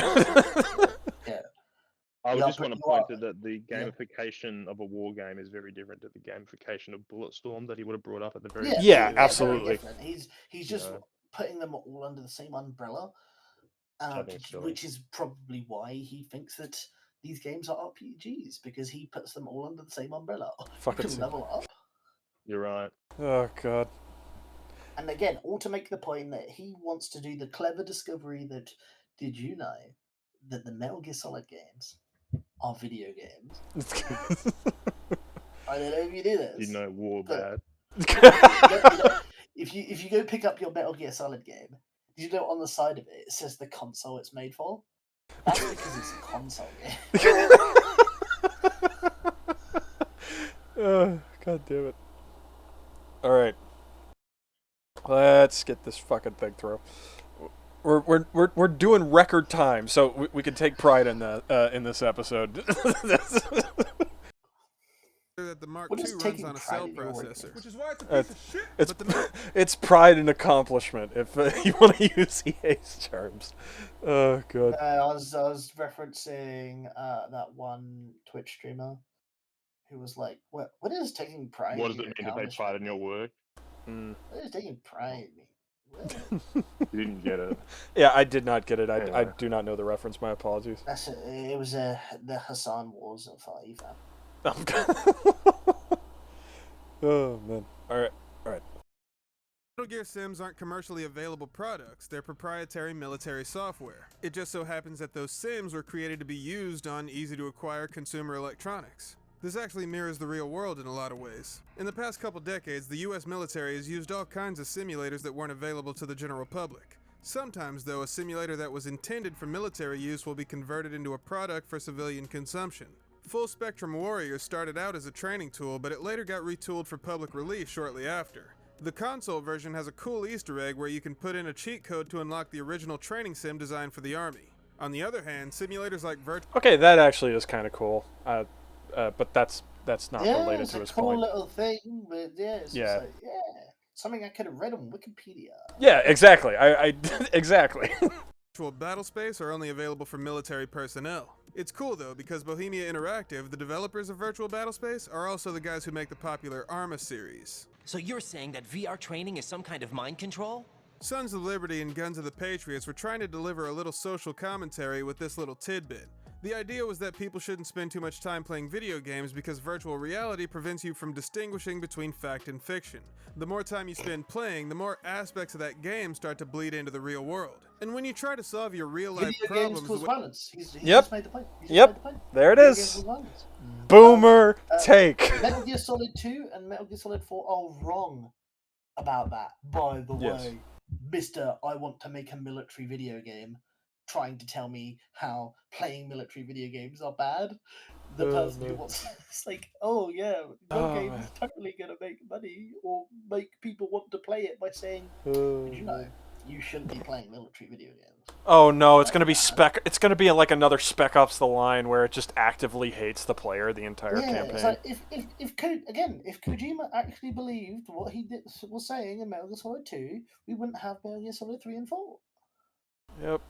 I would just want to point to that the gamification of a war game is very different to the gamification of Bulletstorm that he would have brought up at the very beginning. Yeah, absolutely. He's just putting them all under the same umbrella, which is probably why he thinks that these games are RPGs, because he puts them all under the same umbrella. Fucking level up. You're right. Oh god. And again, all to make the point that he wants to do the clever discovery that, did you know that the Metal Gear Solid games are video games? I don't know if you knew this. You know war bad. If you go pick up your Metal Gear Solid game, did you know on the side of it says the console it's made for? That's because it's a console game. Oh, god damn it. Alright. Let's get this fucking thing through. We're doing record time, so we can take pride in that in this episode. That the Mark II runs on a cell processor, which is why it's a piece of shit. It's pride and accomplishment if you want to use EA's terms. Oh god. I was referencing that one Twitch streamer who was like, "What is taking pride? What does it mean to take pride in your work? What is taking pride mean?" You didn't get it. Yeah, I did not get it. I do not know the reference. My apologies. It was the Hassan Wars of FIFA. Oh man! All right. Metal Gear Sims aren't commercially available products. They're proprietary military software. It just so happens that those Sims were created to be used on easy-to-acquire consumer electronics. This actually mirrors the real world in a lot of ways. In the past couple decades, the US military has used all kinds of simulators that weren't available to the general public. Sometimes, though, a simulator that was intended for military use will be converted into a product for civilian consumption. Full Spectrum Warrior started out as a training tool, but it later got retooled for public release shortly after. The console version has a cool Easter egg where you can put in a cheat code to unlock the original training sim designed for the Army. On the other hand, simulators like Okay, that actually is kind of cool. But that's not related to his point. It's a cool little thing, but something I could have read on Wikipedia. Yeah, exactly. I exactly. Virtual Battlespace are only available for military personnel. It's cool though, because Bohemia Interactive, the developers of Virtual Battlespace, are also the guys who make the popular Arma series. So you're saying that VR training is some kind of mind control? Sons of Liberty and Guns of the Patriots were trying to deliver a little social commentary with this little tidbit. The idea was that people shouldn't spend too much time playing video games because virtual reality prevents you from distinguishing between fact and fiction. The more time you spend playing, the more aspects of that game start to bleed into the real world. And when you try to solve your real-life problems... Games cause violence. He's yep. Just made the point. There it is. Boomer take. Metal Gear Solid 2 and Metal Gear Solid 4 are wrong. about that. By the way, Mister, I want to make a military video game, trying to tell me how playing military video games are bad. The person who wants it's like, oh yeah, your game is totally gonna make money or make people want to play it by saying, did you know you shouldn't be playing military video games? Oh no, it's gonna be It's gonna be like another Spec Ops: The Line where it just actively hates the player the entire campaign. It's like if Kojima actually believed what he was saying in Metal Gear Solid 2, we wouldn't have Metal Gear Solid 3 and 4. Yep.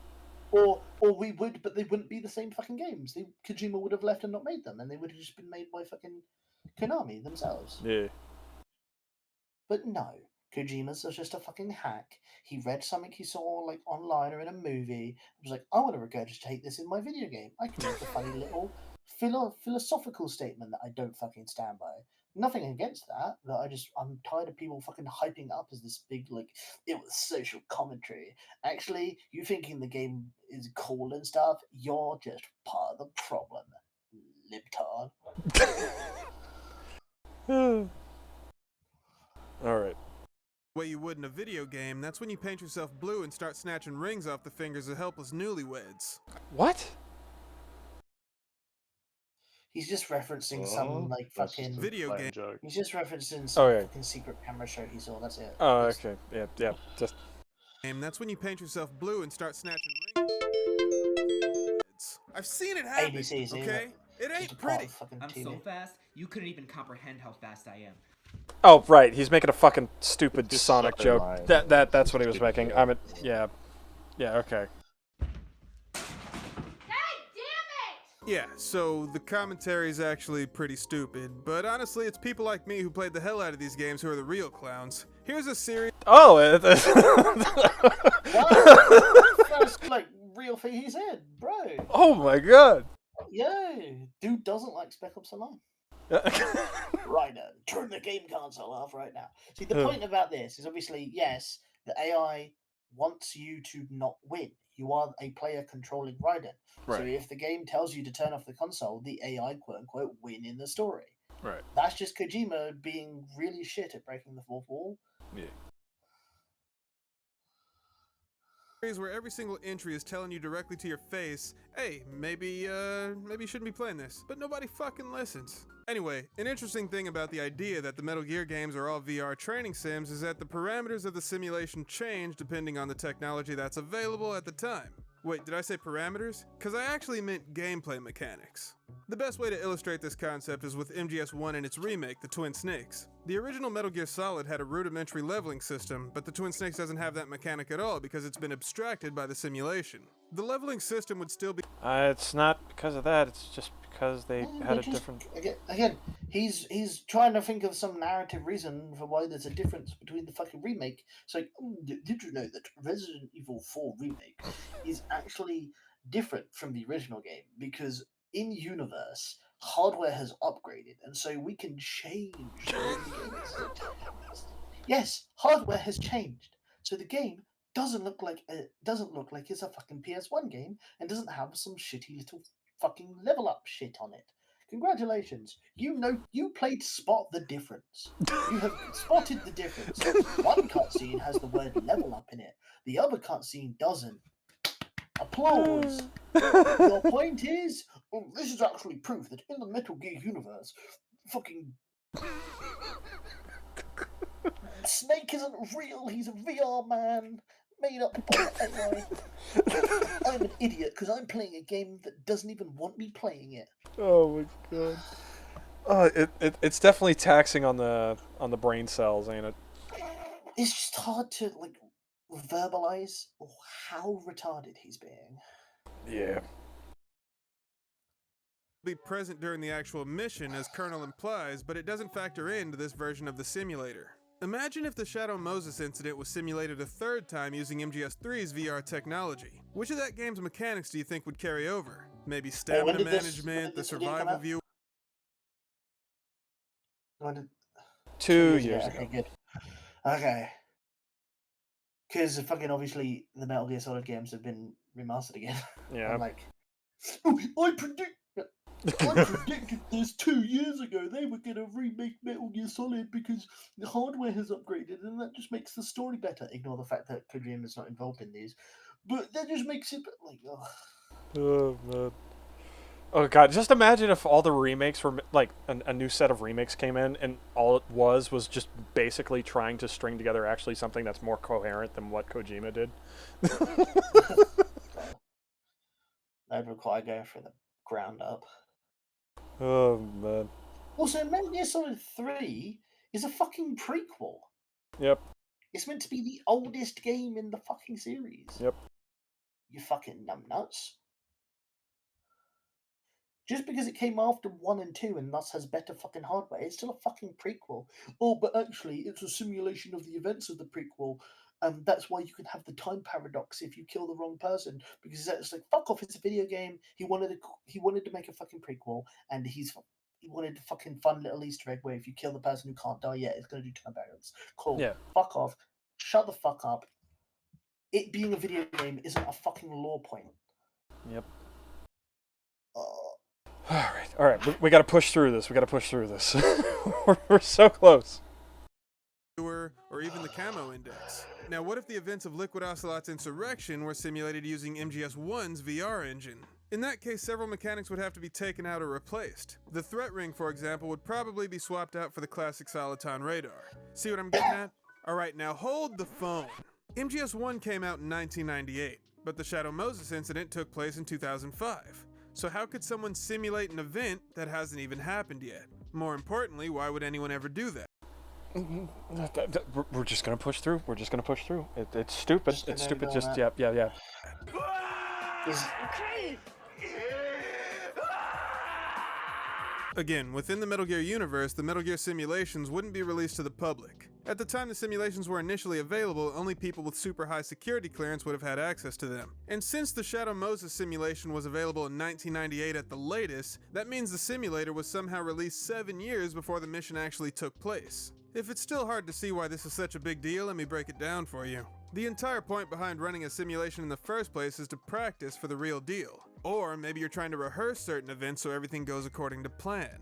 Or we would, but they wouldn't be the same fucking games. Kojima would have left and not made them, and they would have just been made by fucking Konami themselves. Yeah. But no, Kojima's just a fucking hack. He read something he saw like online or in a movie. Was like, I want to regurgitate this in my video game. I can make a funny little philosophical statement that I don't fucking stand by. Nothing against that, but I'm tired of people fucking hyping up as this big, like, it was social commentary. Actually, you thinking the game is cool and stuff, you're just part of the problem, libtard. Alright. Way you would in a video game, that's when you paint yourself blue and start snatching rings off the fingers of helpless newlyweds. What? He's just referencing some like fucking video game joke. He's just referencing some fucking secret camera show he saw. That's it. Oh, okay. Yeah. Just. That's when you paint yourself blue and start snatching rings. I've seen it happen. ABC's, okay, it ain't pretty. I'm so fast, you couldn't even comprehend how fast I am. Oh right, he's making a fucking stupid Sonic joke. That's what he was making. Yeah, okay. Yeah, so the commentary is actually pretty stupid, but honestly, it's people like me who played the hell out of these games who are the real clowns. Here's a series. Oh, first like real thing he said, bro. Oh my god. Yo, dude doesn't like Spec Ops: The Line. Right, turn the game console off right now. See, the point about this is obviously, yes, the AI wants you to not win. You are a player controlling Raiden. Right. So if the game tells you to turn off the console, the AI quote-unquote win in the story. Right. That's just Kojima being really shit at breaking the fourth wall. Yeah. Where every single entry is telling you directly to your face, hey, maybe you shouldn't be playing this, but nobody fucking listens. Anyway, an interesting thing about the idea that the Metal Gear games are all VR training sims is that the parameters of the simulation change depending on the technology that's available at the time. Wait, did I say parameters? Because I actually meant gameplay mechanics. The best way to illustrate this concept is with MGS1 and its remake, the Twin Snakes. The original Metal Gear Solid had a rudimentary leveling system, but the Twin Snakes doesn't have that mechanic at all because it's been abstracted by the simulation. The leveling system would still be... It's not because of that, it's just because they had a different... Again, he's trying to think of some narrative reason for why there's a difference between the fucking remake. So, did you know that Resident Evil 4 Remake is actually different from the original game? Because in universe, hardware has upgraded, and so we can change the game. Yes, hardware has changed, so the game doesn't look like it's a fucking PS1 game, and doesn't have some shitty little fucking level up shit on it. Congratulations, you played Spot the Difference. You have spotted the difference. One cutscene has the word level up in it, the other cutscene doesn't. Applause. Your point is, this is actually proof that in the Metal Gear universe, fucking Snake isn't real. He's a VR man made up by AI. I'm an idiot because I'm playing a game that doesn't even want me playing it. Oh my god. It's definitely taxing on the brain cells, ain't it? It's just hard to like verbalize how retarded he's being. Yeah. Be present during the actual mission as Colonel implies, but it doesn't factor into this version of the simulator. Imagine if the Shadow Moses incident was simulated a third time using MGS3's VR technology. Which of that game's mechanics do you think would carry over? Maybe stamina management, the survival view? 2 years ago. Okay, good. Okay. Because fucking obviously the Metal Gear Solid games have been remastered again. Yeah. I'm like, I predict. I predicted this 2 years ago. They were going to remake Metal Gear Solid because the hardware has upgraded, and that just makes the story better. Ignore the fact that Kojima's not involved in these, but that just makes it like, oh man. Oh god, just imagine if all the remakes were like a new set of remakes came in, and all it was just basically trying to string together actually something that's more coherent than what Kojima did. That'd require going from the ground up. Oh man. Also, Metal Gear Solid 3 is a fucking prequel. Yep. It's meant to be the oldest game in the fucking series. Yep. You fucking numbnuts. Just because it came after 1 and 2 and thus has better fucking hardware, it's still a fucking prequel. Oh, but actually, it's a simulation of the events of the prequel. That's why you can have the time paradox if you kill the wrong person. Because it's like, fuck off, it's a video game. He wanted to make a fucking prequel, and he wanted a fucking fun little Easter egg where if you kill the person who can't die yet, it's going to do time paradox. Cool. Yeah. Fuck off. Shut the fuck up. It being a video game isn't a fucking law point. Yep. All right. We got to push through this. We're so close. Or even the camo index. Now, what if the events of Liquid Ocelot's insurrection were simulated using MGS1's VR engine? In that case, several mechanics would have to be taken out or replaced. The threat ring, for example, would probably be swapped out for the classic Soliton radar. See what I'm getting at? Alright, now hold the phone. MGS1 came out in 1998, but the Shadow Moses incident took place in 2005. So how could someone simulate an event that hasn't even happened yet? More importantly, why would anyone ever do that? We're just gonna push through. It's stupid. It's stupid. Just yeah. Again, within the Metal Gear universe, the Metal Gear simulations wouldn't be released to the public. At the time the simulations were initially available, only people with super high security clearance would have had access to them. And since the Shadow Moses simulation was available in 1998 at the latest, that means the simulator was somehow released 7 years before the mission actually took place. If it's still hard to see why this is such a big deal, let me break it down for you. The entire point behind running a simulation in the first place is to practice for the real deal. Or maybe you're trying to rehearse certain events so everything goes according to plan.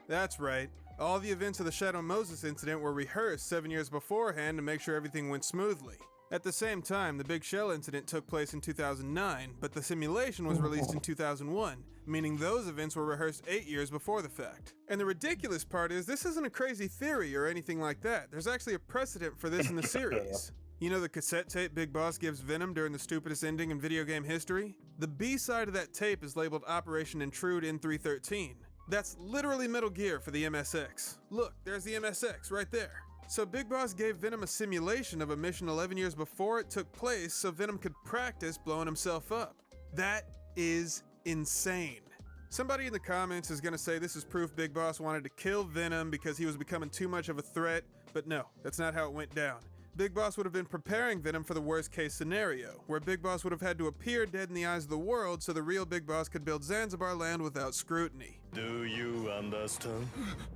That's right. All the events of the Shadow Moses incident were rehearsed 7 years beforehand to make sure everything went smoothly. At the same time, the Big Shell incident took place in 2009, but the simulation was released in 2001, meaning those events were rehearsed 8 years before the fact. And the ridiculous part is, this isn't a crazy theory or anything like that. There's actually a precedent for this in the series. You know the cassette tape Big Boss gives Venom during the stupidest ending in video game history? The B-side of that tape is labeled Operation Intrude N313. That's literally Metal Gear for the MSX. Look, there's the MSX right there. So Big Boss gave Venom a simulation of a mission 11 years before it took place so Venom could practice blowing himself up. That is insane. Somebody in the comments is gonna say this is proof Big Boss wanted to kill Venom because he was becoming too much of a threat, but no, that's not how it went down. Big Boss would have been preparing Venom for the worst case scenario, where Big Boss would have had to appear dead in the eyes of the world so the real Big Boss could build Zanzibar land without scrutiny. Do you understand?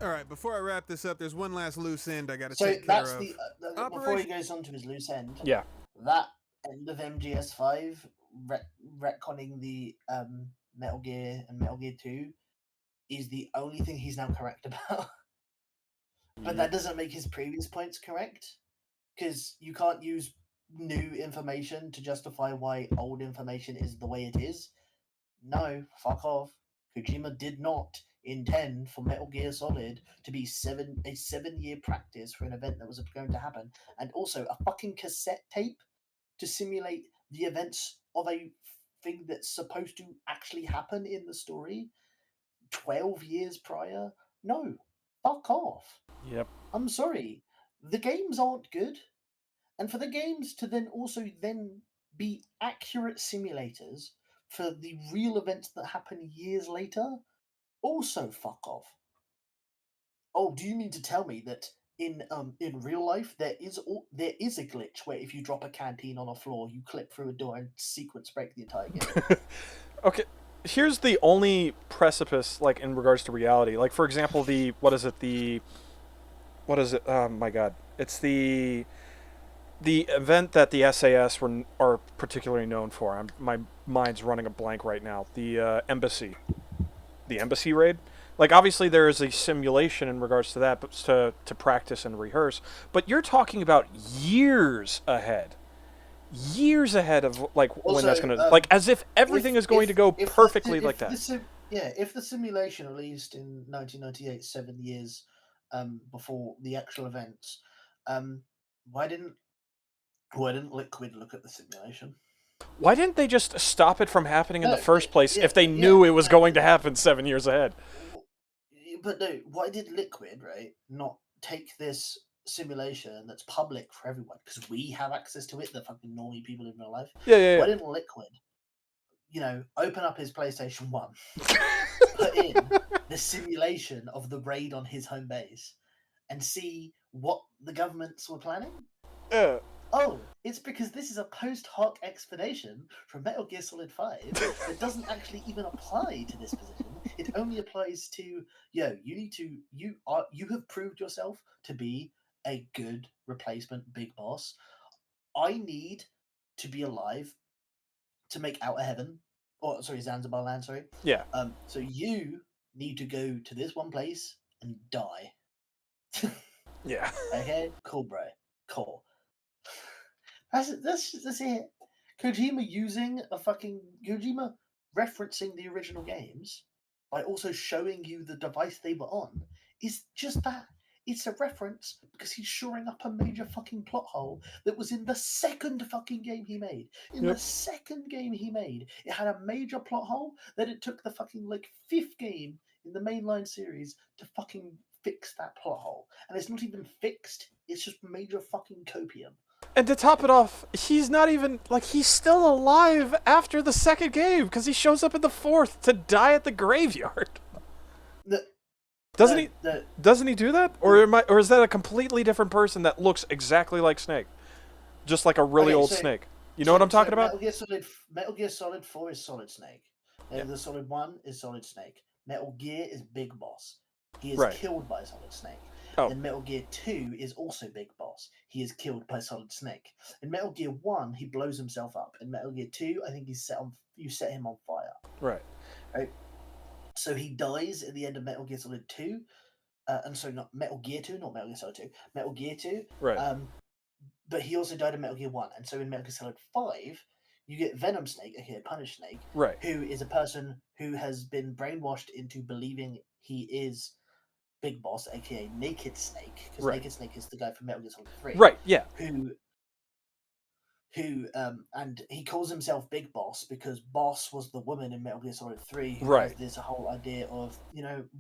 Alright, before I wrap this up, there's one last loose end I gotta take care of. So that's before he goes on to his loose end. Yeah. That end of MGS5, retconning the Metal Gear and Metal Gear 2, is the only thing he's now correct about. But that doesn't make his previous points correct. Because you can't use new information to justify why old information is the way it is. No, fuck off. Kojima did not intend for Metal Gear Solid to be a 7-year practice for an event that was going to happen. And also a fucking cassette tape to simulate the events of a thing that's supposed to actually happen in the story 12 years prior. No, fuck off. Yep. I'm sorry. The games aren't good, and for the games to then also be accurate simulators for the real events that happen years later, also fuck off. Oh, do you mean to tell me that in real life there is a glitch where if you drop a canteen on a floor, you clip through a door and sequence break the entire game? Okay, here's the only precipice like in regards to reality. Like for example, what is it? Oh my god. It's the event that the SAS are particularly known for. My mind's running a blank right now. The embassy. the embassy raid. Like, obviously there is a simulation in regards to that, but to practice and rehearse. But you're talking about years ahead. Years ahead of, like, Also, when that's going to... like, as if everything is going to go perfectly like that. If the simulation released in 1998, 7 years before the actual events, why didn't Liquid look at the simulation? Why didn't they just stop it from happening in the first place if they knew it was going to happen 7 years ahead? But no, why did Liquid, right, not take this simulation that's public for everyone, because we have access to it, the fucking normie people in real life? Yeah. Why didn't Liquid, open up his PlayStation 1, put in the simulation of the raid on his home base, and see what the governments were planning? Oh, it's because this is a post hoc explanation from Metal Gear Solid 5 that doesn't actually even apply to this position. It only applies to, you have proved yourself to be a good replacement Big Boss. I need to be alive to make Outer Heaven, Zanzibar Land, sorry. Yeah. So you need to go to this one place and die. Yeah. Okay, cool, bro. Cool. That's it. Kojima referencing the original games by also showing you the device they were on is just that. It's a reference because he's shoring up a major fucking plot hole that was in the second fucking game he made. The second game he made, it had a major plot hole that it took the fucking fifth game in the mainline series to fucking fix that plot hole. And it's not even fixed, it's just major fucking copium. And to top it off, he's not even, he's still alive after the second game, because he shows up in the fourth to die at the graveyard. Doesn't he do that? Or is that a completely different person that looks exactly like Snake? Just like a really old Snake. You know what I'm talking about? Metal Gear Solid 4 is Solid Snake. Metal Gear Solid 1 is Solid Snake. Metal Gear is Big Boss. He is killed by Solid Snake. In Metal Gear 2 is also Big Boss. He is killed by Solid Snake. In Metal Gear 1, he blows himself up. In Metal Gear 2, I think you set him on fire. Right. So he dies at the end of Metal Gear Solid 2. Not Metal Gear 2, not Metal Gear Solid 2. Metal Gear 2. Right. But he also died in Metal Gear 1. And so in Metal Gear Solid 5, you get Venom Snake, aka Punish Snake, who is a person who has been brainwashed into believing he is Big Boss, aka Naked Snake, because Naked Snake is the guy from Metal Gear Solid 3. Right, yeah. And he calls himself Big Boss because Boss was the woman in Metal Gear Solid 3 who has this whole idea of,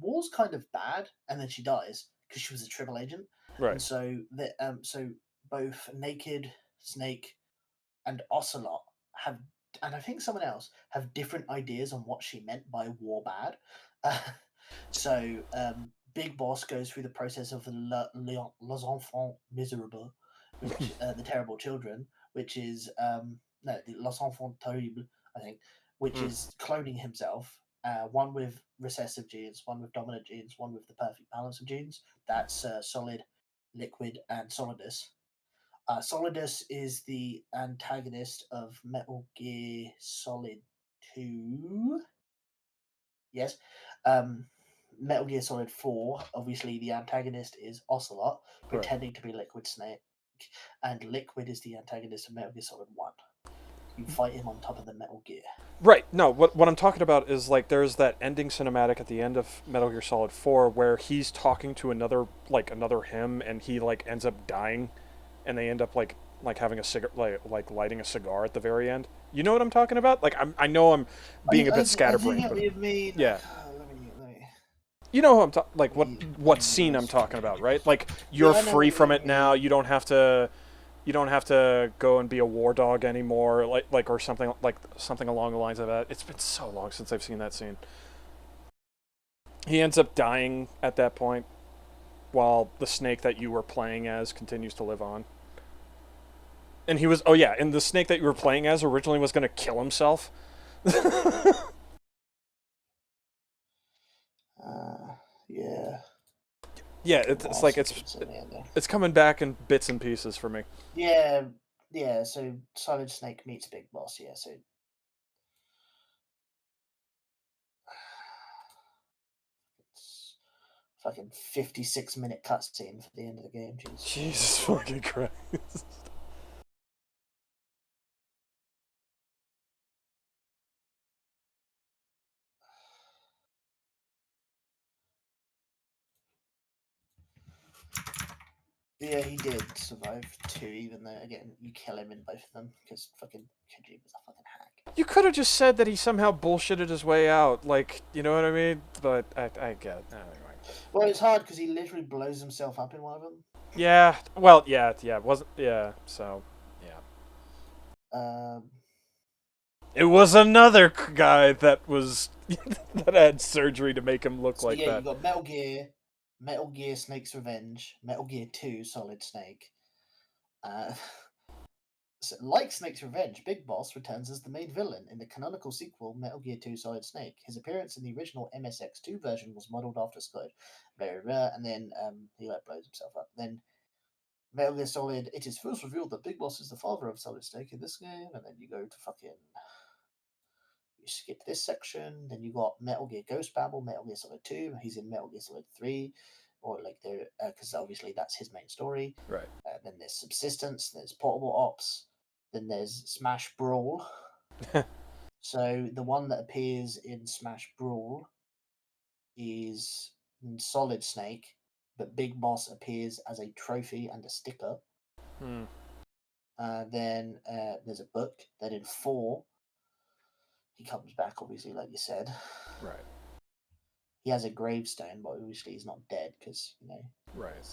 war's kind of bad, and then she dies because she was a triple agent. Right. And so so both Naked Snake and Ocelot have, and I think someone else, have different ideas on what she meant by war bad. Big Boss goes through the process of les enfants miserables, which the terrible children, which is les enfants terribles, I think, which is cloning himself. One with recessive genes, one with dominant genes, one with the perfect balance of genes. That's Solid, Liquid, and Solidus. Solidus is the antagonist of Metal Gear Solid 2. Yes. Metal Gear Solid 4, obviously the antagonist is Ocelot, pretending to be Liquid Snake, and Liquid is the antagonist of Metal Gear Solid 1. You fight him on top of the Metal Gear. Right. No, what I'm talking about is, there's that ending cinematic at the end of Metal Gear Solid 4 where he's talking to another him, and he, ends up dying, and they end up, having a cigarette, lighting a cigar at the very end. You know what I'm talking about? I know I'm being a bit scatterbrained, but yeah. You know who I'm talking, what scene I'm talking about, right? You're free from it now. You don't have to go and be a war dog anymore, or something along the lines of that. It's been so long since I've seen that scene. He ends up dying at that point, while the Snake that you were playing as continues to live on. And he was, and the Snake that you were playing as originally was going to kill himself. Yeah. Yeah, it's coming back in bits and pieces for me. Yeah. So Solid Snake meets Big Boss. Yeah. So fucking 56-minute cutscene for the end of the game. Jesus fucking Christ. Yeah, he did survive 2, even though, again, you kill him in both of them, because fucking Kojima's a fucking hack. You could have just said that he somehow bullshitted his way out, like, you know what I mean? But I get it. Anyway. Well, it's hard, because he literally blows himself up in one of them. Yeah, well, yeah, so, yeah. It was another guy that was, that had surgery to make him look like that. Yeah, you got Metal Gear Snake's Revenge, Metal Gear 2 Solid Snake. So, like Snake's Revenge, Big Boss returns as the main villain in the canonical sequel Metal Gear 2 Solid Snake. His appearance in the original MSX2 version was modelled after Scott. Very rare, and then he blows himself up. Then Metal Gear Solid, it is first revealed that Big Boss is the father of Solid Snake in this game, and then you go to fucking... You skip this section, then you got Metal Gear Ghost Babel, Metal Gear Solid 2, he's in Metal Gear Solid 3, or like there, because obviously that's his main story. Right. Then there's Subsistence, there's Portable Ops, then there's Smash Brawl. So the one that appears in Smash Brawl is Solid Snake, but Big Boss appears as a trophy and a sticker. Then there's a book. Then in 4, he comes back, obviously, like you said. Right. He has a gravestone, but obviously he's not dead, because, you know. Right.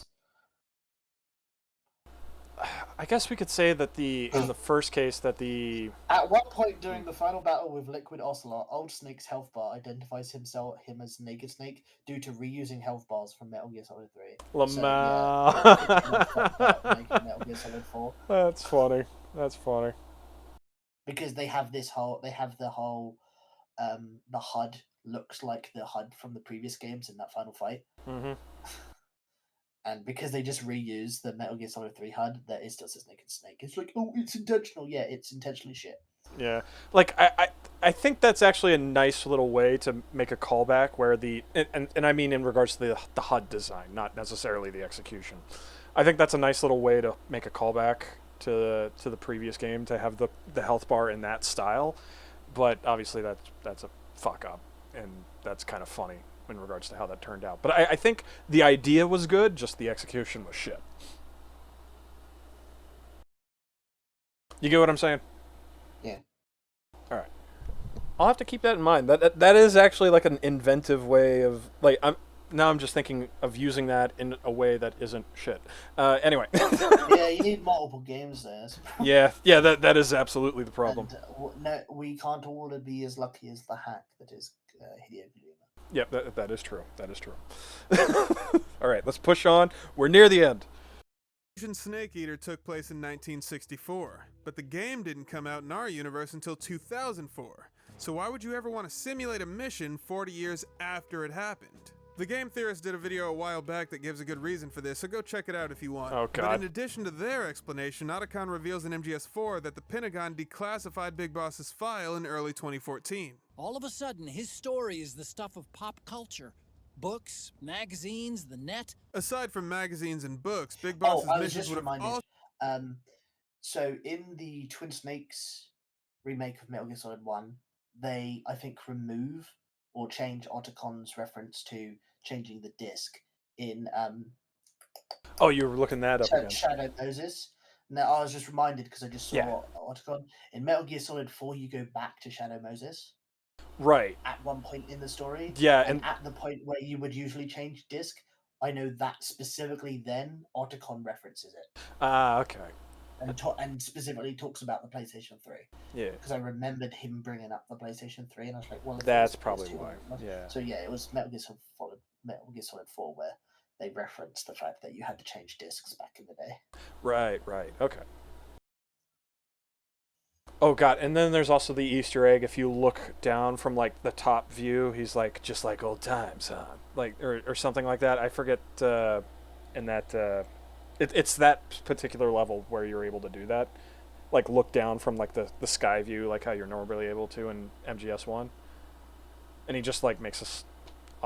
I guess we could say that in the first case, that the... At one point during the final battle with Liquid Ocelot, Old Snake's health bar identifies him as Naked Snake due to reusing health bars from Metal Gear Solid 3. Lamau. Metal Gear Solid 4. That's funny. That's funny. Because they have the whole, the HUD looks like the HUD from the previous games in that final fight. Mm-hmm. And because they just reuse the Metal Gear Solid 3 HUD, that is still says Naked Snake. It's like, oh, it's intentional. Yeah, it's intentionally shit. Yeah. Like, I think that's actually a nice little way to make a callback where and I mean in regards to the HUD design, not necessarily the execution. I think that's a nice little way to make a callback to the previous game, to have the health bar in that style. But obviously that's a fuck up, and that's kind of funny in regards to how that turned out. But I think the idea was good, just the execution was shit. You get what I'm saying? Yeah. All right. I'll have to keep that in mind. That is actually like an inventive way of, like, I'm just thinking of using that in a way that isn't shit. Anyway. Yeah, you need multiple games there. Yeah, that is absolutely the problem. And, no, we can't all be as lucky as the hack that is Hideo Kojima. Yep, that is true. That is true. All right, let's push on. We're near the end. Snake Eater took place in 1964, but the game didn't come out in our universe until 2004. So why would you ever want to simulate a mission 40 years after it happened? The Game Theorist did a video a while back that gives a good reason for this, so go check it out if you want. Oh, God. But in addition to their explanation, Otacon reveals in MGS4 that the Pentagon declassified Big Boss's file in early 2014. All of a sudden, his story is the stuff of pop culture. Books, magazines, the net. Aside from magazines and books, Big Boss's missions just would reminded. So in the Twin Snakes remake of Metal Gear Solid 1, they, I think, remove or change Otacon's reference to changing the disc in Oh, you were looking that up again. Shadow Moses. Now I was just reminded because I just saw Otacon. In Metal Gear Solid 4, you go back to Shadow Moses. Right. At one point in the story. Yeah, and at the point where you would usually change disc, I know that specifically then Otacon references it. Okay. And specifically talks about the PlayStation 3. Yeah. Because I remembered him bringing up the PlayStation 3, and I was like, well, that's probably why. Yeah. So yeah, it was Metal Gear Solid 4 where they referenced the fact that you had to change discs back in the day. Right. Okay. Oh god, and then there's also the Easter egg. If you look down from like the top view, he's like, just like old times, huh? Like or something like that. I forget. In that, it's that particular level where you're able to do that, like look down from like the sky view, like how you're normally able to in MGS1. And he just like makes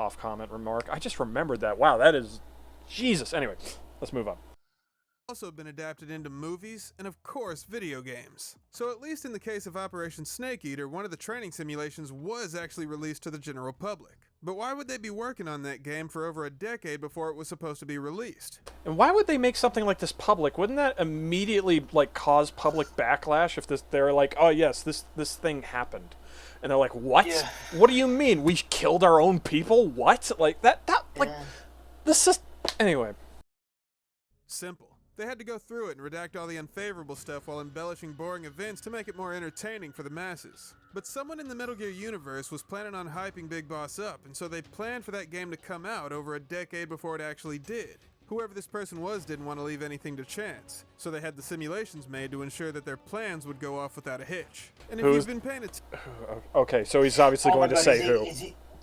off-comment remark. I just remembered that. Wow, that is... Jesus. Anyway, let's move on. Also been adapted into movies and, of course, video games. So at least in the case of Operation Snake Eater, one of the training simulations was actually released to the general public. But why would they be working on that game for over a decade before it was supposed to be released? And why would they make something like this public? Wouldn't that immediately, like, cause public backlash if they're like, oh yes, this thing happened. And they're like, what? Yeah. What do you mean? We killed our own people? What? Like, this is... Anyway. Simple. They had to go through it and redact all the unfavorable stuff while embellishing boring events to make it more entertaining for the masses. But someone in the Metal Gear universe was planning on hyping Big Boss up, and so they planned for that game to come out over a decade before it actually did. Whoever this person was didn't want to leave anything to chance, so they had the simulations made to ensure that their plans would go off without a hitch. And if you've been paying attention... Okay, so he's obviously going to say who.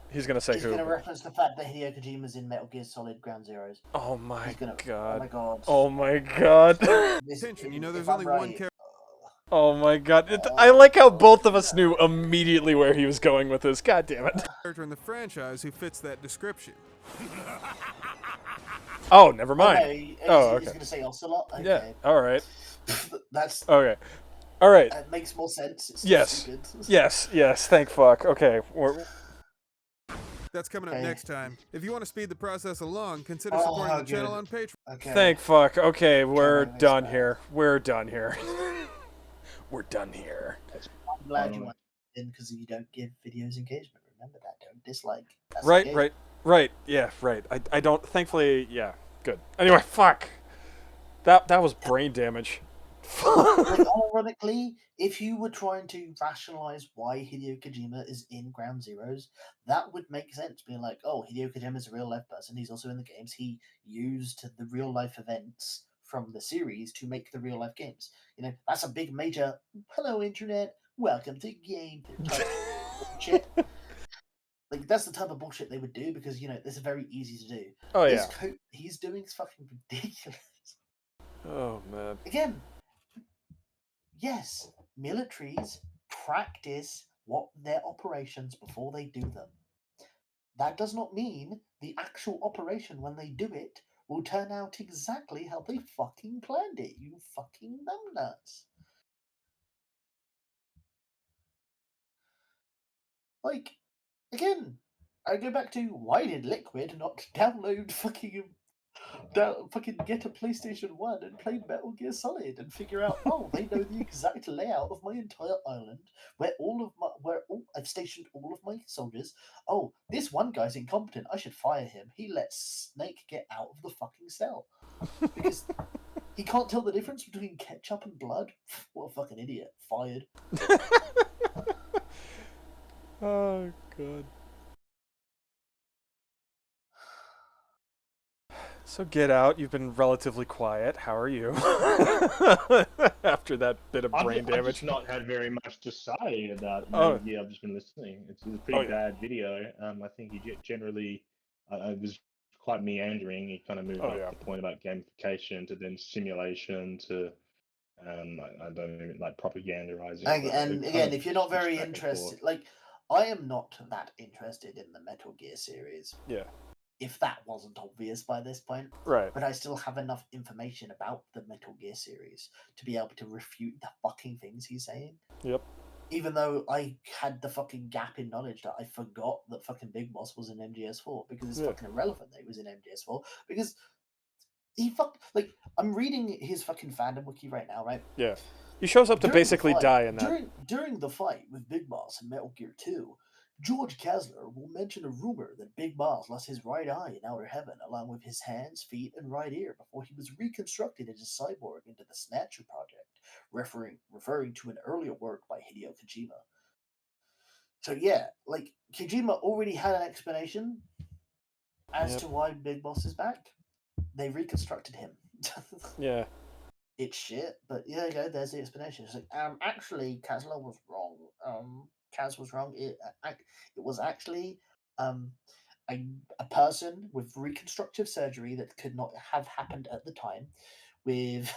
He's going to say who. He's going to reference the fact that Hideo Kojima's in Metal Gear Solid Ground Zeroes. Oh my god. Oh my god. Oh my god. Attention, you know there's only one character. Oh my god. I like how both of us knew immediately where he was going with this. God damn it. Character in the franchise who fits that description. Oh, never mind. Okay. Okay. He's going to say Ocelot? Okay. Yeah, alright. That's... Okay. Alright. That makes more sense. It's yes. Yes, thank fuck. Okay. That's coming up next time. If you want to speed the process along, consider supporting the channel on Patreon. Okay. Thank fuck. Okay, we're done here. We're done here. We're done here. I'm glad you went in because you don't give videos engagement. Remember that. Don't dislike. That's Right. Yeah, right. I don't... Thankfully, yeah. Good. Anyway, fuck. That was brain damage. Like, ironically, if you were trying to rationalize why Hideo Kojima is in Ground Zeroes, that would make sense. Being like, oh, Hideo Kojima is a real life person. He's also in the games. He used the real life events from the series to make the real life games. You know, that's a big major. Hello, internet. Welcome to game. Shit. Like, that's the type of bullshit they would do because, you know, this is very easy to do. Oh, yeah. He's doing is fucking ridiculous. Oh, man. Again, yes, militaries practice their operations before they do them. That does not mean the actual operation, when they do it, will turn out exactly how they fucking planned it, you fucking numbnuts. Like, again, I go back to why did Liquid not download fucking get a PlayStation 1 and play Metal Gear Solid and figure out, oh, they know the exact layout of my entire island, I've stationed all of my soldiers. Oh, this one guy's incompetent. I should fire him. He lets Snake get out of the fucking cell because he can't tell the difference between ketchup and blood. What a fucking idiot! Fired. Oh god. So Get Out, you've been relatively quiet. How are you? After that bit of brain damage. I've just not had very much to say about Metal Gear. I've just been listening. It's a pretty bad video. I think he generally was quite meandering. He kind of moved up to the point about gamification to then simulation to I don't even like propagandizing. And again, if you're not very interested, like I am not that interested in the Metal Gear series. Yeah. If that wasn't obvious by this point. Right. But I still have enough information about the Metal Gear series to be able to refute the fucking things he's saying. Yep. Even though I had the fucking gap in knowledge that I forgot that fucking Big Boss was in MGS4 because it's fucking irrelevant that he was in MGS4 because he like I'm reading his fucking fandom wiki right now, right? Yeah. He shows up to basically die in that. During the fight with Big Boss in Metal Gear 2, George Kessler will mention a rumor that Big Boss lost his right eye in Outer Heaven, along with his hands, feet, and right ear, before he was reconstructed as a cyborg into the Snatcher Project, referring to an earlier work by Hideo Kojima. So yeah, like, Kojima already had an explanation as to why Big Boss is back. They reconstructed him. Yeah. It's shit, but yeah, there you go, there's the explanation. It's like, actually, Kessler was wrong. Kaz was wrong. It was actually a person with reconstructive surgery that could not have happened at the time, with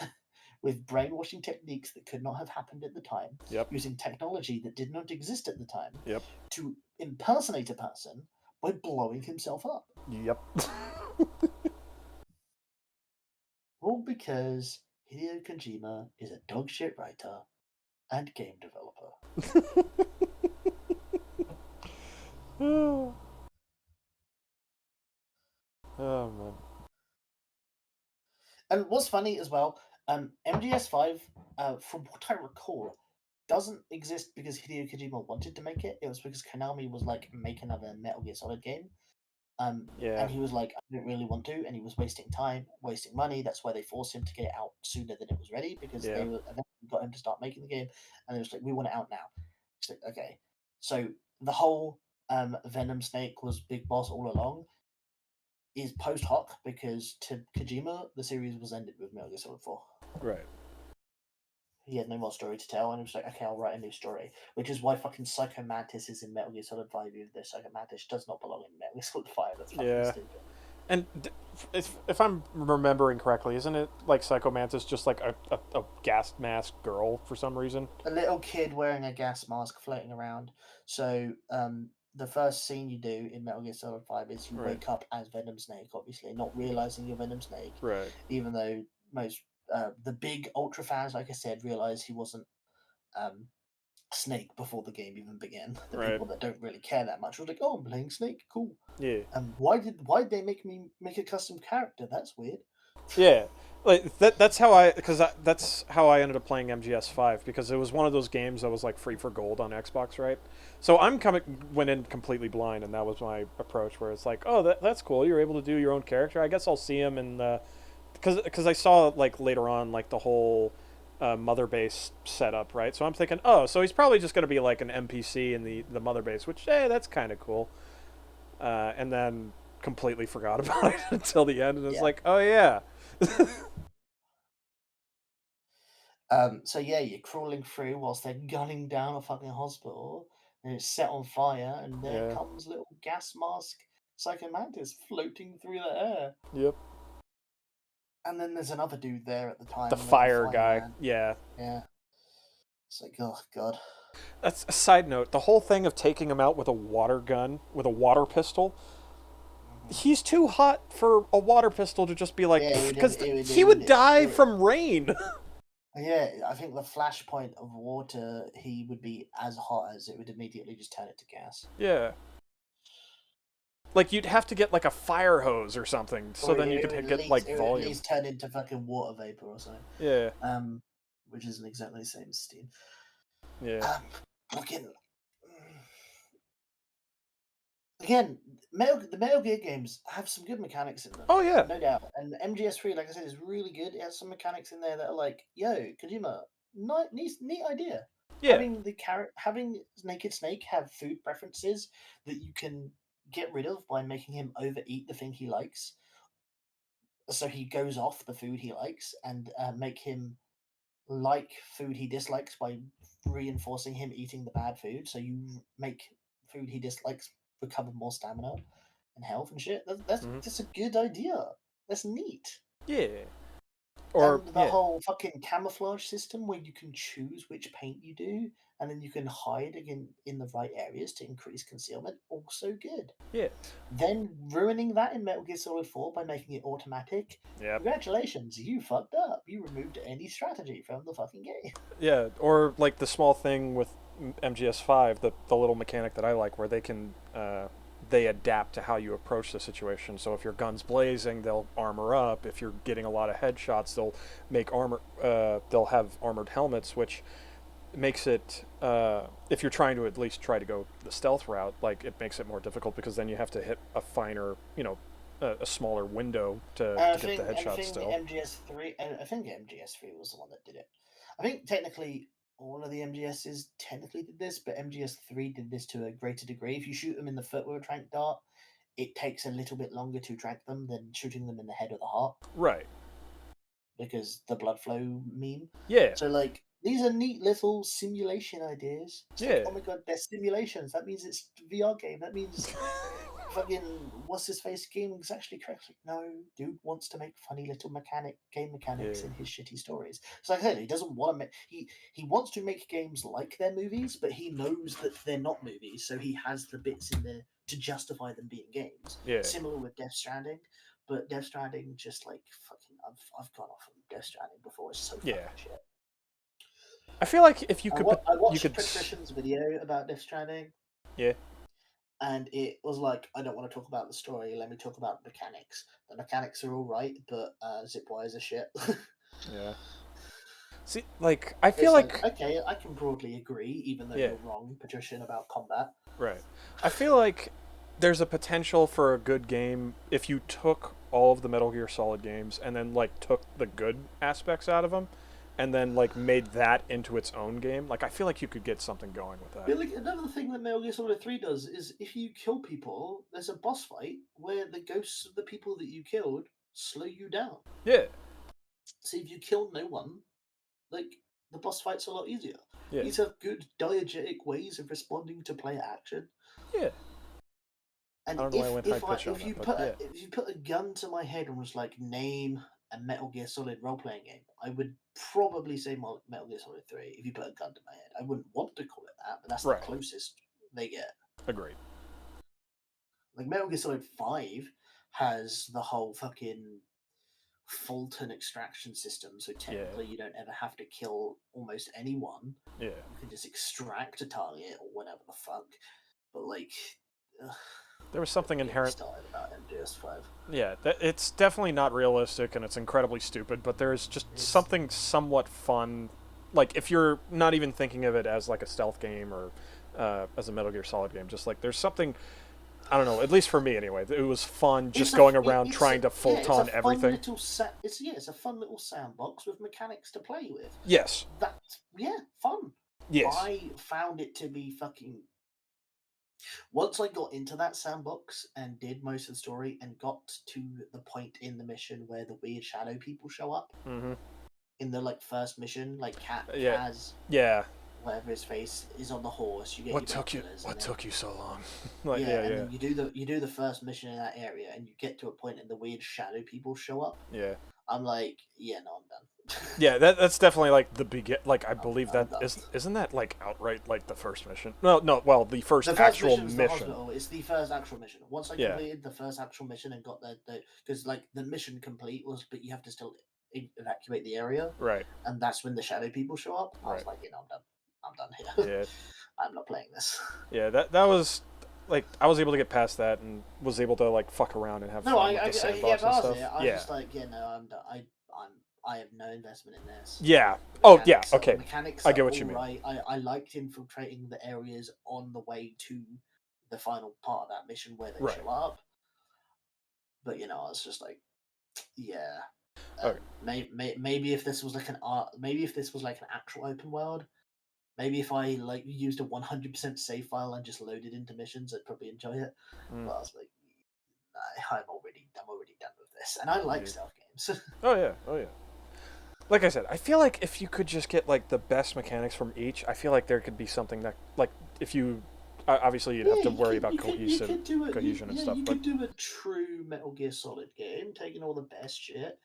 brainwashing techniques that could not have happened at the time, yep. using technology that did not exist at the time, yep. to impersonate a person by blowing himself up. Yep. All because Hideo Kojima is a dogshit writer and game developer. Oh man. And what's funny as well, MGS5, from what I recall, doesn't exist because Hideo Kojima wanted to make it. It was because Konami was like, make another Metal Gear Solid game. Yeah. And he was like, I don't really want to, and he was wasting time, wasting money. That's why they forced him to get it out sooner than it was ready, because they were eventually got him to start making the game, and it was like, we want it out now. It's like, okay. So the whole Venom Snake was Big Boss all along is post hoc, because to Kojima, the series was ended with Metal Gear Solid 4. Right. He had no more story to tell, and he was like, okay, I'll write a new story. Which is why fucking Psycho Mantis is in Metal Gear Solid 5, even though Psycho Mantis does not belong in Metal Gear Solid 5. That's fucking stupid. And if I'm remembering correctly, isn't it like Psycho Mantis just like a gas mask girl for some reason? A little kid wearing a gas mask floating around. So the first scene you do in Metal Gear Solid 5 is you wake up as Venom Snake, obviously, not realizing you're Venom Snake. Right. Even though most the big Ultra fans, like I said, realized he wasn't Snake before the game even began. The people that don't really care that much were like, "Oh, I'm playing Snake, cool." Yeah. Why did they make me make a custom character? That's weird. Yeah. Like that's how I ended up playing MGS5, because it was one of those games that was like free for gold on Xbox, right? So went in completely blind, and that was my approach, where it's like, oh, that's cool. You're able to do your own character. I guess I'll see him in the, because I saw like later on like the whole mother base setup, right? So I'm thinking, oh, so he's probably just going to be like an NPC in the mother base, which hey, that's kind of cool. And then completely forgot about it until the end, and it's like, oh yeah. So yeah, you're crawling through whilst they're gunning down a fucking hospital, and it's set on fire, and there comes little gas mask Psycho Mantis floating through the air. Yep. And then there's another dude there at the time. The fire guy. Man. Yeah. Yeah. It's like, oh god. That's a side note. The whole thing of taking him out with a water gun, with a water pistol, he's too hot for a water pistol to just be like, because he would die from rain. Yeah, I think the flashpoint of water, he would be as hot as it would immediately just turn it to gas. Yeah. Like, you'd have to get, like, a fire hose or something, so then you could get, like, volume. At least turn into fucking water vapor or something. Yeah. Which isn't exactly the same as steam. Yeah. Again, the Metal Gear games have some good mechanics in them. Oh, yeah. No doubt. And MGS3, like I said, is really good. It has some mechanics in there that are like, yo, Kojima, neat idea. Yeah. Having Naked Snake have food preferences that you can get rid of by making him overeat the thing he likes, so he goes off the food he likes, and make him like food he dislikes by reinforcing him eating the bad food, so you make food he dislikes recover more stamina and health and shit. That's a good idea. That's neat. Yeah. Or and the whole fucking camouflage system where you can choose which paint you do, and then you can hide again in the right areas to increase concealment. Also good. Yeah. Then ruining that in Metal Gear Solid 4 by making it automatic. Yeah. Congratulations, you fucked up. You removed any strategy from the fucking game. Yeah, or like the small thing with MGS5, the little mechanic that I like, where they can they adapt to how you approach the situation. So if your gun's blazing, they'll armor up. If you're getting a lot of headshots, they'll make armor. They'll have armored helmets, which makes it, if you're trying to at least try to go the stealth route, like, it makes it more difficult, because then you have to hit a finer, a smaller window to get the headshot still. I think MGS3 was the one that did it. I think technically all of the MGSs technically did this, but MGS3 did this to a greater degree. If you shoot them in the foot with a trank dart, it takes a little bit longer to track them than shooting them in the head or the heart. Right. Because the blood flow meme. Yeah. So, like, these are neat little simulation ideas. It's yeah. Like, oh my god, they're simulations. That means it's a VR game. That means fucking what's-his-face game is actually correct. Like, no, dude wants to make funny little game mechanics in his shitty stories. So like I said, he doesn't want to make... He wants to make games like they're movies, but he knows that they're not movies, so he has the bits in there to justify them being games. Yeah. Similar with Death Stranding, but Death Stranding just like fucking. I've gone off on Death Stranding before. It's so fucking shit. I feel like if you could, I watched you could. Patrician's video about Death Stranding. Yeah. And it was like, I don't want to talk about the story. Let me talk about the mechanics. The mechanics are all right, but zip-wires are shit. Yeah. See, like, I feel like okay, I can broadly agree, even though you're wrong, Patrician, about combat. Right. I feel like there's a potential for a good game if you took all of the Metal Gear Solid games and then like took the good aspects out of them, and then like made that into its own game. Like, I feel like you could get something going with that. But like another thing that Metal Gear Solid 3 does is if you kill people, there's a boss fight where the ghosts of the people that you killed slow you down. Yeah. So if you kill no one, like the boss fight's a lot easier. Yeah. These are good diegetic ways of responding to player action. Yeah. And I don't know why I went high pitch on if you that, but if you put a gun to my head and was like, name a Metal Gear Solid role playing game, I would probably say Metal Gear Solid 3 if you put a gun to my head. I wouldn't want to call it that, but that's Right. the closest they get. Agreed. Like Metal Gear Solid 5 has the whole fucking Fulton extraction system, so technically you don't ever have to kill almost anyone. Yeah. You can just extract a target or whatever the fuck. But like, there was something inherent started about MGS5. Yeah, it's definitely not realistic and it's incredibly stupid, but there's just something somewhat fun. Like, if you're not even thinking of it as like a stealth game or as a Metal Gear Solid game, just like there's something, I don't know, at least for me anyway, it was fun just going around trying to Fulton everything. It's a fun little sandbox with mechanics to play with. Yes. Fun. Yes. I found it to be fucking... Once I got into that sandbox and did most of the story and got to the point in the mission where the weird shadow people show up, in the like first mission, like Kaz, whatever his face is on the horse. You get what took you so long? Like, then you do the first mission in that area, and you get to a point and the weird shadow people show up. Yeah. I'm like, yeah, no, I'm done. Yeah, that's definitely like the begin. Like, I believe that isn't that like outright like the first mission? No. Well, the first actual mission. It's the first actual mission. Once I completed the first actual mission and got the because like the mission complete was, but you have to still evacuate the area. Right. And that's when the shadow people show up. I was like, you know, I'm done here. Yeah. I'm not playing this. Yeah, that was like I was able to get past that and was able to like fuck around and have fun with the sandbox and stuff. I was just like, no, I'm done. I have no investment in this. Yeah. Oh, yeah. Okay. Mechanics I get what you mean. Right. I liked infiltrating the areas on the way to the final part of that mission where they show up. But you know, I was just like, yeah. Maybe if this was like an actual open world, maybe if I like used a 100% save file and just loaded into missions, I'd probably enjoy it. But I was like, nah, I'm already done with this, and I like stealth games. Oh yeah. Like I said, I feel like if you could just get like the best mechanics from each, I feel like there could be something that, like, if you obviously you'd have to worry about cohesion and stuff. You could do a true Metal Gear Solid game, taking all the best shit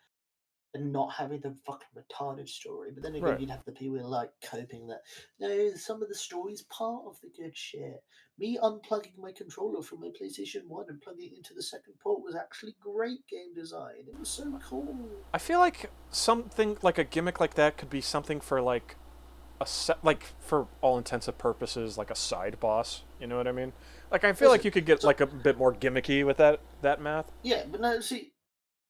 and not having the fucking retarded story. But then again, you'd have the people who are like coping that no, some of the story's part of the good shit. Me unplugging my controller from my PlayStation 1 and plugging it into the second port was actually great game design. It was so cool. I feel like something like a gimmick like that could be something for like like for all intents and purposes, like a side boss. You know what I mean? Like, I feel like you could get like a bit more gimmicky with that math. Yeah, but no, see,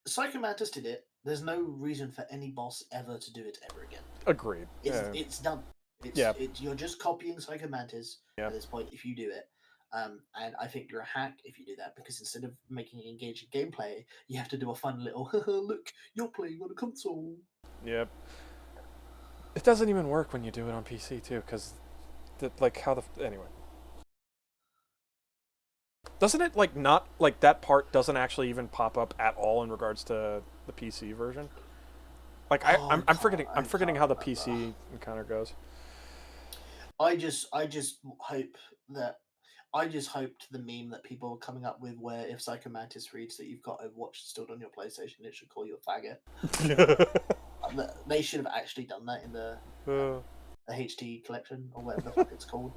Psycho Mantis did it. There's no reason for any boss ever to do it ever again. Agreed. It's done. You're just copying Psycho Mantis at this point if you do it. And I think you're a hack if you do that, because instead of making engaging gameplay, you have to do a fun little, look, you're playing on a console. Yep. It doesn't even work when you do it on PC too, because anyway. Doesn't it like not like that part doesn't actually even pop up at all in regards to the PC version? Like I'm forgetting how the PC encounter goes. I just hoped the meme that people are coming up with, where if Psycho Mantis reads that you've got Overwatch installed on your PlayStation, it should call you a faggot. They should have actually done that in the HT collection or whatever the fuck it's called.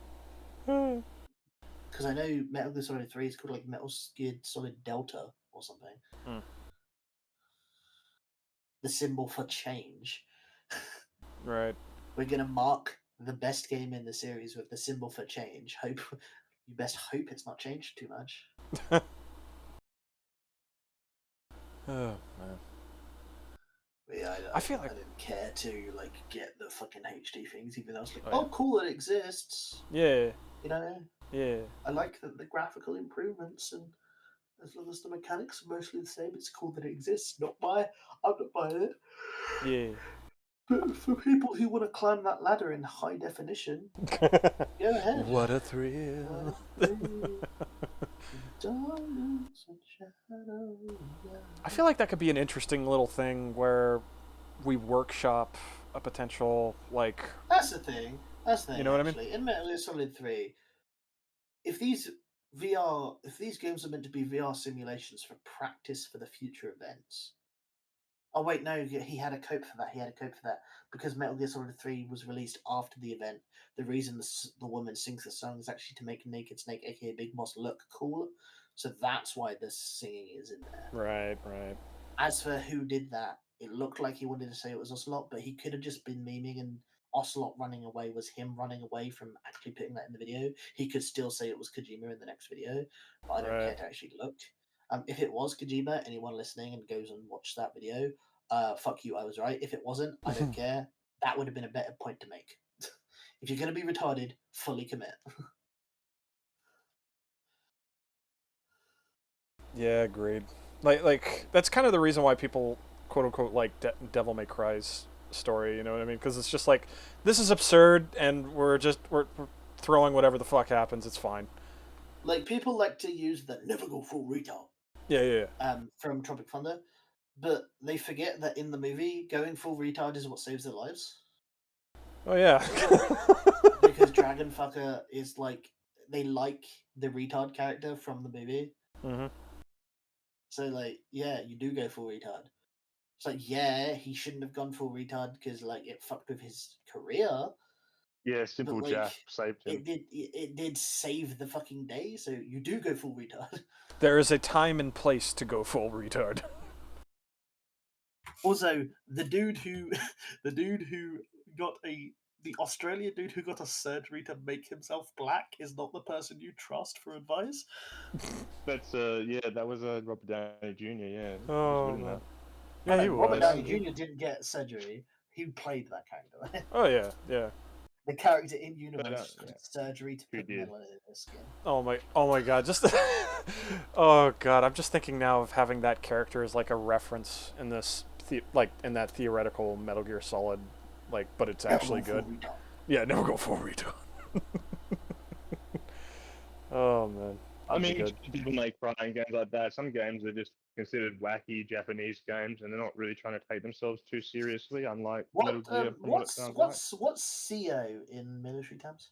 because I know Metal Gear Solid 3 is called like Metal Gear Solid Delta or something. The symbol for change. Right. We're gonna mark the best game in the series with the symbol for change. You best hope it's not changed too much. Oh man. Yeah, I feel like I didn't care to like get the fucking HD things, even though I was like, oh cool, it exists. Yeah. You know. Yeah. I like the graphical improvements, and as long as the mechanics are mostly the same, it's cool that it exists. I'm not buying it. Yeah. But for people who want to climb that ladder in high definition, go ahead. What a thrill. I feel like that could be an interesting little thing where we workshop a potential, like... That's the thing. You know what I mean? In Metal Gear Solid 3, if these games are meant to be VR simulations for practice for the future events... Oh wait, no, he had a code for that. Because Metal Gear Solid 3 was released after the event, the reason the woman sings the song is actually to make Naked Snake, aka Big Boss, look cooler. So that's why the singing is in there. Right. As for who did that, it looked like he wanted to say it was Ocelot, but he could have just been memeing, and Ocelot running away was him running away from actually putting that in the video. He could still say it was Kojima in the next video, but I don't care to actually look. If it was Kojima, anyone listening and goes and watch that video, fuck you, I was right. If it wasn't, I don't care. That would have been a better point to make. If you're going to be retarded, fully commit. Yeah, agreed. Like that's kind of the reason why people quote unquote like Devil May Cry's story. You know what I mean? Because it's just like, this is absurd, and we're throwing whatever the fuck happens. It's fine. Like, people like to use the never go full retard. Yeah. From Tropic Thunder, but they forget that in the movie, going full retard is what saves their lives. Oh yeah. Because Dragonfucker is like, they like the retard character from the movie. Mm-hmm. So like, yeah, you do go full retard. It's like, yeah, he shouldn't have gone full retard because like it fucked with his career. Yeah, simple like, Jack saved him. It did save the fucking day, so you do go full retard. There is a time and place to go full retard. Also, the Australian dude who got a surgery to make himself black is not the person you trust for advice. That's that was Robert Downey Jr. Yeah. Oh no. Yeah, he was. Robert Downey Jr. didn't get surgery. He played that character. Oh yeah. The character in universe got surgery to put melanin in his skin. Oh my god, just oh god, I'm just thinking now of having that character as like a reference in this in that theoretical Metal Gear Solid, like, but it's actually good. Yeah, never go full retard. Oh man. I mean, people make crying games like that. Some games are just considered wacky Japanese games, and they're not really trying to take themselves too seriously. Unlike Metal Gear, from what it sounds like. What's CO in military terms?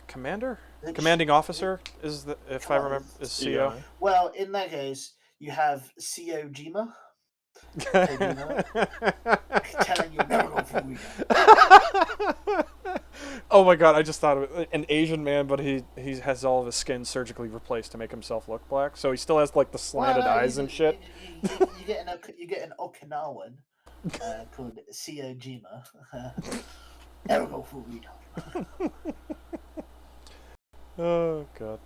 Commander, commanding officer is the, if I remember, is CO. Yeah. Well, in that case, you have CO Jima. Telling you never go full retard. Oh my god, I just thought of it. An Asian man, but he has all of his skin surgically replaced to make himself look black. So he still has like the slanted eyes and shit. You get an Okinawan called CO Jima. Never go full retard. Oh god.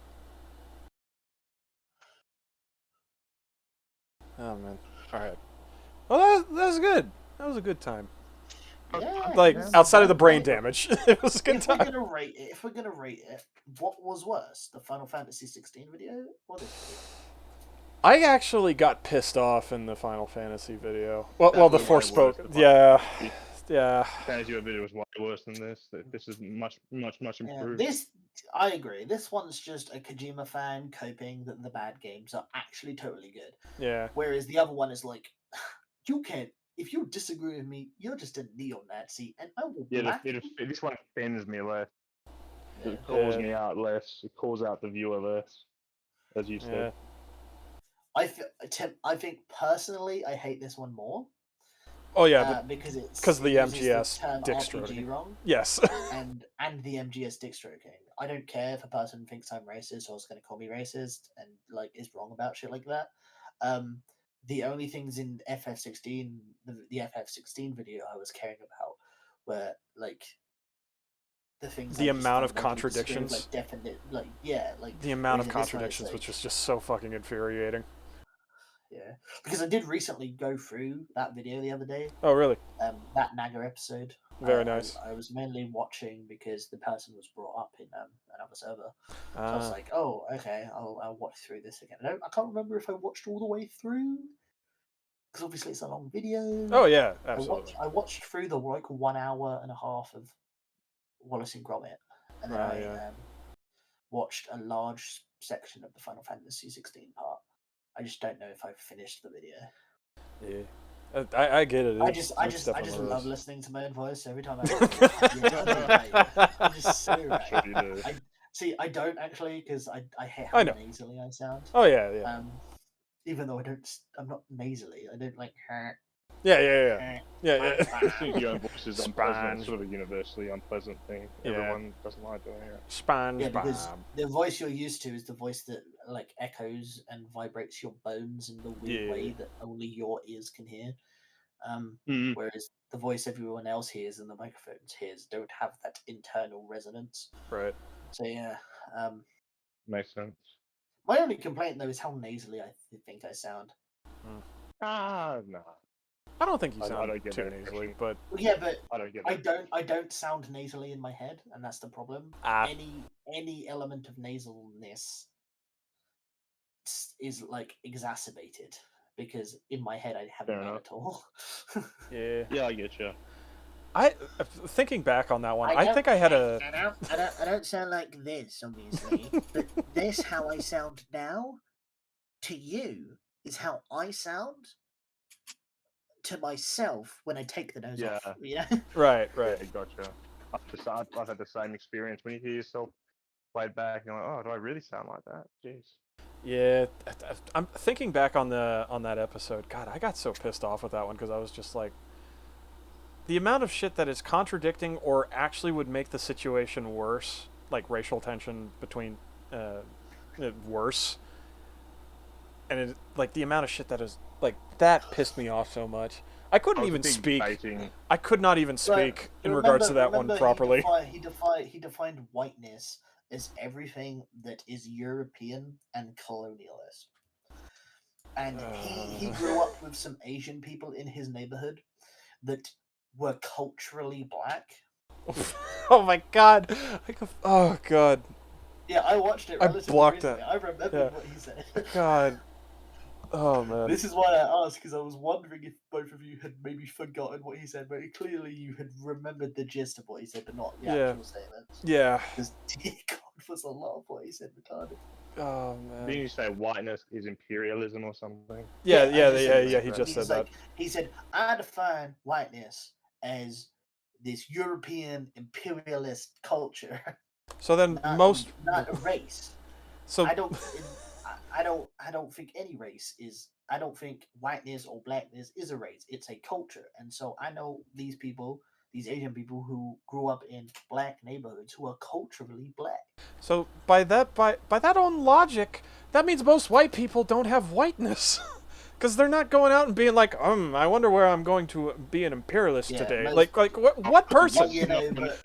Oh man. Alright. Well, that's good. That was a good time. Yeah, like, outside of the brain damage, it was a good time. If we're gonna rate it, what was worse, the Final Fantasy 16 video or this video? I actually got pissed off in the Final Fantasy video. Well, the Forspoken. Yeah. Fantasy video was way worse than this. This is much improved. I agree. This one's just a Kojima fan coping that the bad games are actually totally good. Yeah. Whereas the other one is like, you can't. If you disagree with me, you're just a neo-Nazi, and I will black you. This one offends me less. It calls me out less. It calls out the viewer less, as you said. I think personally, I hate this one more. Oh yeah, because the MGS dick stroking. Wrong. Yes. and the MGS dick stroking. I don't care if a person thinks I'm racist or is going to call me racist and like is wrong about shit like that. The only things in FF16, the FF16 video I was caring about were like the things. The amount of contradictions. Like definite, like yeah, like the amount of contradictions, which is just so fucking infuriating. Yeah, because I did recently go through that video the other day. Oh, really? That Naga episode. Very nice. I was mainly watching because the person was brought up in another server. So I was like, oh, okay, I'll watch through this again. I can't remember if I watched all the way through, because obviously it's a long video. Oh yeah, absolutely. I watched through the like 1 hour and a half of Wallace and Gromit, and then I watched a large section of the Final Fantasy 16 part. I just don't know if I've finished the video. Yeah, I get it. I just love listening to my own voice every time I. I'm just so right. Sure you do. I don't actually, because I hate I how know. nasally I sound. Oh yeah. Even though I'm not nasally. I don't like. Yeah. I think your own voice is unpleasant, sort of a universally unpleasant thing. Everyone doesn't like doing it. Yeah, because the voice you're used to is the voice that like echoes and vibrates your bones in the weird way that only your ears can hear. Whereas the voice everyone else hears and the microphones hears don't have that internal resonance. Right. So yeah. Makes sense. My only complaint though is how nasally I think I sound. No. I don't think you sound too nasally, but yeah, but I don't get it. I don't sound nasally in my head, and that's the problem. Any element of nasalness is like exacerbated because in my head I haven't known at all. Yeah, I get you. Thinking back on that one, I think I had a. I don't sound like this, obviously, but this how I sound now. To you is how I sound to myself when I take the nose off. Yeah. Right. Yeah, gotcha. I've had the same experience when you hear yourself played back and you're like, oh, do I really sound like that? Jeez. Yeah, I'm thinking back on that episode. God, I got so pissed off with that one because I was just like, the amount of shit that is contradicting or actually would make the situation worse, like racial tension between worse, and like the amount of shit that is like that pissed me off so much. I couldn't even speak. I could not even speak in regards to that one properly. He defined whiteness as everything that is European and colonialist. And he grew up with some Asian people in his neighborhood that were culturally black. Oh my god! Oh god! Yeah, I watched it. I blocked recently. it. I remember what he said. God. Oh man. This is why I asked, because I was wondering if both of you had maybe forgotten what he said, but clearly you had remembered the gist of what he said, but not the actual statements. Yeah. Because dear God, was a lot of what he said retarded. Oh man. Didn't you say whiteness is imperialism or something? Yeah. He just said that. He said, I define whiteness as this European imperialist culture. So then not a race. So I don't think any race is. I don't think whiteness or blackness is a race. It's a culture, and so I know these people, these Asian people who grew up in black neighborhoods who are culturally black. So by that own logic, that means most white people don't have whiteness. Because they're not going out and being like, I wonder where I'm going to be an imperialist today. Like what person? You know, but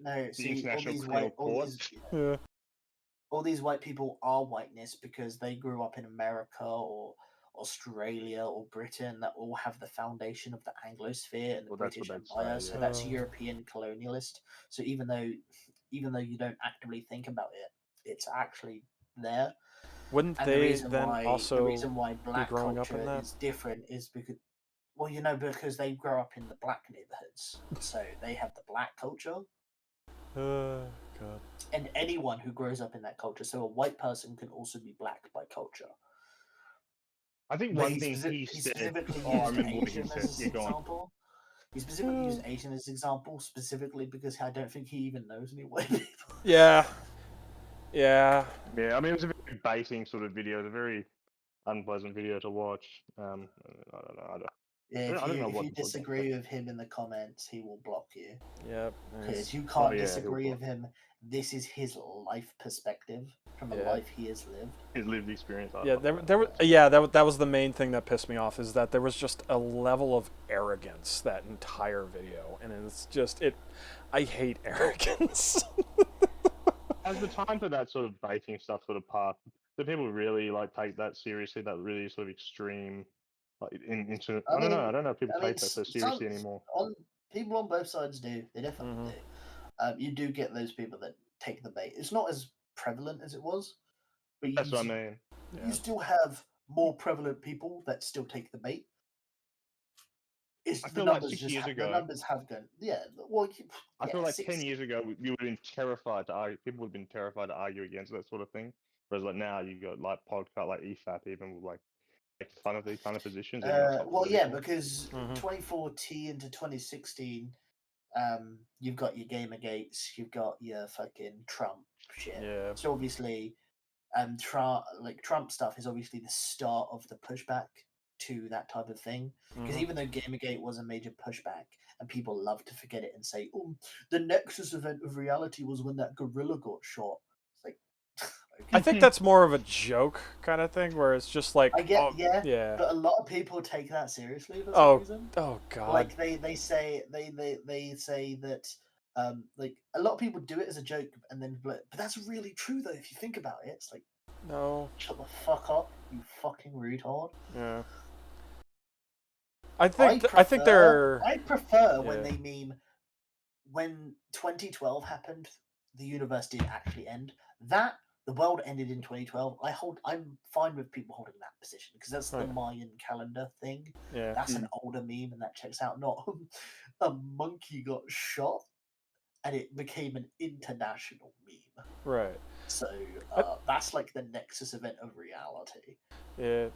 no. See, all these white people are whiteness because they grew up in America or Australia or Britain that all have the foundation of the Anglosphere and the British Empire. So that's European colonialist. So even though you don't actively think about it, it's actually there. Wouldn't and they the then also the reason why black be growing culture up in that? is different is because, well, because they grow up in the black neighborhoods, so they have the black culture. God. And anyone who grows up in that culture, so a white person can also be black by culture. I think But one thing he specifically said. used Asian as an example. He specifically used Asian as an example, specifically because I don't think he even knows any white people. Yeah. I mean, it was a very baiting sort of video. It was a very unpleasant video to watch. I don't know. Yeah, if you disagree with him in the comments, he will block you. Yep. Because you can't disagree with him. This is his life perspective from the life he has lived. His lived experience. That was the main thing that pissed me off, is that there was just a level of arrogance that entire video, and it's just I hate arrogance. As the time for that sort of baking stuff sort of passed, do people really like take that seriously? That really sort of extreme, like into I don't know if people take that so seriously anymore. People on both sides do. They definitely do. You do get those people that take the bait. It's not as prevalent as it was, but That's what I mean. You still have more prevalent people that still take the bait. I feel like 6 years ago, the numbers have gone. Yeah, well, I feel like 10 years ago, you would have been terrified to argue. People would have been terrified to argue against that sort of thing. Whereas like now, you got like podcast, like EFAP, even with like make fun of these kind of positions. Because 2014 to 2016, you've got your Gamergates, you've got your fucking Trump shit. Yeah. So obviously, Trump stuff is obviously the start of the pushback to that type of thing. Because even though Gamergate was a major pushback, and people love to forget it and say, "Oh, the Nexus event of reality was when that gorilla got shot." It's like, okay. I think that's more of a joke kind of thing, where it's just like, I get, but a lot of people take that seriously for some reason. Oh god! Like they say that like a lot of people do it as a joke, and then but that's really true though. If you think about it, it's like, no, shut the fuck up, you fucking retard. Yeah. I think they're. I prefer when they meme when 2012 happened, the universe did actually end. That the world ended in 2012. I'm fine with people holding that position because that's the Mayan calendar thing. Yeah. That's an older meme, and that checks out. Not a monkey got shot, and it became an international meme. Right. So that's like the Nexus event of reality. Yeah.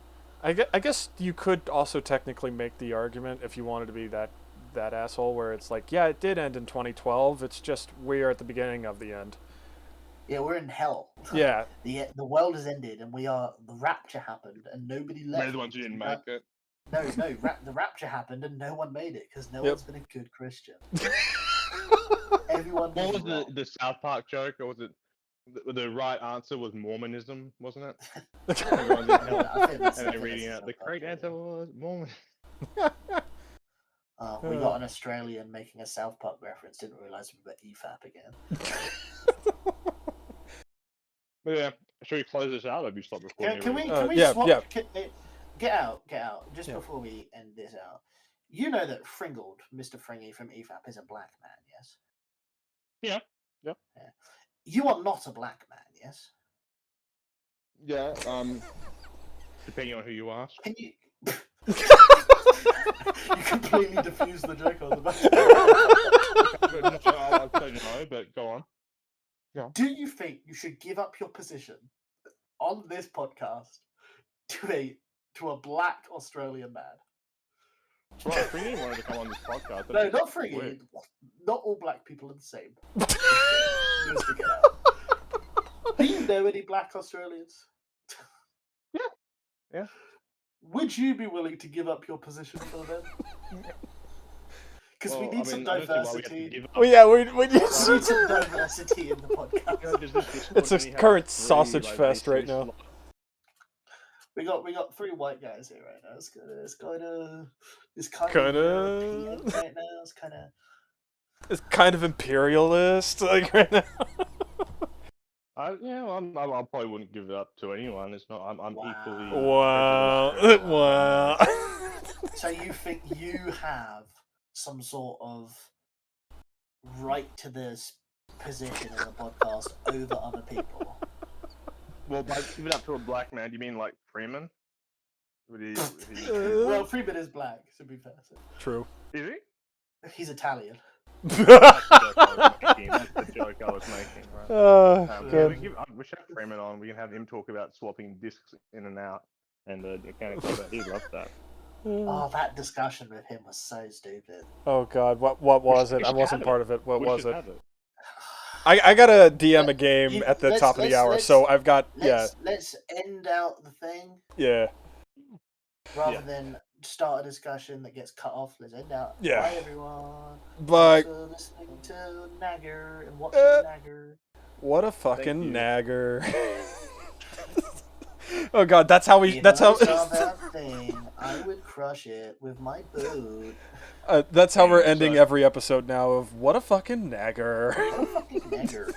I guess you could also technically make the argument, if you wanted to be that asshole, where it's like, yeah, it did end in 2012. It's just we're at the beginning of the end. Yeah, we're in hell. Yeah. The world has ended, and the rapture happened, and nobody left. They're the ones who didn't make it. No, the rapture happened, and no one made it because no one's been a good Christian. Everyone. What was the South Park joke, or was it? The right answer was Mormonism, wasn't it? And they're reading out. The correct answer was Mormon. We got an Australian making a South Park reference. Didn't realize we were EFAP again. Yeah, should we close this out? Or have you stopped recording? Can we swap? Yeah. Get out. Just before we end this out, you know that Fringled, Mr. Fringy from EFAP, is a black man, yes? Yeah. You are not a black man, yes? Yeah, depending on who you ask. Can you... You completely diffused the joke on the back. I'll say no, but go on. Yeah. Do you think you should give up your position on this podcast to a black Australian man? Right, Fringy wanted to come on this podcast. No, not Fringy. Not all black people are the same. Do you know any black Australians? Yeah. Would you be willing to give up your position for them? Because we need some diversity. We need some diversity in the podcast. It's a current sausage fest right now. We got 3 white guys here right now. It's kind of European right now. It's kind of imperialist, like right now. I probably wouldn't give it up to anyone. It's not. I'm equally. Wow. So you think you have some sort of right to this position in the podcast over other people? Well, by giving it up to a black man, do you mean like Freeman? Well, Freeman is black, to be fair. So. True. Is he? He's Italian. That's the joke I was making. Right? We should have Freeman on. We can have him talk about swapping discs in and out, and he'd love that. Oh, that discussion with him was so stupid. Oh God, what was it? I wasn't part of it. What was it? I got a DM a game at the top of the hour, so I've got Let's end out the thing. Yeah. Rather than start a discussion that gets cut off. Let's end out. Yeah. Bye, everyone. Bye. Thanks for listening to Nagger and watching Nagger. What a fucking nagger. Oh god, that's how we. That's how. That thing, I would crush it with my boot. That's how we're ending every episode now. Of what a fucking nagger. What a fucking nagger.